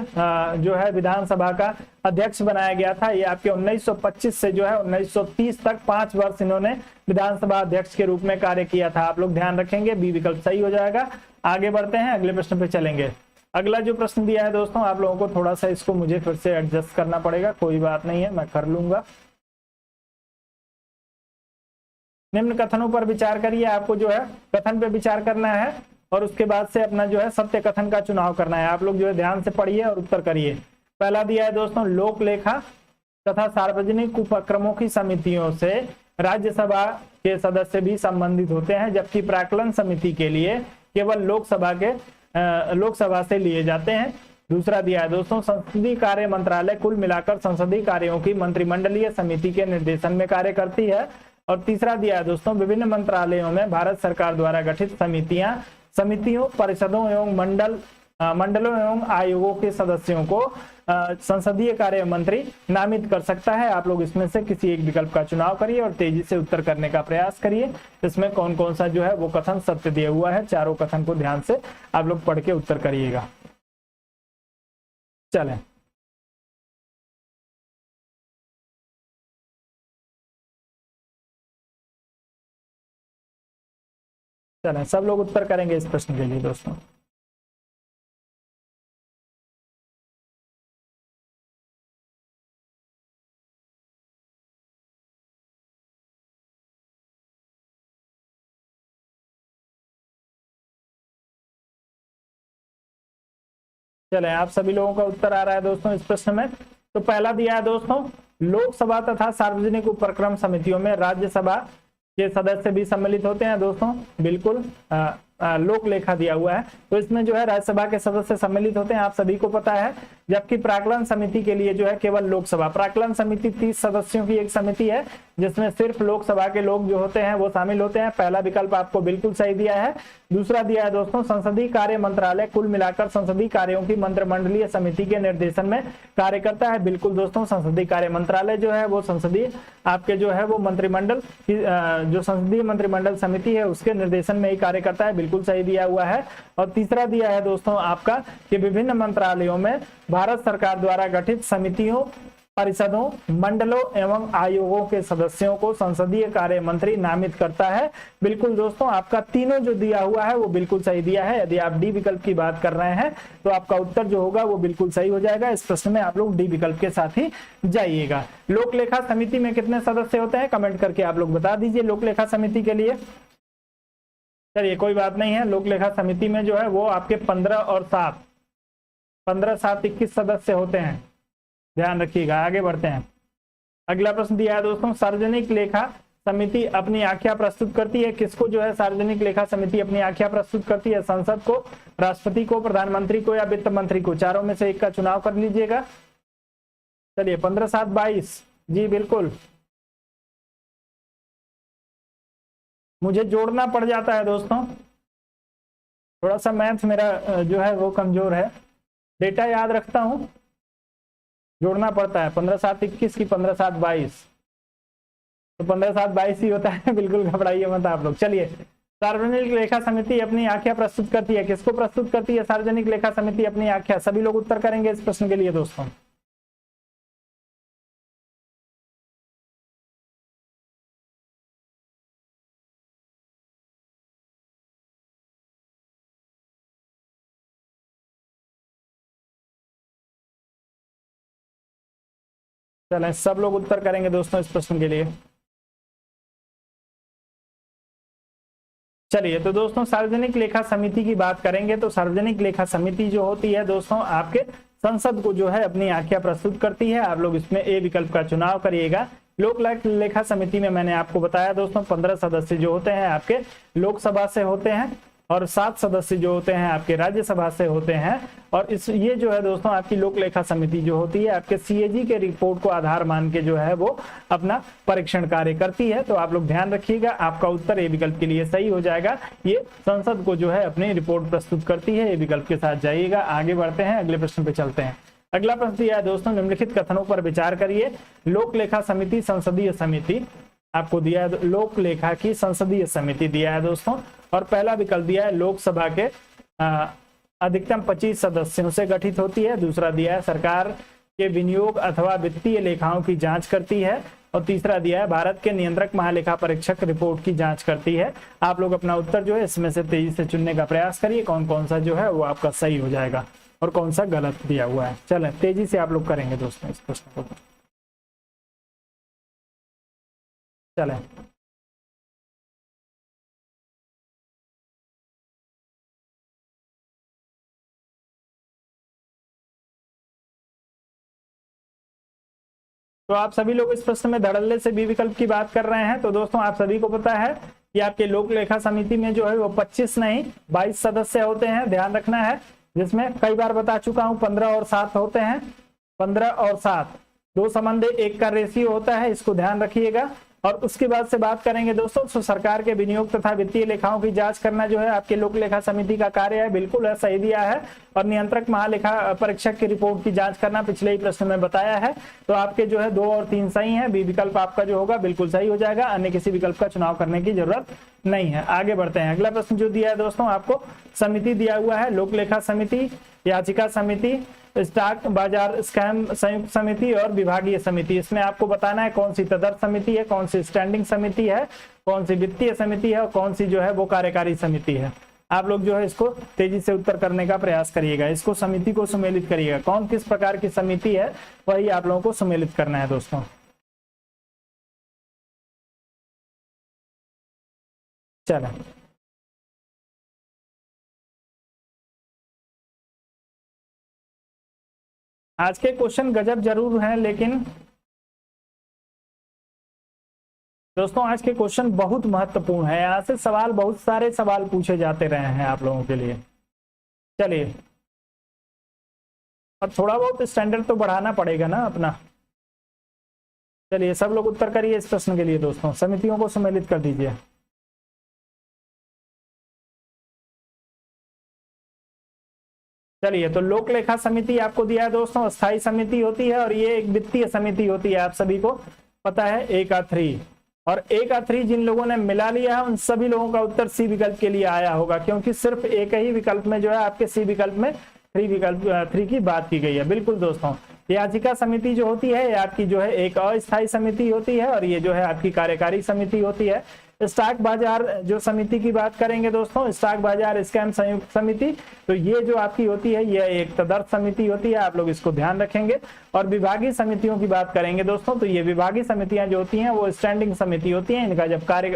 जो है विधानसभा का अध्यक्ष बनाया गया था। ये आपके 1925 से जो है 1930 तक 5 वर्ष इन्होंने विधानसभा अध्यक्ष के रूप में कार्य किया था। आप लोग ध्यान रखेंगे, बी विकल्प सही हो जाएगा। आगे बढ़ते हैं, अगले प्रश्न पे चलेंगे। अगला जो प्रश्न दिया है दोस्तों, आप लोगों को थोड़ा सा इसको मुझे फिर से एडजस्ट करना पड़ेगा, कोई बात नहीं है, मैं कर लूंगा। निम्न कथनों पर विचार करिए। आपको जो है कथन पे विचार करना है और उसके बाद से अपना जो है सत्य कथन का चुनाव करना है। आप लोग जो है ध्यान से पढ़िए और उत्तर करिए। पहला दिया है दोस्तों, लोक लेखा तथा सार्वजनिक उपक्रमों की समितियों से राज्यसभा के सदस्य भी संबंधित होते हैं, जबकि प्राक्कलन समिति के लिए केवल लोकसभा से लिए जाते हैं। दूसरा दिया है दोस्तों, संसदीय कार्य मंत्रालय कुल मिलाकर संसदीय कार्यों की मंत्रिमंडलीय समिति के निर्देशन में कार्य करती है। और तीसरा दिया है दोस्तों, विभिन्न मंत्रालयों में भारत सरकार द्वारा गठित समितियों, परिषदों एवं मंडलों एवं आयोगों के सदस्यों को संसदीय कार्य मंत्री नामित कर सकता है। आप लोग इसमें से किसी एक विकल्प का चुनाव करिए और तेजी से उत्तर करने का प्रयास करिए। इसमें कौन कौन सा जो है वो कथन सत्य दिया हुआ है, चारों कथन को ध्यान से आप लोग पढ़ के उत्तर करिएगा। चलें, सब लोग उत्तर करेंगे इस प्रश्न के लिए दोस्तों। चलें, आप सभी लोगों का उत्तर आ रहा है दोस्तों इस प्रश्न में। तो पहला दिया है दोस्तों, लोकसभा तथा सार्वजनिक उपक्रम समितियों में राज्यसभा के सदस्य भी सम्मिलित होते हैं दोस्तों। बिल्कुल लोक लेखा दिया हुआ है, तो इसमें जो है राज्यसभा के सदस्य सम्मिलित होते हैं, आप सभी को पता है। जबकि प्राक्कलन समिति के लिए जो है केवल लोकसभा, प्राक्कलन समिति 30 सदस्यों की एक समिति है जिसमें सिर्फ लोकसभा के लोग जो होते हैं वो शामिल होते हैं। पहला विकल्प आपको बिल्कुल सही दिया है। दूसरा दिया है दोस्तों, संसदीय कार्य मंत्रालय कुल मिलाकर संसदीय कार्यों की मंत्रिमंडलीय समिति के निर्देशन में कार्य करता है। बिल्कुल दोस्तों, संसदीय कार्य मंत्रालय जो है वो संसदीय आपके जो है वो मंत्रिमंडल की जो संसदीय मंत्रिमंडल समिति है उसके निर्देशन में ही कार्य करता है। बिल्कुल सही दिया हुआ है। और तीसरा दिया है दोस्तों आपका कि विभिन्न मंत्रालयों में भारत सरकार द्वारा गठित समितियों, परिषदों, मंडलों एवं आयोगों के सदस्यों को संसदीय कार्य मंत्री नामित करता है। बिल्कुल दोस्तों, आपका तीनों जो दिया हुआ है वो बिल्कुल सही दिया है। यदि आप डी विकल्प की बात कर रहे हैं तो आपका उत्तर जो होगा वो बिल्कुल सही हो जाएगा। इस प्रश्न में आप लोग डी विकल्प के साथ ही जाइएगा। लोक लेखा समिति में कितने सदस्य होते हैं कमेंट करके आप लोग बता दीजिए लोक लेखा समिति के लिए। चलिए कोई बात नहीं है, लोक लेखा समिति में जो है वो आपके 15 और 7 21 सदस्य होते हैं, ध्यान रखिएगा। आगे बढ़ते हैं, अगला प्रश्न दिया है दोस्तों, सार्वजनिक लेखा समिति अपनी आख्या प्रस्तुत करती है। किसको जो है सार्वजनिक लेखा समिति अपनी आख्या प्रस्तुत करती है? संसद को, राष्ट्रपति को, प्रधानमंत्री को या वित्त मंत्री को? चारों में से एक का चुनाव कर लीजिएगा। चलिए 15, 7, 22 जी बिल्कुल। मुझे जोड़ना पड़ जाता है दोस्तों, थोड़ा सा मैथ मेरा जो है वो कमजोर है। डेटा याद रखता हूं जोड़ना पड़ता है। 15×7 = 21 की 15×7 = 22, तो 15×7 = 22 ही होता है। बिल्कुल घबराइए मत आप लोग। चलिए, सार्वजनिक लेखा समिति अपनी आख्या प्रस्तुत करती है। किसको प्रस्तुत करती है सार्वजनिक लेखा समिति अपनी आख्या? सभी लोग उत्तर करेंगे इस प्रश्न के लिए दोस्तों। चलें, सब लोग उत्तर करेंगे दोस्तों इस प्रश्न के लिए। चलिए, तो दोस्तों सार्वजनिक लेखा समिति की बात करेंगे तो सार्वजनिक लेखा समिति जो होती है दोस्तों आपके संसद को जो है अपनी आख्या प्रस्तुत करती है। आप लोग इसमें ए विकल्प का चुनाव करिएगा। लोक लेखा समिति में मैंने आपको बताया दोस्तों 15 सदस्य जो होते हैं आपके लोकसभा से होते हैं और 7 सदस्य जो होते हैं आपके राज्यसभा से होते हैं। और ये जो है दोस्तों आपकी लोक लेखा समिति जो होती है आपके सीएजी के रिपोर्ट को आधार मान के जो है वो अपना परीक्षण कार्य करती है। तो आप लोग ध्यान रखिएगा, आपका उत्तर ए विकल्प के लिए सही हो जाएगा। ये संसद को जो है अपनी रिपोर्ट प्रस्तुत करती है। ए विकल्प के साथ जाइएगा। आगे बढ़ते हैं, अगले प्रश्न पे चलते हैं। अगला प्रश्न दिया है दोस्तों, निम्नलिखित कथनों पर विचार करिए। लोक लेखा समिति संसदीय समिति आपको दिया है, लोक लेखा की संसदीय समिति दिया है दोस्तों। और पहला विकल्प दिया है लोकसभा के अधिकतम 25 सदस्यों से गठित होती है। दूसरा दिया है सरकार के विनियोग अथवा वित्तीय लेखाओं की जांच करती है। और तीसरा दिया है भारत के नियंत्रक महालेखा परीक्षक रिपोर्ट की जांच करती है। आप लोग अपना उत्तर जो है इसमें से तेजी से चुनने का प्रयास करिए, कौन कौन सा जो है वो आपका सही हो जाएगा और कौन सा गलत दिया हुआ है। चलें, तेजी से आप लोग करेंगे दोस्तों इस प्रश्न को। चलें, तो आप सभी लोग इस प्रश्न में धड़ल्ले से बी विकल्प की बात कर रहे हैं। तो दोस्तों आप सभी को पता है कि आपके लोक लेखा समिति में जो है वो 25 नहीं 22 सदस्य होते हैं, ध्यान रखना है। जिसमें कई बार बता चुका हूं 15 और 7 होते हैं। 15 और 7 2 संबंध 1 का रेशियो होता है, इसको ध्यान रखिएगा। और उसके बाद से बात करेंगे दोस्तों, तो सरकार के विनियोग तथा वित्तीय लेखाओं की जांच करना जो है आपके लोक लेखा समिति का कार्य है। बिल्कुल है, सही दिया है। और नियंत्रक महालेखा परीक्षक की रिपोर्ट की जांच करना पिछले ही प्रश्न में बताया है। तो आपके जो है 2 और 3 सही है। बी विकल्प आपका जो होगा बिल्कुल सही हो जाएगा। अन्य किसी विकल्प का चुनाव करने की जरूरत नहीं है। आगे बढ़ते हैं। अगला प्रश्न जो दिया है दोस्तों आपको, समिति दिया हुआ है लोक लेखा समिति, याचिका समिति, स्टॉक बाजार स्कैम संयुक्त समिति और विभागीय समिति। इसमें आपको बताना है कौन सी तदर्थ समिति है, कौन सी स्टैंडिंग समिति है, कौन सी वित्तीय समिति है और कौन सी जो है वो कार्यकारी समिति है। आप लोग जो है इसको तेजी से उत्तर करने का प्रयास करिएगा। इसको समिति को सुमेलित करिएगा, कौन किस प्रकार की समिति है वही आप लोगों को सुमेलित करना है दोस्तों। चलें, आज के क्वेश्चन गजब जरूर हैं, लेकिन दोस्तों आज के क्वेश्चन बहुत महत्वपूर्ण है। यहाँ से सवाल, बहुत सारे सवाल पूछे जाते रहे हैं आप लोगों के लिए। चलिए, और थोड़ा बहुत स्टैंडर्ड तो बढ़ाना पड़ेगा ना अपना। चलिए, सब लोग उत्तर करिए इस प्रश्न के लिए दोस्तों, समितियों को सम्मिलित कर दीजिए। चलिए, तो लोक लेखा समिति आपको दिया है दोस्तों, स्थायी समिति होती है और ये एक वित्तीय समिति होती है। आप सभी को पता है। 1 और 1 जिन लोगों ने मिला लिया है उन सभी लोगों का उत्तर सी विकल्प के लिए आया होगा, क्योंकि सिर्फ एक ही विकल्प में जो है आपके सी विकल्प में 3 की बात की गई है। बिल्कुल दोस्तों, याचिका समिति जो होती है आपकी जो है एक अस्थायी समिति होती है और ये जो है आपकी कार्यकारी समिति होती है। स्टॉक बाजार जो समिति की बात करेंगे दोस्तों, स्टॉक बाजार स्कैम संयुक्त समिति, तो ये जो आपकी होती है ये एक तदर्थ समिति होती है। आप लोग इसको ध्यान रखेंगे। और विभागीय समितियों की बात करेंगे दोस्तों, तो ये विभागीय समितियां जो होती हैं वो स्टैंडिंग समिति होती हैं। इनका जब कार्य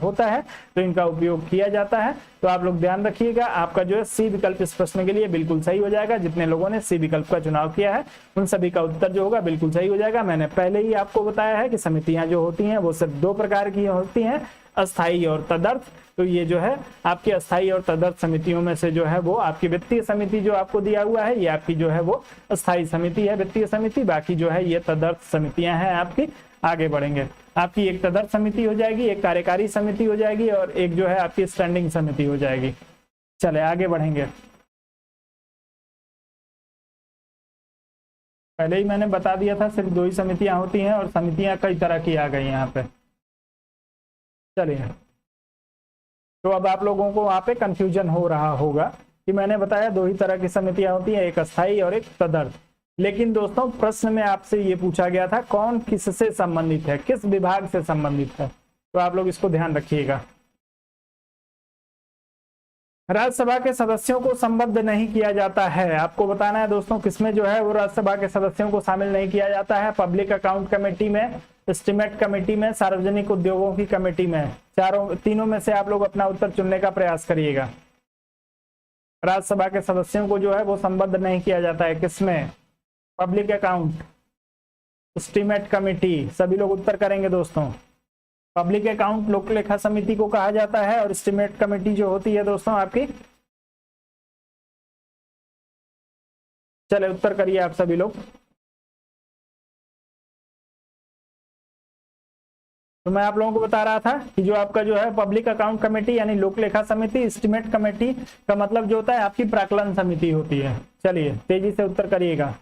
होता है तो इनका उपयोग किया जाता है। तो आप लोग ध्यान रखिएगा, आपका जो है सी विकल्प इस प्रश्न के लिए बिल्कुल सही हो जाएगा। जितने लोगों ने सी विकल्प का चुनाव किया है उन सभी का उत्तर जो होगा बिल्कुल सही हो जाएगा। मैंने पहले ही आपको बताया है कि समितियां जो होती हैं वो सिर्फ 2 प्रकार की होती हैं, अस्थाई और तदर्थ। तो ये जो है आपकी अस्थाई और तदर्थ समितियों में से जो है वो आपकी वित्तीय समिति जो आपको दिया हुआ है ये आपकी जो है वो अस्थाई समिति है, वित्तीय समिति। बाकी जो है ये तदर्थ समितियां हैं आपकी। आगे बढ़ेंगे, आपकी एक तदर्थ समिति हो जाएगी, एक कार्यकारी समिति हो जाएगी और एक जो है आपकी स्टैंडिंग समिति हो जाएगी। चले आगे बढ़ेंगे। पहले ही मैंने बता दिया था सिर्फ 2 ही समितियां होती हैं और समितियां कई तरह की आ गई यहाँ पे। चलिए, तो अब आप लोगों को वहां पे कंफ्यूजन हो रहा होगा कि मैंने बताया 2 ही तरह की समितियां होती हैं, एक अस्थाई और एक तदर्थ। लेकिन दोस्तों प्रश्न में आपसे ये पूछा गया था कौन किससे संबंधित है, किस विभाग से संबंधित है, तो आप लोग इसको ध्यान रखिएगा। राज्यसभा के सदस्यों को संबद्ध नहीं किया जाता है, आपको बताना है दोस्तों किसमें जो है वो राज्यसभा के सदस्यों को शामिल नहीं किया जाता है। पब्लिक अकाउंट कमेटी में, एस्टीमेट कमेटी में, सार्वजनिक उद्योगों की कमेटी में, तीनों में से आप लोग अपना उत्तर चुनने का प्रयास करिएगा। राज्यसभा के सदस्यों को जो है वो संबद्ध नहीं किया जाता है, किसमें? पब्लिक अकाउंट, एस्टीमेट कमेटी, सभी लोग उत्तर करेंगे दोस्तों। पब्लिक अकाउंट लोक लेखा समिति को कहा जाता है और एस्टीमेट कमेटी जो होती है दोस्तों आपकी, चले उत्तर करिए आप सभी लोग। तो मैं आप लोगों को बता रहा था कि जो आपका जो है पब्लिक अकाउंट कमेटी यानी लोक लेखा समिति, एस्टीमेट कमेटी का मतलब जो होता है आपकी प्राक्कलन समिति होती है। चलिए तेजी से उत्तर करिएगा।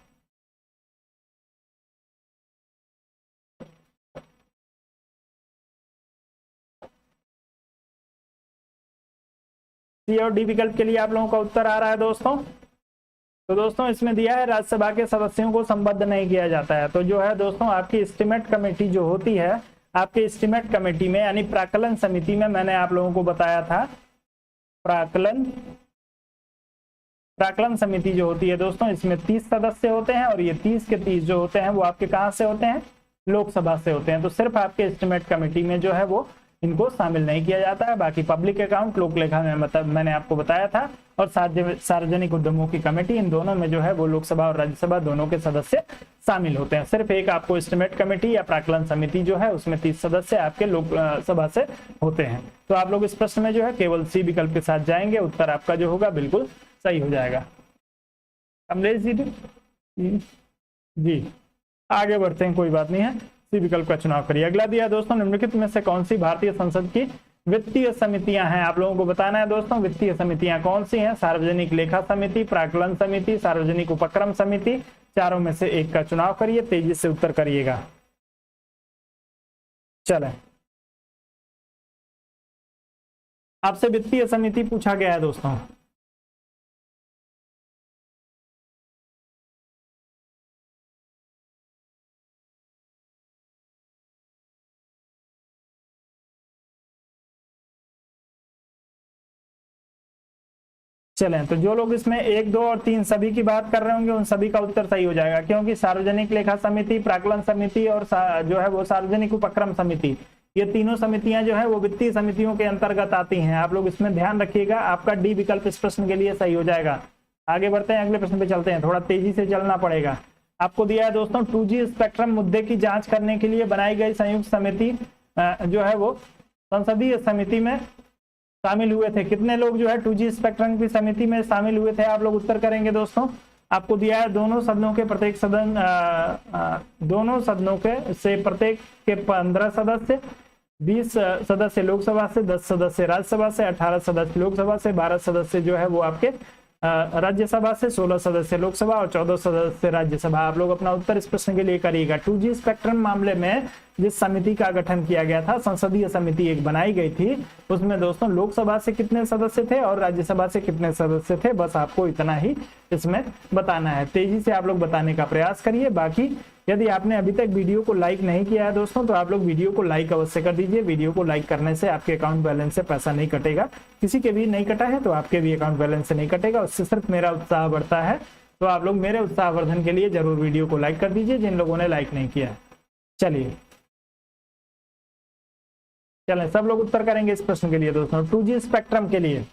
सी और डी विकल्प के लिए आप लोगों का उत्तर आ रहा है दोस्तों। तो दोस्तों इसमें दिया है राज्यसभा के सदस्यों को संबद्ध नहीं किया जाता है। तो जो है दोस्तों आपकी एस्टीमेट कमेटी जो होती है, आपके एस्टीमेट कमेटी में यानी प्राक्कलन समिति में, मैंने आप लोगों को बताया था प्राक्कलन समिति जो होती है दोस्तों, इसमें 30 सदस्य होते हैं और ये 30 के 30 जो होते हैं वो आपके कहाँ से होते हैं? लोकसभा से होते हैं। तो सिर्फ आपके एस्टीमेट कमेटी में जो है वो इनको शामिल नहीं किया जाता है। बाकी पब्लिक अकाउंट, लोक लेखा में मतलब मैंने आपको बताया था, और सार्वजनिक उद्यमों की कमेटी, इन दोनों में जो है वो लोकसभा और राज्यसभा दोनों के सदस्य शामिल होते हैं। सिर्फ एक आपको एस्टीमेट कमेटी या प्राक्कलन समिति जो है उसमें 30 सदस्य आपके लोकसभा से होते हैं। तो आप लोग इस प्रश्न में जो है केवल सी विकल्प के साथ जाएंगे, उत्तर आपका जो होगा बिल्कुल सही हो जाएगा। कमलेश जी आगे बढ़ते हैं, कोई बात नहीं है, सी विकल्प का चुनाव करिए। अगला दिया दोस्तों, निम्नलिखित में से कौन सी भारतीय संसद की वित्तीय समितियां हैं? आप लोगों को बताना है दोस्तों वित्तीय समितियां कौन सी हैं। सार्वजनिक लेखा समिति, प्राक्कलन समिति, सार्वजनिक उपक्रम समिति, चारों में से एक का चुनाव करिए, तेजी से उत्तर करिएगा। चलें, आपसे वित्तीय समिति पूछा गया है दोस्तों। चलें, तो जो लोग इसमें 1, 2 और 3 सभी की बात कर रहे होंगे उन सभी का उत्तर सही हो जाएगा, क्योंकि सार्वजनिक लेखा समिति, प्राक्कलन समिति और जो है वो सार्वजनिक उपक्रम समिति, ये तीनों समितियां जो है वो वित्तीय समितियों के अंतर्गत आती हैं। आप लोग इसमें ध्यान रखिएगा, आपका डी विकल्प इस प्रश्न के लिए सही हो जाएगा। आगे बढ़ते हैं, अगले प्रश्न पे चलते हैं, थोड़ा तेजी से चलना पड़ेगा। आपको दिया है दोस्तों 2G स्पेक्ट्रम मुद्दे की जांच करने के लिए बनाई गई संयुक्त समिति जो है वो संसदीय समिति में शामिल हुए थे। कितने लोग जो है 2G स्पेक्ट्रम की समिति में शामिल हुए थे? आप लोग उत्तर करेंगे दोस्तों। आपको दिया है दोनों सदनों के प्रत्येक सदन दोनों सदनों के से प्रत्येक के 15 सदस्य, 20 सदस्य लोकसभा से, 10 सदस्य राज्यसभा से, 18 सदस्य लोकसभा से, 12 सदस्य जो है वो आपके राज्यसभा से, 16 सदस्य लोकसभा और 14 सदस्य राज्यसभा। आप लोग अपना उत्तर इस प्रश्न के लिए करिएगा। 2G स्पेक्ट्रम मामले में जिस समिति का गठन किया गया था, संसदीय समिति एक बनाई गई थी, उसमें दोस्तों लोकसभा से कितने सदस्य थे और राज्यसभा से कितने सदस्य थे, बस आपको इतना ही इसमें बताना है। तेजी से आप लोग बताने का प्रयास करिए। बाकी यदि आपने अभी तक वीडियो को लाइक नहीं किया है दोस्तों, तो आप लोग वीडियो को लाइक अवश्य कर दीजिए। वीडियो को लाइक करने से आपके अकाउंट बैलेंस से पैसा नहीं कटेगा, किसी के भी नहीं कटा है तो आपके भी अकाउंट बैलेंस से नहीं कटेगा, उससे सिर्फ मेरा उत्साह बढ़ता है। तो आप लोग मेरे उत्साहवर्धन के लिए जरूर वीडियो को लाइक कर दीजिए जिन लोगों ने लाइक नहीं किया है। चलिए चलें, सब लोग उत्तर करेंगे इस प्रश्न के लिए दोस्तों, 2G स्पेक्ट्रम के लिए।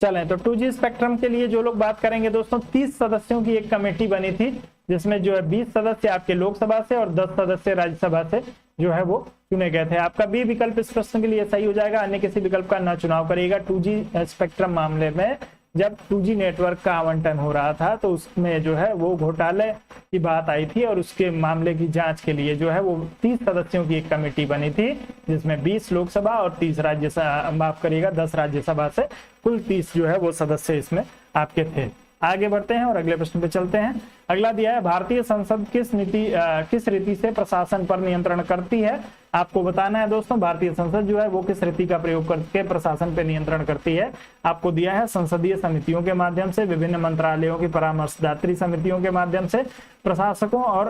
चलें, तो 2G स्पेक्ट्रम के लिए जो लोग बात करेंगे दोस्तों, 30 सदस्यों की एक कमेटी बनी थी, जिसमें जो है 20 सदस्य आपके लोकसभा से और 10 सदस्य राज्यसभा से जो है वो चुने गए थे। आपका बी विकल्प इस प्रश्न के लिए सही हो जाएगा, अन्य किसी विकल्प का न चुनाव करिएगा। 2G स्पेक्ट्रम मामले में जब 2G नेटवर्क का आवंटन हो रहा था तो उसमें जो है वो घोटाले की बात आई थी और उसके मामले की जांच के लिए जो है वो 30 सदस्यों की एक कमेटी बनी थी, जिसमें 20 लोकसभा और 30 राज्यसभा, माफ करिएगा 10 राज्यसभा से कुल 30 जो है वो सदस्य इसमें आपके थे। आगे बढ़ते हैं और अगले प्रश्न पे चलते हैं। अगला दिया है, भारतीय संसद किस रीति से प्रशासन पर नियंत्रण करती है। आपको बताना है दोस्तों, भारतीय संसद जो है वो किस रीति का प्रयोग करके प्रशासन पर नियंत्रण करती है। आपको दिया है संसदीय समितियों के माध्यम से, विभिन्न मंत्रालयों की परामर्शदात्री समितियों के माध्यम से, प्रशासकों और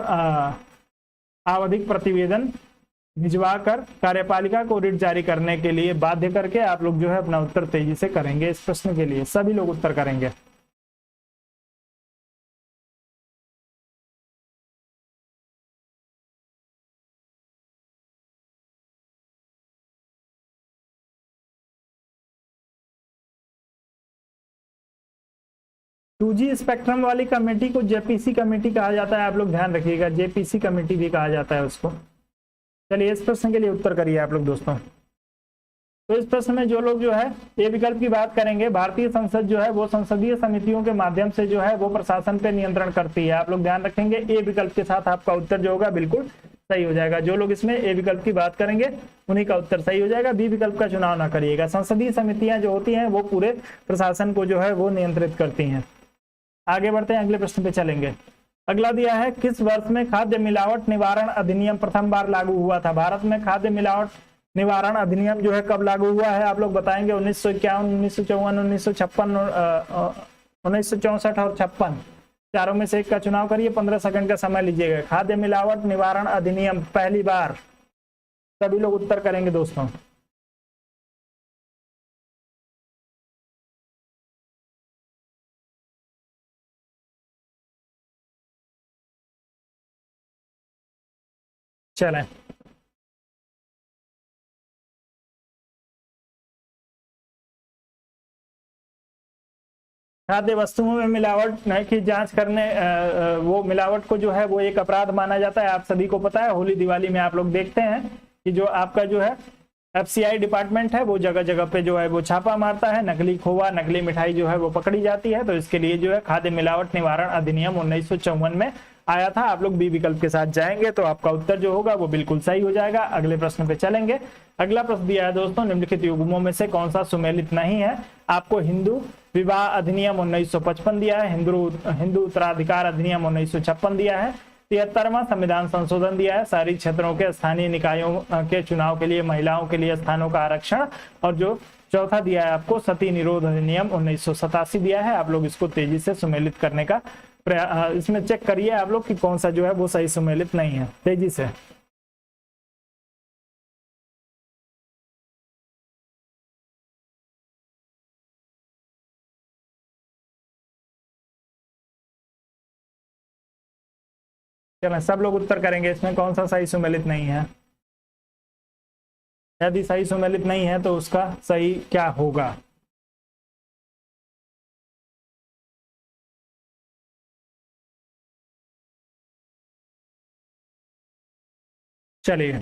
आवधिक प्रतिवेदन भिजवा कर कार्यपालिका को रिट जारी करने के लिए बाध्य करके। आप लोग जो है अपना उत्तर तेजी से करेंगे। इस प्रश्न के लिए सभी लोग उत्तर करेंगे। टू जी स्पेक्ट्रम वाली कमेटी को जेपीसी कमेटी कहा जाता है, आप लोग ध्यान रखिएगा, जेपीसी कमेटी भी कहा जाता है उसको। चलिए इस प्रश्न के लिए उत्तर करिए आप लोग दोस्तों। तो इस प्रश्न में जो लोग जो है ए विकल्प की बात करेंगे, भारतीय संसद जो है वो संसदीय समितियों के माध्यम से जो है वो प्रशासन पे नियंत्रण करती है। आप लोग ध्यान रखेंगे, ए विकल्प के साथ आपका उत्तर जो होगा बिल्कुल सही हो जाएगा। जो लोग इसमें ए विकल्प की बात करेंगे उन्हीं का उत्तर सही हो जाएगा। बी विकल्प का चुनाव ना करिएगा। संसदीय समितियां जो होती हैं वो पूरे प्रशासन को जो है वो नियंत्रित करती हैं। आगे बढ़ते हैं, अगले प्रश्न पे चलेंगे। अगला दिया है, किस वर्ष में खाद्य मिलावट निवारण अधिनियम प्रथम बार लागू हुआ था। भारत में खाद्य मिलावट निवारण अधिनियम जो है कब लागू हुआ है, आप लोग बताएंगे। 1951, 1954, 1956, 1964 और 56, चारों में से एक का चुनाव करिए। 15 सेकंड का समय लीजिएगा। खाद्य मिलावट निवारण अधिनियम पहली बार, सभी लोग उत्तर करेंगे दोस्तों। चलें, खाद्य वस्तुओं में मिलावट की जांच करने वो मिलावट को जो है वो एक अपराध माना जाता है। आप सभी को पता है, होली दिवाली में आप लोग देखते हैं कि जो आपका जो है FCI डिपार्टमेंट है वो जगह जगह पे जो है वो छापा मारता है, नकली खोवा नकली मिठाई जो है वो पकड़ी जाती है। तो इसके लिए जो है खाद्य मिलावट निवारण अधिनियम 1954 में आया था। आप लोग बी विकल्प के साथ जाएंगे तो आपका उत्तर जो होगा वो बिल्कुल सही हो जाएगा। अगले प्रश्न पे चलेंगे। अगला प्रश्न दिया है दोस्तों, निम्नलिखित युग्मों में से कौन सा सुमेलित नहीं है। आपको हिंदू विवाह अधिनियम 1955 दिया है, हिंदू उत्तराधिकार अधिनियम 1956 दिया है, 73वां संविधान संशोधन दिया है, शहरी क्षेत्रों के स्थानीय निकायों के चुनाव के लिए महिलाओं के लिए स्थानों का आरक्षण, और जो चौथा दिया है आपको सती निरोध अधिनियम 1987 दिया है। आप लोग इसको तेजी से सुमेलित करने का इसमें चेक करिए आप लोग कि कौन सा जो है वो सही सुमेलित नहीं है, तेजी से। चलें, सब लोग उत्तर करेंगे इसमें कौन सा सही सुमेलित नहीं है। यदि सही सुमेलित नहीं है तो उसका सही क्या होगा। चलिए,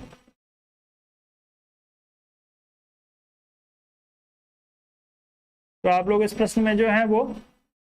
तो आप लोग इस प्रश्न में जो है वो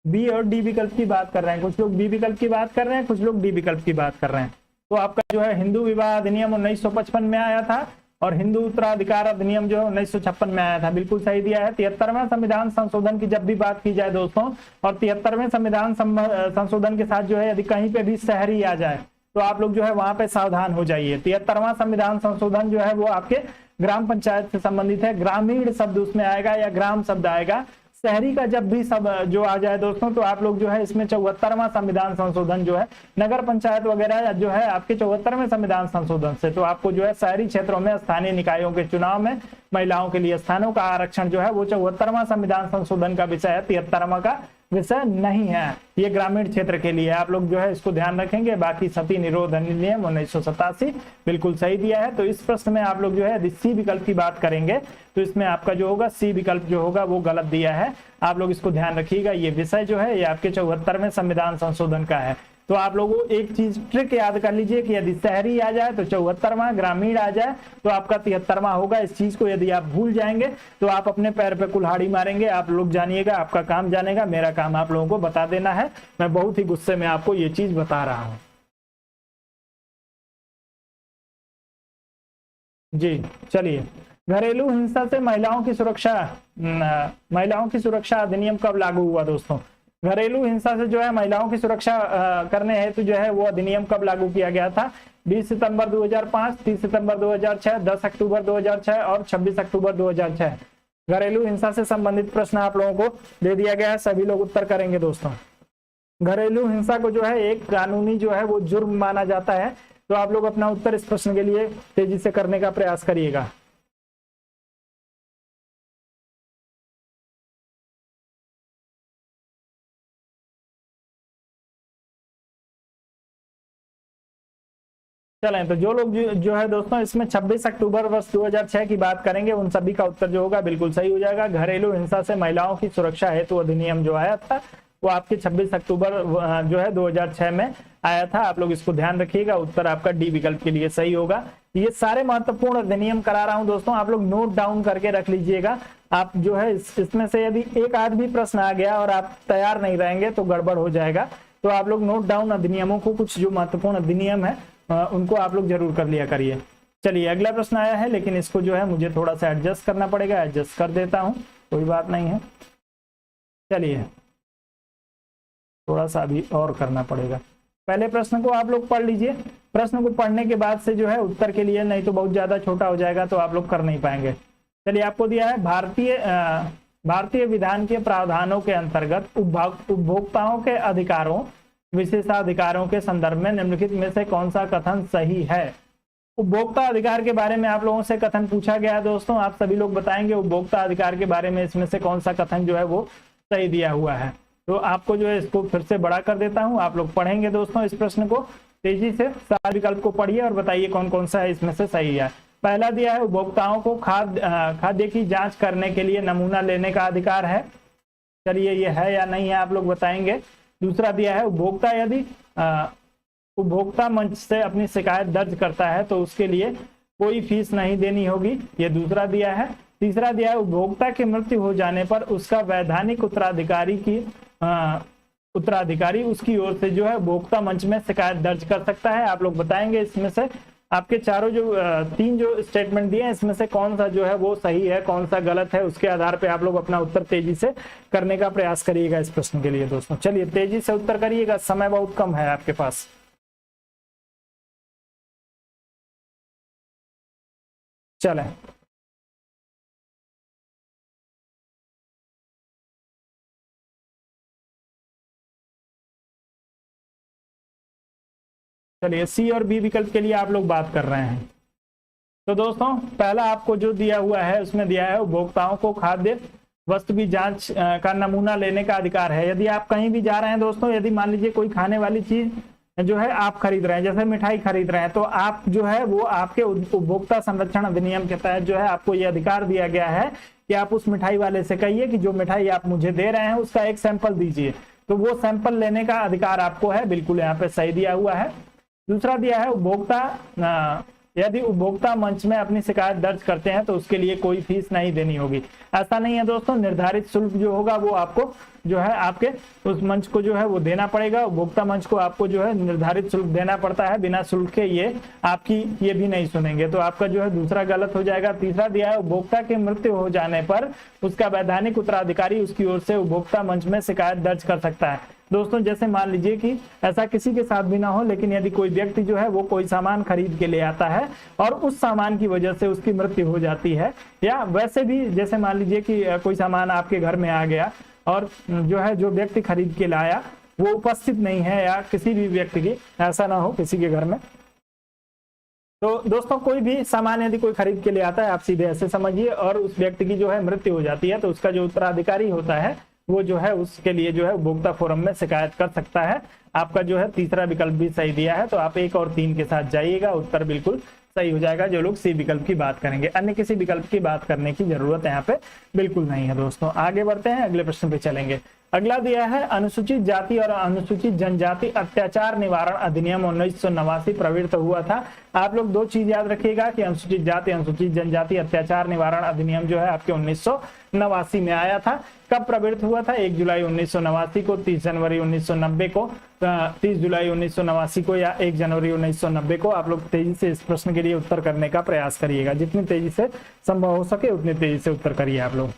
बी और डी विकल्प की बात कर रहे हैं। कुछ लोग बी विकल्प की बात कर रहे हैं, कुछ लोग डी विकल्प की बात कर रहे हैं। तो आपका जो है हिंदू विवाह अधिनियम 1955 में आया था और हिंदू उत्तराधिकार अधिनियम जो है 1956 में आया था, बिल्कुल सही दिया है। 73वें संविधान संशोधन की जब भी बात की जाए दोस्तों, और 73वें संविधान संशोधन के साथ जो है यदि कहीं पे भी शहरी आ जाए तो आप लोग जो है वहां पे सावधान हो जाइए। 73वां संविधान संशोधन जो है वो आपके ग्राम पंचायत से संबंधित है। ग्रामीण शब्द उसमें आएगा या ग्राम शब्द आएगा। शहरी का जब भी सब जो आ जाए दोस्तों तो आप लोग जो है इसमें 74वां संविधान संशोधन जो है नगर पंचायत वगैरह जो है आपके 74वें संविधान संशोधन से, तो आपको जो है शहरी क्षेत्रों में स्थानीय निकायों के चुनाव में महिलाओं के लिए स्थानों का आरक्षण जो है वो 74वां संविधान संशोधन का विषय है, 73वां का विषय नहीं है। ये ग्रामीण क्षेत्र के लिए आप लोग जो है इसको ध्यान रखेंगे। बाकी सती निरोध अधिनियम 1987 बिल्कुल सही दिया है। तो इस प्रश्न में आप लोग जो है यदि सी विकल्प की बात करेंगे तो इसमें आपका जो होगा सी विकल्प जो होगा वो गलत दिया है। आप लोग इसको ध्यान रखिएगा। ये विषय जो है ये आपके 74वें संविधान संशोधन का है। तो आप लोगों को एक चीज ट्रिक याद कर लीजिए कि यदि शहरी आ जाए तो 74वां, ग्रामीण आ जाए तो आपका 73वां होगा। इस चीज को यदि आप भूल जाएंगे तो आप अपने पैर पे कुल्हाड़ी मारेंगे। आप लोग जानिएगा, आपका काम जानेगा, मेरा काम आप लोगों को बता देना है। मैं बहुत ही गुस्से में आपको ये चीज बता रहा हूं जी। चलिए, घरेलू हिंसा से महिलाओं की सुरक्षा अधिनियम कब लागू हुआ दोस्तों? घरेलू हिंसा से जो है महिलाओं की सुरक्षा करने हेतु जो है वो अधिनियम कब लागू किया गया था? 20 सितंबर 2005, 30 सितंबर 2006, 10 अक्टूबर 2006 और 26 अक्टूबर 2006। घरेलू हिंसा से संबंधित प्रश्न आप लोगों को दे दिया गया है, सभी लोग उत्तर करेंगे दोस्तों। घरेलू हिंसा को जो है एक कानूनी जो है वो जुर्म माना जाता है। तो आप लोग अपना उत्तर इस प्रश्न के लिए तेजी से करने का प्रयास करिएगा। चलें, तो जो लोग जो है दोस्तों इसमें 26 अक्टूबर वर्ष 2006 की बात करेंगे, उन सभी का उत्तर जो होगा बिल्कुल सही हो जाएगा। घरेलू हिंसा से महिलाओं की सुरक्षा हेतु अधिनियम जो आया था वो आपके 26 अक्टूबर जो है 2006 में आया था। आप लोग इसको ध्यान रखिएगा, उत्तर आपका डी विकल्प के लिए सही होगा। ये सारे महत्वपूर्ण अधिनियम करा रहा हूं दोस्तों, आप लोग नोट डाउन करके रख लीजिएगा। आप जो है इसमें से यदि एक आध भी प्रश्न आ गया और आप तैयार नहीं रहेंगे तो गड़बड़ हो जाएगा। तो आप लोग नोट डाउन अधिनियमों को, कुछ जो महत्वपूर्ण अधिनियम है उनको आप लोग जरूर कर लिया करिए। चलिए, अगला प्रश्न आया है, लेकिन इसको जो है मुझे थोड़ा सा एडजस्ट करना पड़ेगा। एडजस्ट कर देता हूं, कोई बात नहीं है। चलिए, थोड़ा सा अभी और करना पड़ेगा। पहले प्रश्न को आप लोग पढ़ लीजिए। प्रश्न को पढ़ने के बाद से जो है उत्तर के लिए, नहीं तो बहुत ज्यादा छोटा हो जाएगा तो आप लोग कर नहीं पाएंगे। चलिए, आपको दिया है भारतीय विधान के प्रावधानों के अंतर्गत उपभोक्ताओं के अधिकारों, विशेषाधिकारों के संदर्भ में निम्नलिखित में से कौन सा कथन सही है? उपभोक्ता अधिकार के बारे में आप लोगों से कथन पूछा गया है दोस्तों। आप सभी लोग बताएंगे उपभोक्ता अधिकार के बारे में इसमें से कौन सा कथन जो है वो सही दिया हुआ है। तो आपको जो है इसको फिर से बड़ा कर देता हूं, आप लोग पढ़ेंगे दोस्तों इस प्रश्न को तेजी से। सारे विकल्प को पढ़िए और बताइए कौन कौन सा है इसमें से सही है। पहला दिया है उपभोक्ताओं को खाद्य की जांच करने के लिए नमूना लेने का अधिकार है। चलिए, ये है या नहीं है आप लोग बताएंगे। दूसरा दिया है उपभोक्ता यदि उपभोक्ता मंच से अपनी शिकायत दर्ज करता है तो उसके लिए कोई फीस नहीं देनी होगी, ये दूसरा दिया है। तीसरा दिया है उपभोक्ता की मृत्यु हो जाने पर उसका वैधानिक उत्तराधिकारी उसकी ओर से जो है उपभोक्ता मंच में शिकायत दर्ज कर सकता है। आप लोग बताएंगे इसमें से आपके चारों जो तीन जो स्टेटमेंट दिए हैं इसमें से कौन सा जो है वो सही है, कौन सा गलत है, उसके आधार पे आप लोग अपना उत्तर तेजी से करने का प्रयास करिएगा इस प्रश्न के लिए दोस्तों। चलिए, तेजी से उत्तर करिएगा, समय बहुत कम है आपके पास। चलें, चलिए, सी और बी विकल्प के लिए आप लोग बात कर रहे हैं। तो दोस्तों, पहला आपको जो दिया हुआ है उसमें दिया है उपभोक्ताओं को खाद्य वस्तु की जांच का नमूना लेने का अधिकार है। यदि आप कहीं भी जा रहे हैं दोस्तों, यदि मान लीजिए कोई खाने वाली चीज जो है आप खरीद रहे हैं, जैसे मिठाई खरीद रहे हैं, तो आप जो है वो आपके उपभोक्ता संरक्षण अधिनियम के तहत जो है आपको ये अधिकार दिया गया है कि आप उस मिठाई वाले से कहिए कि जो मिठाई आप मुझे दे रहे हैं उसका एक सैंपल दीजिए। तो वो सैंपल लेने का अधिकार आपको है, बिल्कुल यहाँ पे सही दिया हुआ है। दूसरा दिया है उपभोक्ता यदि उपभोक्ता मंच में अपनी शिकायत दर्ज करते हैं तो उसके लिए कोई फीस नहीं देनी होगी। ऐसा नहीं है दोस्तों, निर्धारित शुल्क जो होगा वो आपको जो है आपके उस मंच को जो है वो देना पड़ेगा। उपभोक्ता मंच को आपको जो है निर्धारित शुल्क देना पड़ता है, बिना शुल्क के ये आपकी ये भी नहीं सुनेंगे। तो आपका जो है दूसरा गलत हो जाएगा। तीसरा दिया है उपभोक्ता की मृत्यु हो जाने पर उसका वैधानिक उत्तराधिकारी उसकी ओर से उपभोक्ता मंच में शिकायत दर्ज कर सकता है। दोस्तों, जैसे मान लीजिए कि ऐसा किसी के साथ भी ना हो, लेकिन यदि कोई व्यक्ति जो है वो कोई सामान खरीद के ले आता है और उस सामान की वजह से उसकी मृत्यु हो जाती है, या वैसे भी जैसे मान लीजिए कि कोई सामान आपके घर में आ गया और जो है जो व्यक्ति खरीद के लाया वो उपस्थित नहीं है, या किसी भी व्यक्ति की ऐसा ना हो किसी के घर में, तो दोस्तों कोई भी सामान यदि कोई खरीद के ले आता है, आप सीधे ऐसे समझिए, और उस व्यक्ति की जो है मृत्यु हो जाती है, तो उसका जो उत्तराधिकारी होता है वो जो है उसके लिए जो है उपभोक्ता फोरम में शिकायत कर सकता है। आपका जो है तीसरा विकल्प भी सही दिया है, तो आप 1 और 3 के साथ जाइएगा, उत्तर बिल्कुल सही हो जाएगा। जो लोग सी विकल्प की बात करेंगे, अन्य किसी विकल्प की बात करने की जरूरत यहाँ पे बिल्कुल नहीं है दोस्तों। आगे बढ़ते हैं, अगले प्रश्न पे चलेंगे। अगला दिया है अनुसूचित जाति और अनुसूचित जनजाति अत्याचार निवारण अधिनियम 1989 प्रवृत्त हुआ था। आप लोग दो चीज याद रखिएगा कि अनुसूचित जाति अनुसूचित जनजाति अत्याचार निवारण अधिनियम जो है आपके 1989 में आया था। कब प्रवृत्त हुआ था? 1 जुलाई 1989 को, 30 जनवरी 1990 को, 30 जुलाई 1989 को या 1 जनवरी 1990 को। आप लोग तेजी से इस प्रश्न के लिए उत्तर करने का प्रयास करिएगा, जितनी तेजी से संभव हो सके उतनी तेजी से उत्तर करिए आप लोग।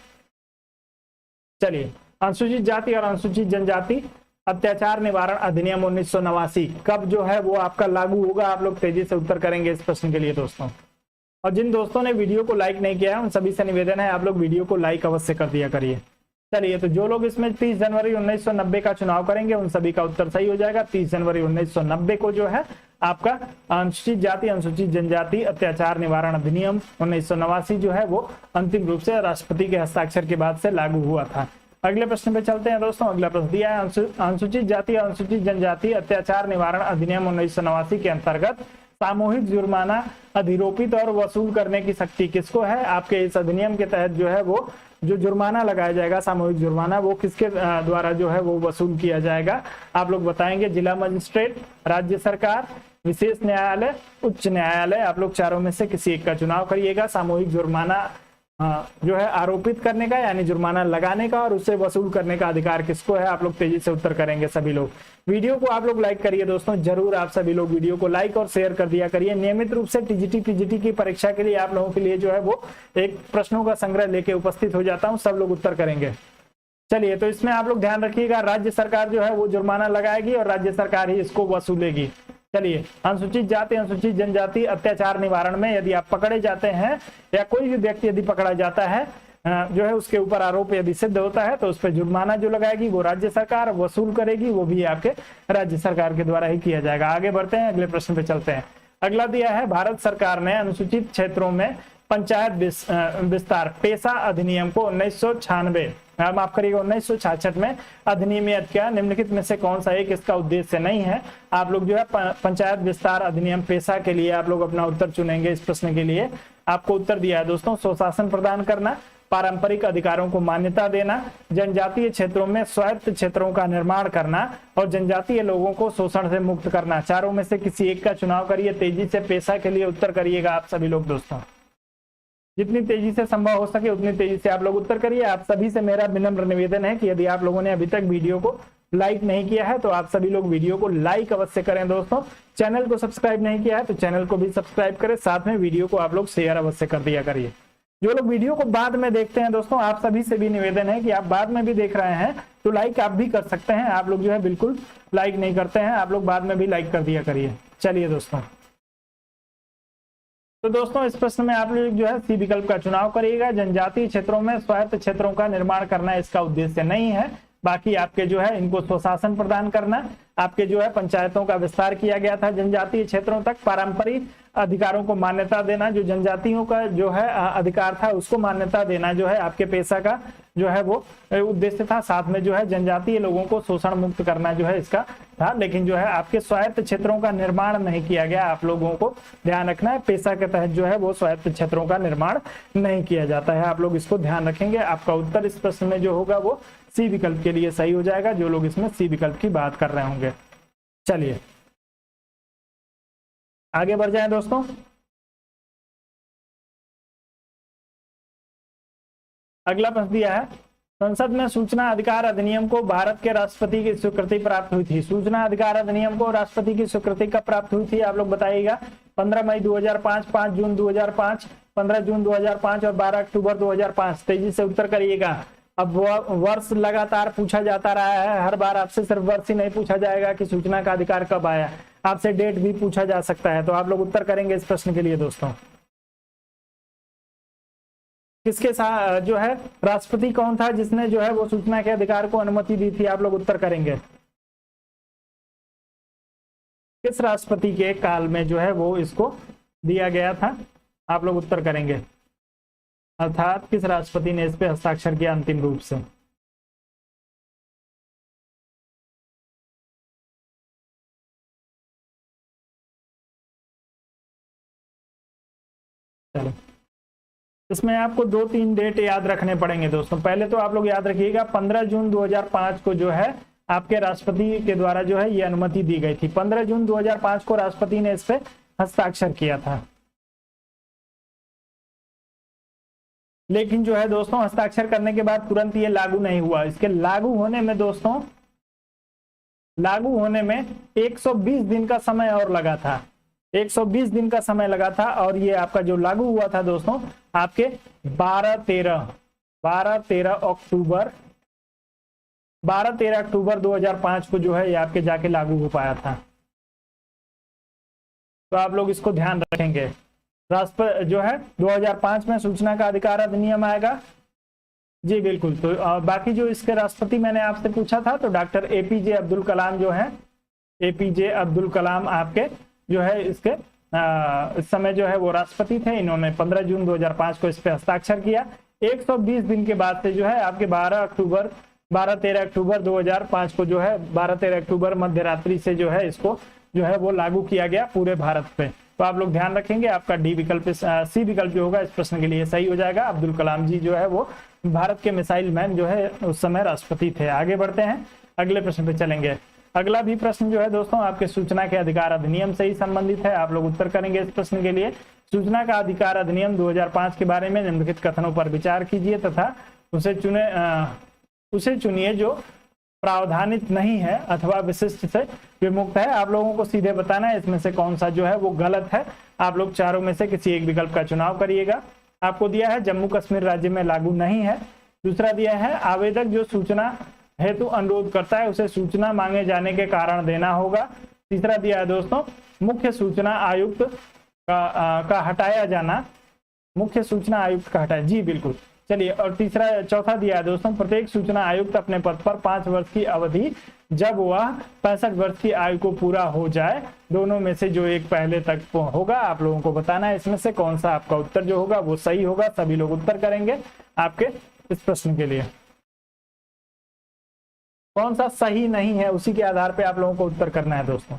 चलिए, अनुसूचित जाति और अनुसूचित जनजाति अत्याचार निवारण अधिनियम 1989 कब जो है वो आपका लागू होगा? आप लोग तेजी से उत्तर करेंगे इस प्रश्न के लिए दोस्तों। और जिन दोस्तों ने वीडियो को लाइक नहीं किया है उन सभी से निवेदन है आप लोग वीडियो को लाइक अवश्य कर दिया करिए। चलिए, तो जो लोग इसमें 30 जनवरी 1990 का चुनाव करेंगे उन सभी का उत्तर सही हो जाएगा। 30 जनवरी 1990 को जो है आपका अनुसूचित जाति अनुसूचित जनजाति अत्याचार निवारण अधिनियम 1989 जो है वो अंतिम रूप से राष्ट्रपति के हस्ताक्षर के बाद से लागू हुआ था। अगले प्रश्न पे चलते हैं दोस्तों। अगला प्रश्न दिया है अनुसूचित जाति अनुसूचित जनजाति अत्याचार निवारण अधिनियम 1989 के अंतर्गत सामूहिक जुर्माना अधिरोपित और वसूल करने की शक्ति किसको है? आपके इस अधिनियम के तहत जो है वो जो जुर्माना लगाया जाएगा सामूहिक जुर्माना वो किसके द्वारा जो है वो वसूल किया जाएगा? आप लोग बताएंगे। जिला मजिस्ट्रेट, राज्य सरकार, विशेष न्यायालय, उच्च न्यायालय। आप लोग चारों में से किसी एक का चुनाव करिएगा। सामूहिक जुर्माना जो है आरोपित करने का यानी जुर्माना लगाने का और उसे वसूल करने का अधिकार किसको है? आप लोग तेजी से उत्तर करेंगे सभी लोग। वीडियो को आप लोग लाइक करिए दोस्तों, जरूर आप सभी लोग वीडियो को लाइक और शेयर कर दिया करिए। नियमित रूप से टीजीटी पीजीटी की परीक्षा के लिए आप लोगों के लिए जो है वो एक प्रश्नों का संग्रह लेके उपस्थित हो जाता हूँ, सब लोग उत्तर करेंगे। चलिए, तो इसमें आप लोग ध्यान रखिएगा, राज्य सरकार जो है वो जुर्माना लगाएगी और राज्य सरकार ही इसको वसूलेगी। चलिए, अनुसूचित जाति अनुसूचित जनजाति अत्याचार निवारण में यदि आप पकड़े जाते हैं या कोई भी व्यक्ति यदि पकड़ा जाता है जो है उसके ऊपर आरोप यदि सिद्ध होता है तो उस पर जुर्माना जो लगाएगी वो राज्य सरकार वसूल करेगी, वो भी आपके राज्य सरकार के द्वारा ही किया जाएगा। आगे बढ़ते हैं, अगले प्रश्न पे चलते हैं। अगला दिया है भारत सरकार ने अनुसूचित क्षेत्रों में पंचायत विस्तार पेशा अधिनियम को 1996 माफ करिएगा 1966 में अधिनियमित किया। निम्नलिखित में से कौन सा एक इसका उद्देश्य नहीं है? आप लोग जो है पंचायत विस्तार अधिनियम पेशा के लिए आप लोग अपना उत्तर चुनेंगे। इस प्रश्न के लिए आपको उत्तर दिया है दोस्तों, स्वशासन प्रदान करना, पारंपरिक अधिकारों को मान्यता देना, जनजातीय क्षेत्रों में स्वायत्त क्षेत्रों का निर्माण करना और जनजातीय लोगों को शोषण से मुक्त करना। चारों में से किसी एक का चुनाव करिए। तेजी से पेशा के लिए उत्तर करिएगा आप सभी लोग दोस्तों, जितनी तेजी से संभव हो सके उतनी तेजी से आप लोग उत्तर करिए। आप सभी से मेरा विनम्र निवेदन है कि यदि आप लोगों ने अभी तक वीडियो को लाइक नहीं किया है तो आप सभी लोग वीडियो को लाइक अवश्य करें दोस्तों। चैनल को सब्सक्राइब नहीं किया है तो चैनल को भी सब्सक्राइब करें, साथ में वीडियो को आप लोग शेयर अवश्य कर दिया करिए। जो लोग वीडियो को बाद में देखते हैं दोस्तों, आप सभी से भी निवेदन है कि आप बाद में भी देख रहे हैं तो लाइक आप भी कर सकते हैं। आप लोग जो है बिल्कुल लाइक नहीं करते हैं, आप लोग बाद में भी लाइक कर दिया करिए। चलिए दोस्तों, तो दोस्तों इस प्रश्न में आप लोग जो है सी विकल्प का चुनाव करिएगा। जनजातीय क्षेत्रों में स्वायत्त क्षेत्रों का निर्माण करना इसका उद्देश्य नहीं है। बाकी आपके जो है इनको स्वशासन प्रदान करना, आपके जो है पंचायतों का विस्तार किया गया था जनजातीय क्षेत्रों तक, पारंपरिक अधिकारों को मान्यता देना, जो जनजातियों का जो है अधिकार था उसको मान्यता देना जो है आपके पेशा का जो है वो उद्देश्य था। साथ में जो है जनजातीय लोगों को शोषण मुक्त करना जो है इसका था। लेकिन जो है आपके स्वायत्त क्षेत्रों का निर्माण नहीं किया गया। आप लोगों को ध्यान रखना है, पेशा के तहत जो है वो स्वायत्त क्षेत्रों का निर्माण नहीं किया जाता है। आप लोग इसको ध्यान रखेंगे। आपका उत्तर इस प्रश्न में जो होगा वो सी विकल्प के लिए सही हो जाएगा, जो लोग इसमें सी विकल्प की बात कर रहे होंगे। चलिए आगे बढ़ जाएं दोस्तों। अगला प्रश्न दिया है, संसद में सूचना अधिकार अधिनियम को भारत के राष्ट्रपति की स्वीकृति प्राप्त हुई थी। सूचना अधिकार अधिनियम को राष्ट्रपति की स्वीकृति कब प्राप्त हुई थी? आप लोग बताइएगा। 15 मई 2005, 5 जून 2005, 15 जून 2005 और 12 अक्टूबर 2005। तेजी से उत्तर करिएगा। अब वर्ष लगातार पूछा जाता रहा है, हर बार आपसे सिर्फ वर्ष ही नहीं पूछा जाएगा कि सूचना का अधिकार कब आया, आपसे डेट भी पूछा जा सकता है। तो आप लोग उत्तर करेंगे इस प्रश्न के लिए दोस्तों। किसके साथ जो है राष्ट्रपति कौन था जिसने जो है वो सूचना के अधिकार को अनुमति दी थी? आप लोग उत्तर करेंगे। किस राष्ट्रपति के काल में जो है वो इसको दिया गया था? आप लोग उत्तर करेंगे। अर्थात किस राष्ट्रपति ने इस पे हस्ताक्षर किया अंतिम रूप से? चलो इसमें आपको 2-3 डेट याद रखने पड़ेंगे दोस्तों। पहले तो आप लोग याद रखिएगा 15 जून 2005 को जो है आपके राष्ट्रपति के द्वारा जो है ये अनुमति दी गई थी। 15 जून 2005 को राष्ट्रपति ने इस पे हस्ताक्षर किया था। लेकिन जो है दोस्तों हस्ताक्षर करने के बाद तुरंत ये लागू नहीं हुआ। इसके लागू होने में दोस्तों, लागू होने में 120 दिन का समय और लगा था। 120 दिन का समय लगा था और ये आपका जो लागू हुआ था दोस्तों आपके 12-13 अक्टूबर 2005 को जो है ये आपके जाके लागू हो पाया था। तो आप लोग इसको ध्यान रखेंगे। राष्ट्रपति जो है 2005 में सूचना का अधिकार अधिनियम आएगा। जी बिल्कुल। तो बाकी जो इसके राष्ट्रपति मैंने आपसे पूछा था तो डॉक्टर एपीजे अब्दुल कलाम जो है, एपीजे अब्दुल कलाम आपके जो है इसके इस समय जो है वो राष्ट्रपति थे। इन्होंने 15 जून 2005 को इस पे हस्ताक्षर किया। 120 दिन के बाद से जो है आपके 12-13 अक्टूबर 2005 को जो है 12-13 अक्टूबर मध्य रात्रि से जो है इसको जो है वो लागू किया गया पूरे भारत पे। तो आप लोग ध्यान रखेंगे, आपका डी विकल्प सी विकल्प जो होगा इस प्रश्न के लिए सही हो जाएगा। अब्दुल कलाम जी जो है वो भारत के मिसाइल मैन जो है उस समय राष्ट्रपति थे। आगे बढ़ते हैं, अगले प्रश्न पे चलेंगे। अगला भी प्रश्न जो है दोस्तों आपके सूचना के अधिकार अधिनियम से ही संबंधित है। आप लोग उत्तर करेंगे इस प्रश्न के लिए। सूचना का अधिकार अधिनियम 2005 के बारे में निम्नलिखित कथनों पर विचार कीजिए तथा उसे चुनिए जो प्रावधानित नहीं है अथवा विशिष्ट से विमुक्त है। आप लोगों को सीधे बताना है इसमें से कौन सा जो है वो गलत है। आप लोग चारों में से किसी एक विकल्प का चुनाव करिएगा। आपको दिया है जम्मू कश्मीर राज्य में लागू नहीं है। दूसरा दिया है आवेदक जो सूचना हेतु अनुरोध करता है उसे सूचना मांगे जाने के कारण देना होगा। तीसरा दिया है दोस्तों मुख्य सूचना आयुक्त का हटाया जाना, मुख्य सूचना आयुक्त का हटाया। जी बिल्कुल। चलिए, और चौथा दिया है दोस्तों प्रत्येक सूचना आयुक्त अपने पद पर 5 वर्ष की अवधि जब वह 65 वर्ष की आयु को पूरा हो जाए, दोनों में से जो एक पहले तक होगा। आप लोगों को बताना है इसमें से कौन सा आपका उत्तर जो होगा वो सही होगा। सभी लोग उत्तर करेंगे आपके इस प्रश्न के लिए। कौन सा सही नहीं है उसी के आधार पे आप लोगों को उत्तर करना है दोस्तों।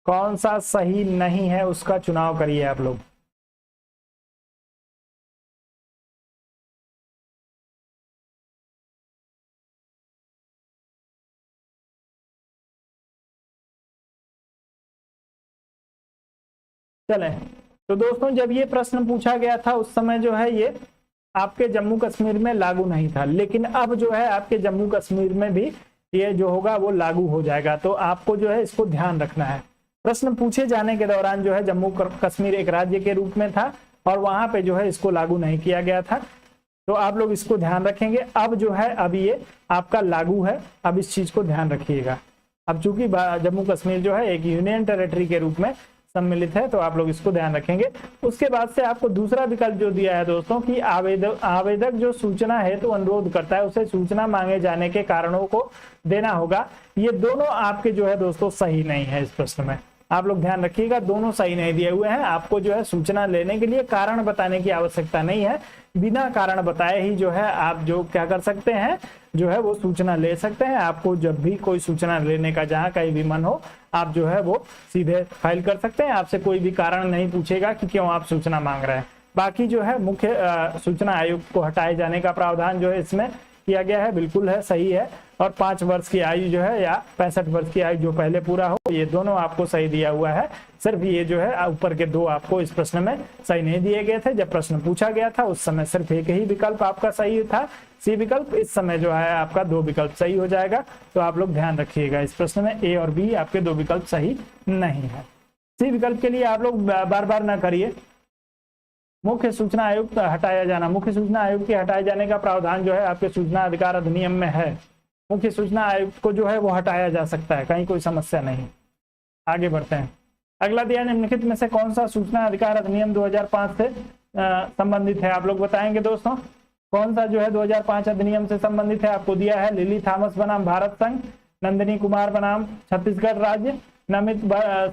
कौन सा सही नहीं है उसका चुनाव करिए आप लोग। चलें, तो दोस्तों जब ये प्रश्न पूछा गया था उस समय जो है ये आपके जम्मू कश्मीर में लागू नहीं था, लेकिन अब जो है आपके जम्मू कश्मीर में भी ये जो होगा वो लागू हो जाएगा। तो आपको जो है इसको ध्यान रखना है। प्रश्न पूछे जाने के दौरान जो है जम्मू कश्मीर एक राज्य के रूप में था और वहां पे जो है इसको लागू नहीं किया गया था। तो आप लोग इसको ध्यान रखेंगे। अब जो है अब ये आपका लागू है, अब इस चीज को ध्यान रखिएगा। अब चूंकि जम्मू कश्मीर जो है एक यूनियन टेरिटरी के रूप में सम्मिलित है, तो आप लोग इसको ध्यान रखेंगे। उसके बाद से आपको दूसरा विकल्प जो दिया है दोस्तों कि आवेदक जो सूचना है तो अनुरोध करता है उसे सूचना मांगे जाने के कारणों को देना होगा। ये दोनों आपके जो है दोस्तों सही नहीं है। इस प्रश्न में आप लोग ध्यान रखिएगा, दोनों सही नहीं दिए हुए हैं। आपको जो है सूचना लेने के लिए कारण बताने की आवश्यकता नहीं है। बिना कारण बताए ही जो है आप जो क्या कर सकते हैं जो है वो सूचना ले सकते हैं। आपको जब भी कोई सूचना लेने का जहां कहीं भी मन हो आप जो है वो सीधे फाइल कर सकते हैं। आपसे कोई भी कारण नहीं पूछेगा कि क्यों आप सूचना मांग रहे हैं। बाकी जो है मुख्य सूचना आयुक्त को हटाए जाने का प्रावधान जो है इसमें किया गया है, बिल्कुल है, सही है। और 5 वर्ष की आयु जो है या 65 वर्ष की आयु जो पहले पूरा हो, ये दोनों आपको सही दिया हुआ है। सिर्फ ये जो है ऊपर के 2 आपको इस प्रश्न में सही नहीं दिए गए थे। जब प्रश्न पूछा गया था उस समय सिर्फ एक ही विकल्प आपका सही था, सी विकल्प। इस समय जो है आपका 2 विकल्प सही हो जाएगा। तो आप लोग ध्यान रखिएगा, इस प्रश्न में ए और बी आपके 2 विकल्प सही नहीं है। सी विकल्प के लिए आप लोग बार बार ना करिए। मुख्य सूचना आयुक्त हटाया जाना, मुख्य सूचना आयुक्त के हटाए जाने का प्रावधान जो है आपके सूचना अधिकार अधिनियम में है। मुख्य सूचना आयुक्त को जो है वो हटाया जा सकता है, कहीं कोई समस्या नहीं। आगे बढ़ते हैं। अगला दिया निम्नलिखित में से कौन सा सूचना अधिकार अधिनियम 2005 से संबंधित है। आप लोग बताएंगे दोस्तों कौन सा जो है 2005 अधिनियम से संबंधित है। आपको दिया है लिली थॉमस बनाम भारत संघ, नंदिनी कुमार बनाम छत्तीसगढ़ राज्य, नमित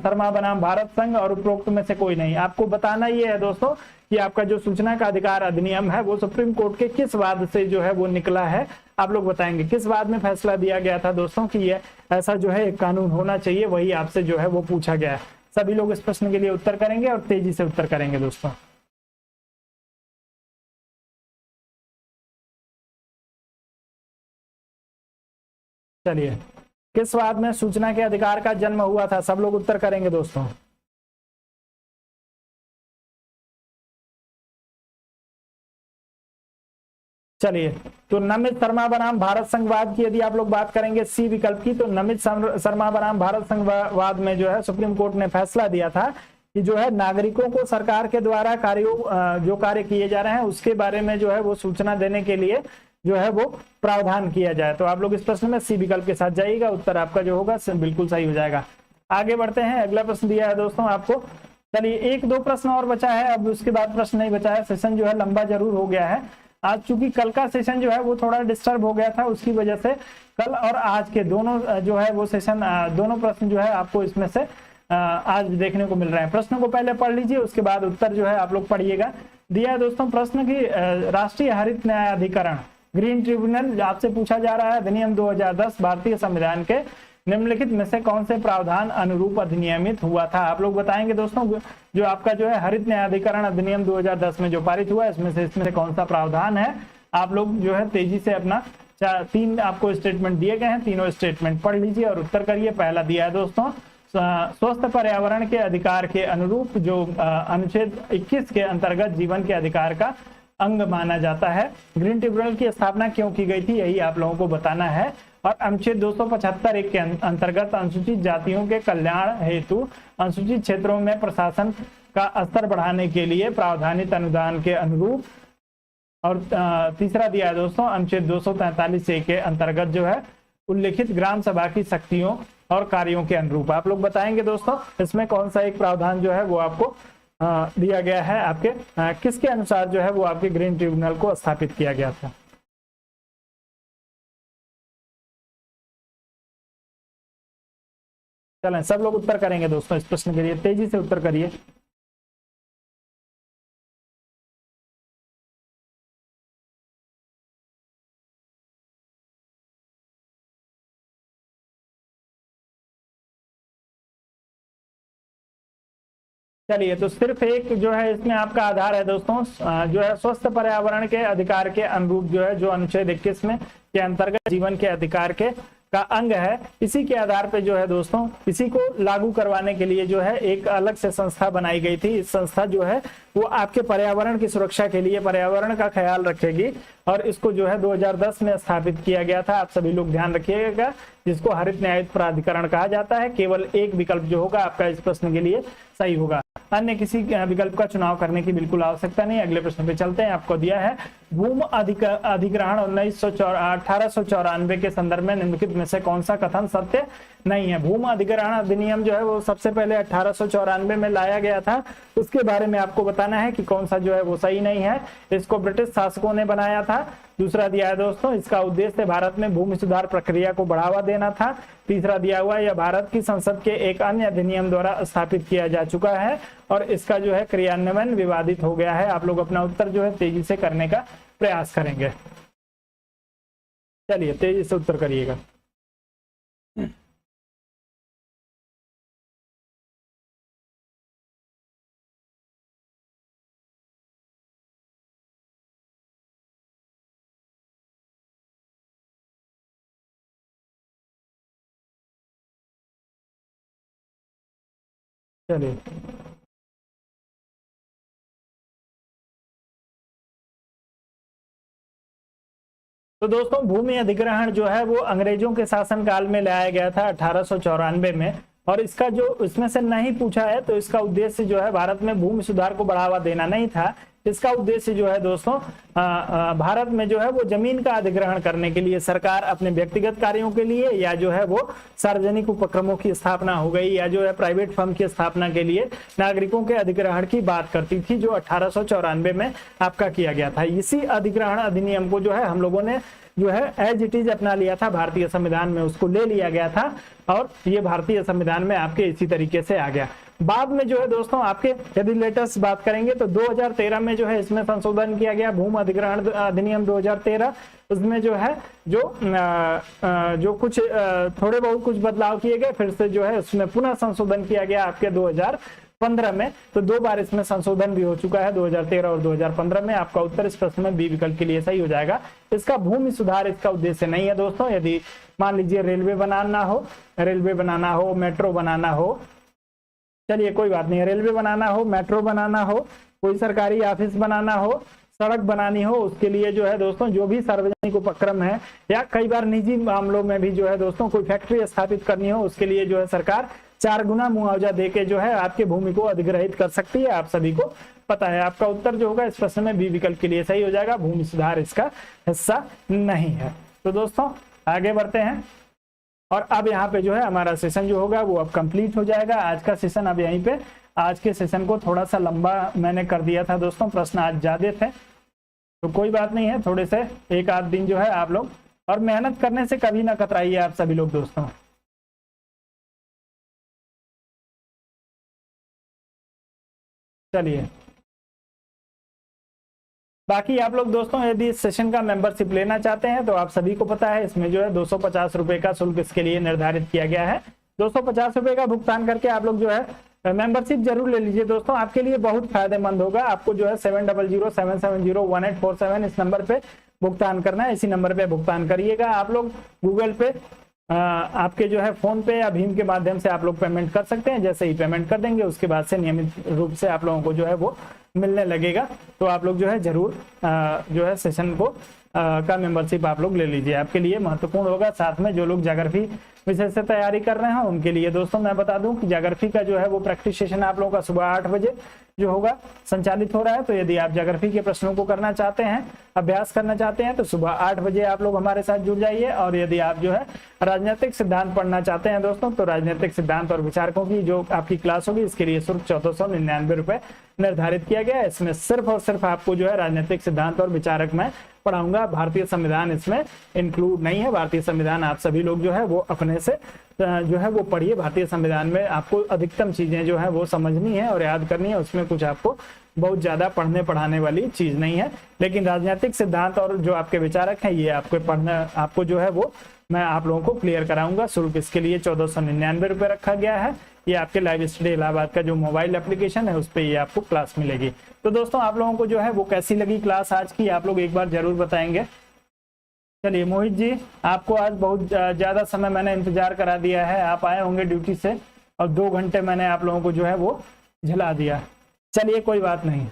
शर्मा बनाम भारत संघ और उपरोक्त में से कोई नहीं। आपको बताना ये है दोस्तों कि आपका जो सूचना का अधिकार अधिनियम है वो सुप्रीम कोर्ट के किस वाद से जो है वो निकला है, आप लोग बताएंगे किस वाद में फैसला दिया गया था दोस्तों कि ये ऐसा जो है एक कानून होना चाहिए, वही आपसे जो है वो पूछा गया है। सभी लोग इस प्रश्न के लिए उत्तर करेंगे और तेजी से उत्तर करेंगे दोस्तों। चलिए, किस वाद में सूचना के अधिकार का जन्म हुआ था, सब लोग उत्तर करेंगे दोस्तों। चलिए, तो नमित शर्मा बनाम भारत संघवाद की यदि आप लोग बात करेंगे सी विकल्प की, तो नमित शर्मा बनाम भारत संघवाद में जो है सुप्रीम कोर्ट ने फैसला दिया था कि जो है नागरिकों को सरकार के द्वारा जो कार्य किए जा रहे हैं उसके बारे में जो है वो सूचना देने के लिए जो है वो प्रावधान किया जाए। तो आप लोग इस प्रश्न में सी विकल्प के साथ जाइएगा, उत्तर आपका जो होगा बिल्कुल सही हो जाएगा। आगे बढ़ते हैं, अगला प्रश्न दिया है दोस्तों आपको। चलिए, एक दो प्रश्न और बचा है, अब उसके बाद प्रश्न नहीं बचा है। सेशन जो है लंबा जरूर हो गया है आज, चूंकि कल का सेशन जो है वो थोड़ा डिस्टर्ब हो गया था, उसकी वजह से कल और आज के दोनों जो है वो सेशन दोनों प्रश्न जो है आपको इसमें से आज देखने को मिल रहे हैं। प्रश्न को पहले पढ़ लीजिए, उसके बाद उत्तर जो है आप लोग पढ़िएगा। दिया है दोस्तों प्रश्न की राष्ट्रीय हरित न्यायाधिकरण ग्रीन ट्रिब्यूनल आपसे पूछा जा रहा है अधिनियम 2010 भारतीय संविधान के निम्नलिखित में से कौन से प्रावधान अनुरूप अधिनियमित हुआ था। आप लोग बताएंगे दोस्तों, जो आपका जो है हरित न्यायाधिकरण अधिनियम 2010 में जो पारित हुआ है इसमें से कौन सा प्रावधान है। आप लोग जो है तेजी से अपना तीन आपको स्टेटमेंट दिए गए हैं, तीनों स्टेटमेंट पढ़ लीजिए और उत्तर करिए। पहला दिया है दोस्तों स्वस्थ पर्यावरण के अधिकार के अनुरूप जो अनुच्छेद 21 के अंतर्गत जीवन के अधिकार का अंग माना जाता है। ग्रीन ट्रिब्यूनल की स्थापना क्यों की गई थी, यही आप लोगों को बताना है। और अनुच्छेद 275 के अंतर्गत अनुसूचित जातियों के कल्याण हेतु अनुसूचित क्षेत्रों में प्रशासन का स्तर बढ़ाने के लिए प्रावधानित अनुदान के अनुरूप। और तीसरा दिया है दोस्तों अनुच्छेद 243 के अंतर्गत जो है उल्लेखित ग्राम सभा की शक्तियों और कार्यों के अनुरूप। आप लोग बताएंगे दोस्तों इसमें कौन सा एक प्रावधान जो है वो आपको दिया गया है, आपके किसके अनुसार जो है वो आपके ग्रीन ट्रिब्यूनल को स्थापित किया गया था। चलें, सब लोग उत्तर करेंगे दोस्तों, इस प्रश्न के लिए तेजी से उत्तर करिए। चलिए, तो सिर्फ एक जो है इसमें आपका आधार है दोस्तों, जो है स्वस्थ पर्यावरण के अधिकार के अनुरूप जो है जो अनुच्छेद 21 में के अंतर्गत जीवन के अधिकार के का अंग है, इसी के आधार पे जो है दोस्तों इसी को लागू करवाने के लिए जो है एक अलग से संस्था बनाई गई थी। इस संस्था जो है वो आपके पर्यावरण की सुरक्षा के लिए पर्यावरण का ख्याल रखेगी और इसको जो है 2010 में स्थापित किया गया था। आप सभी लोग ध्यान रखिएगा, जिसको हरित न्यायिक प्राधिकरण कहा जाता है। केवल एक विकल्प जो होगा आपका इस प्रश्न के लिए सही होगा, अन्य किसी विकल्प का चुनाव करने की बिल्कुल आवश्यकता नहीं। अगले प्रश्न पे चलते हैं। आपको दिया है भूमि अधिग्रहण 1894 के संदर्भ में निम्नलिखित में से कौन सा कथन सत्य नहीं है। भूमि अधिग्रहण अधिनियम जो है वो सबसे पहले 1894 में लाया गया था, उसके बारे में आपको बताना है कि कौन सा जो है वो सही नहीं है। इसको ब्रिटिश शासकों ने बनाया था। दूसरा दिया है दोस्तों इसका उद्देश्य भारत में भूमि सुधार प्रक्रिया को बढ़ावा देना था। तीसरा दिया हुआ यह भारत की संसद के एक अन्य अधिनियम द्वारा स्थापित किया जा चुका है और इसका जो है क्रियान्वयन विवादित हो गया है। आप लोग अपना उत्तर जो है तेजी से करने का प्रयास करेंगे। चलिए, तेजी से उत्तर करिएगा। चलिए, तो दोस्तों भूमि अधिग्रहण जो है वो अंग्रेजों के शासनकाल में लाया गया था 1894 में, और इसका जो इसमें से नहीं पूछा है तो इसका उद्देश्य जो है भारत में भूमि सुधार को बढ़ावा देना नहीं था। इसका उद्देश्य जो है दोस्तों भारत में जो है वो जमीन का अधिग्रहण करने के लिए सरकार अपने व्यक्तिगत कार्यों के लिए या जो है वो सार्वजनिक उपक्रमों की स्थापना हो गई या जो है प्राइवेट फर्म की स्थापना के लिए नागरिकों के अधिग्रहण की बात करती थी, जो 1894 में आपका किया गया था। इसी अधिग्रहण अधिनियम को जो है हम लोगों ने जो है एज इट इज अपना लिया था, भारतीय संविधान में उसको ले लिया गया था और ये भारतीय संविधान में आपके इसी तरीके से आ गया। बाद में जो है दोस्तों आपके यदि लेटेस्ट बात करेंगे तो 2013 में जो है इसमें संशोधन किया गया, भूमि अधिग्रहण अधिनियम 2013। उसमें जो है जो कुछ थोड़े बहुत कुछ बदलाव किए गए, फिर से जो है उसमें पुनः संशोधन किया गया आपके 2015 में। तो 2 बार इसमें संशोधन भी हो चुका है, 2013 और 2015 में। आपका उत्तर इस प्रश्न में बी विकल्प के लिए सही हो जाएगा। इसका भूमि सुधार इसका उद्देश्य नहीं है दोस्तों। यदि मान लीजिए रेलवे बनाना हो, मेट्रो बनाना हो, चलिए कोई बात नहीं, रेलवे बनाना हो, मेट्रो बनाना हो, कोई सरकारी ऑफिस बनाना हो, सड़क बनानी हो, उसके लिए जो है दोस्तों जो भी सार्वजनिक उपक्रम है या कई बार निजी मामलों में भी जो है दोस्तों कोई फैक्ट्री स्थापित करनी हो, उसके लिए जो है सरकार 4 गुना मुआवजा देके जो है आपके भूमि को अधिग्रहित कर सकती है। आप सभी को पता है। आपका उत्तर जो होगा इस प्रश्न में बी विकल्प के लिए सही हो जाएगा। भूमि सुधार इसका हिस्सा नहीं है। तो दोस्तों आगे बढ़ते हैं और अब यहाँ पे जो है हमारा सेशन जो होगा वो अब कंप्लीट हो जाएगा। आज का सेशन अब यहीं पे, आज के सेशन को थोड़ा सा लंबा मैंने कर दिया था दोस्तों, प्रश्न आज ज्यादा थे तो कोई बात नहीं है, थोड़े से 1 आध दिन जो है आप लोग, और मेहनत करने से कभी ना कतराइए आप सभी लोग दोस्तों। चलिए बाकी आप लोग दोस्तों यदि इस सेशन का मेंबरशिप लेना चाहते हैं तो आप सभी को पता है इसमें जो है 250 रुपए का शुल्क इसके लिए निर्धारित किया गया है। 250 रुपए का भुगतान करके आप लोग जो है मेंबरशिप जरूर ले लीजिए दोस्तों, आपके लिए बहुत फायदेमंद होगा। आपको जो है 7007701847 इस नंबर पे भुगतान करना है। इसी नंबर पे भुगतान करिएगा। आप लोग गूगल पे आपके जो है फोन पे या भीम के माध्यम से आप लोग पेमेंट कर सकते हैं। जैसे ही पेमेंट कर देंगे उसके बाद से नियमित रूप से आप लोगों को जो है वो मिलने लगेगा। तो आप लोग जो है जरूर जो है सेशन को का मेंबरशिप आप लोग ले लीजिए, आपके लिए महत्वपूर्ण होगा। साथ में जो लोग ज्योग्राफी विषय से तैयारी कर रहे हैं उनके लिए दोस्तों मैं बता दूं कि ज्योग्राफी का जो है वो प्रैक्टिस सेशन आप लोगों का सुबह 8 बजे जो होगा संचालित हो रहा है। तो यदि आप ज्योग्राफी के प्रश्नों को करना चाहते हैं, अभ्यास करना चाहते हैं तो सुबह 8 बजे आप लोग हमारे साथ जुड़ जाइए। और यदि आप जो है राजनीतिक सिद्धांत पढ़ना चाहते हैं दोस्तों तो राजनीतिक सिद्धांत और विचारकों की जो आपकी क्लास होगी इसके लिए शुल्क 1499 रुपए निर्धारित किया गया है। इसमें सिर्फ और सिर्फ आपको जो है राजनीतिक सिद्धांत और विचारक मैं पढ़ाऊंगा। भारतीय संविधान इसमें इंक्लूड नहीं है। भारतीय संविधान आप सभी लोग जो है वो अपने से जो है वो पढ़िए। भारतीय संविधान में आपको अधिकतम चीजें जो है वो समझनी है और याद करनी है। उसमें कुछ आपको बहुत ज्यादा पढ़ने पढ़ाने वाली चीज नहीं है। लेकिन राजनीतिक सिद्धांत और जो आपके विचारक हैं ये आपको पढ़ना, आपको जो है वो मैं आप लोगों को क्लियर कराऊंगा। शुल्क इसके लिए 1499 रुपए रखा गया है। ये आपके लाइव स्टडी इलाहाबाद का जो मोबाइल एप्लीकेशन है उस पर ये आपको क्लास मिलेगी। तो दोस्तों आप लोगों को जो है वो कैसी लगी क्लास आज की, आप लोग एक बार जरूर बताएंगे। चलिए मोहित जी, आपको आज बहुत ज्यादा समय मैंने इंतजार करा दिया है। आप आए होंगे ड्यूटी से और 2 घंटे मैंने आप लोगों को जो है वो झिला दिया। चलिए कोई बात नहीं।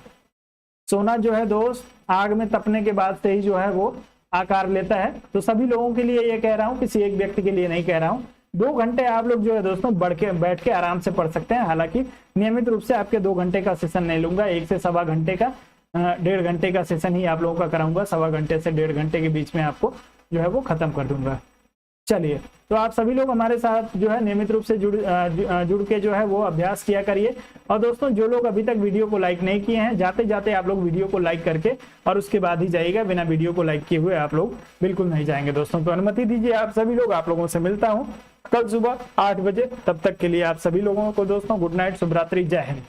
सोना जो है दोस्त आग में तपने के बाद से ही जो है वो आकार लेता है। तो सभी लोगों के लिए ये कह रहा हूँ, किसी एक व्यक्ति के लिए नहीं कह रहा हूँ। 2 घंटे आप लोग जो है दोस्तों बैठ के आराम से पढ़ सकते हैं। हालांकि नियमित रूप से आपके 2 घंटे का सेशन नहीं लूंगा, 1 से सवा घंटे का 1.5 घंटे का सेशन ही आप लोगों का कराऊंगा। सवा घंटे से 1.5 घंटे के बीच में आपको जो है वो खत्म कर दूंगा। चलिए तो आप सभी लोग हमारे साथ जो है नियमित रूप से जुड़ के जो है वो अभ्यास किया करिए। और दोस्तों जो लोग अभी तक वीडियो को लाइक नहीं किए हैं, जाते जाते आप लोग वीडियो को लाइक करके और उसके बाद ही जाइएगा। बिना वीडियो को लाइक किए हुए आप लोग बिल्कुल नहीं जाएंगे दोस्तों। तो अनुमति दीजिए आप सभी लोग, आप लोगों से मिलता हूँ कल सुबह 8 बजे। तब तक के लिए आप सभी लोगों को दोस्तों गुड नाइट, शुभ रात्रि, जय हिंद।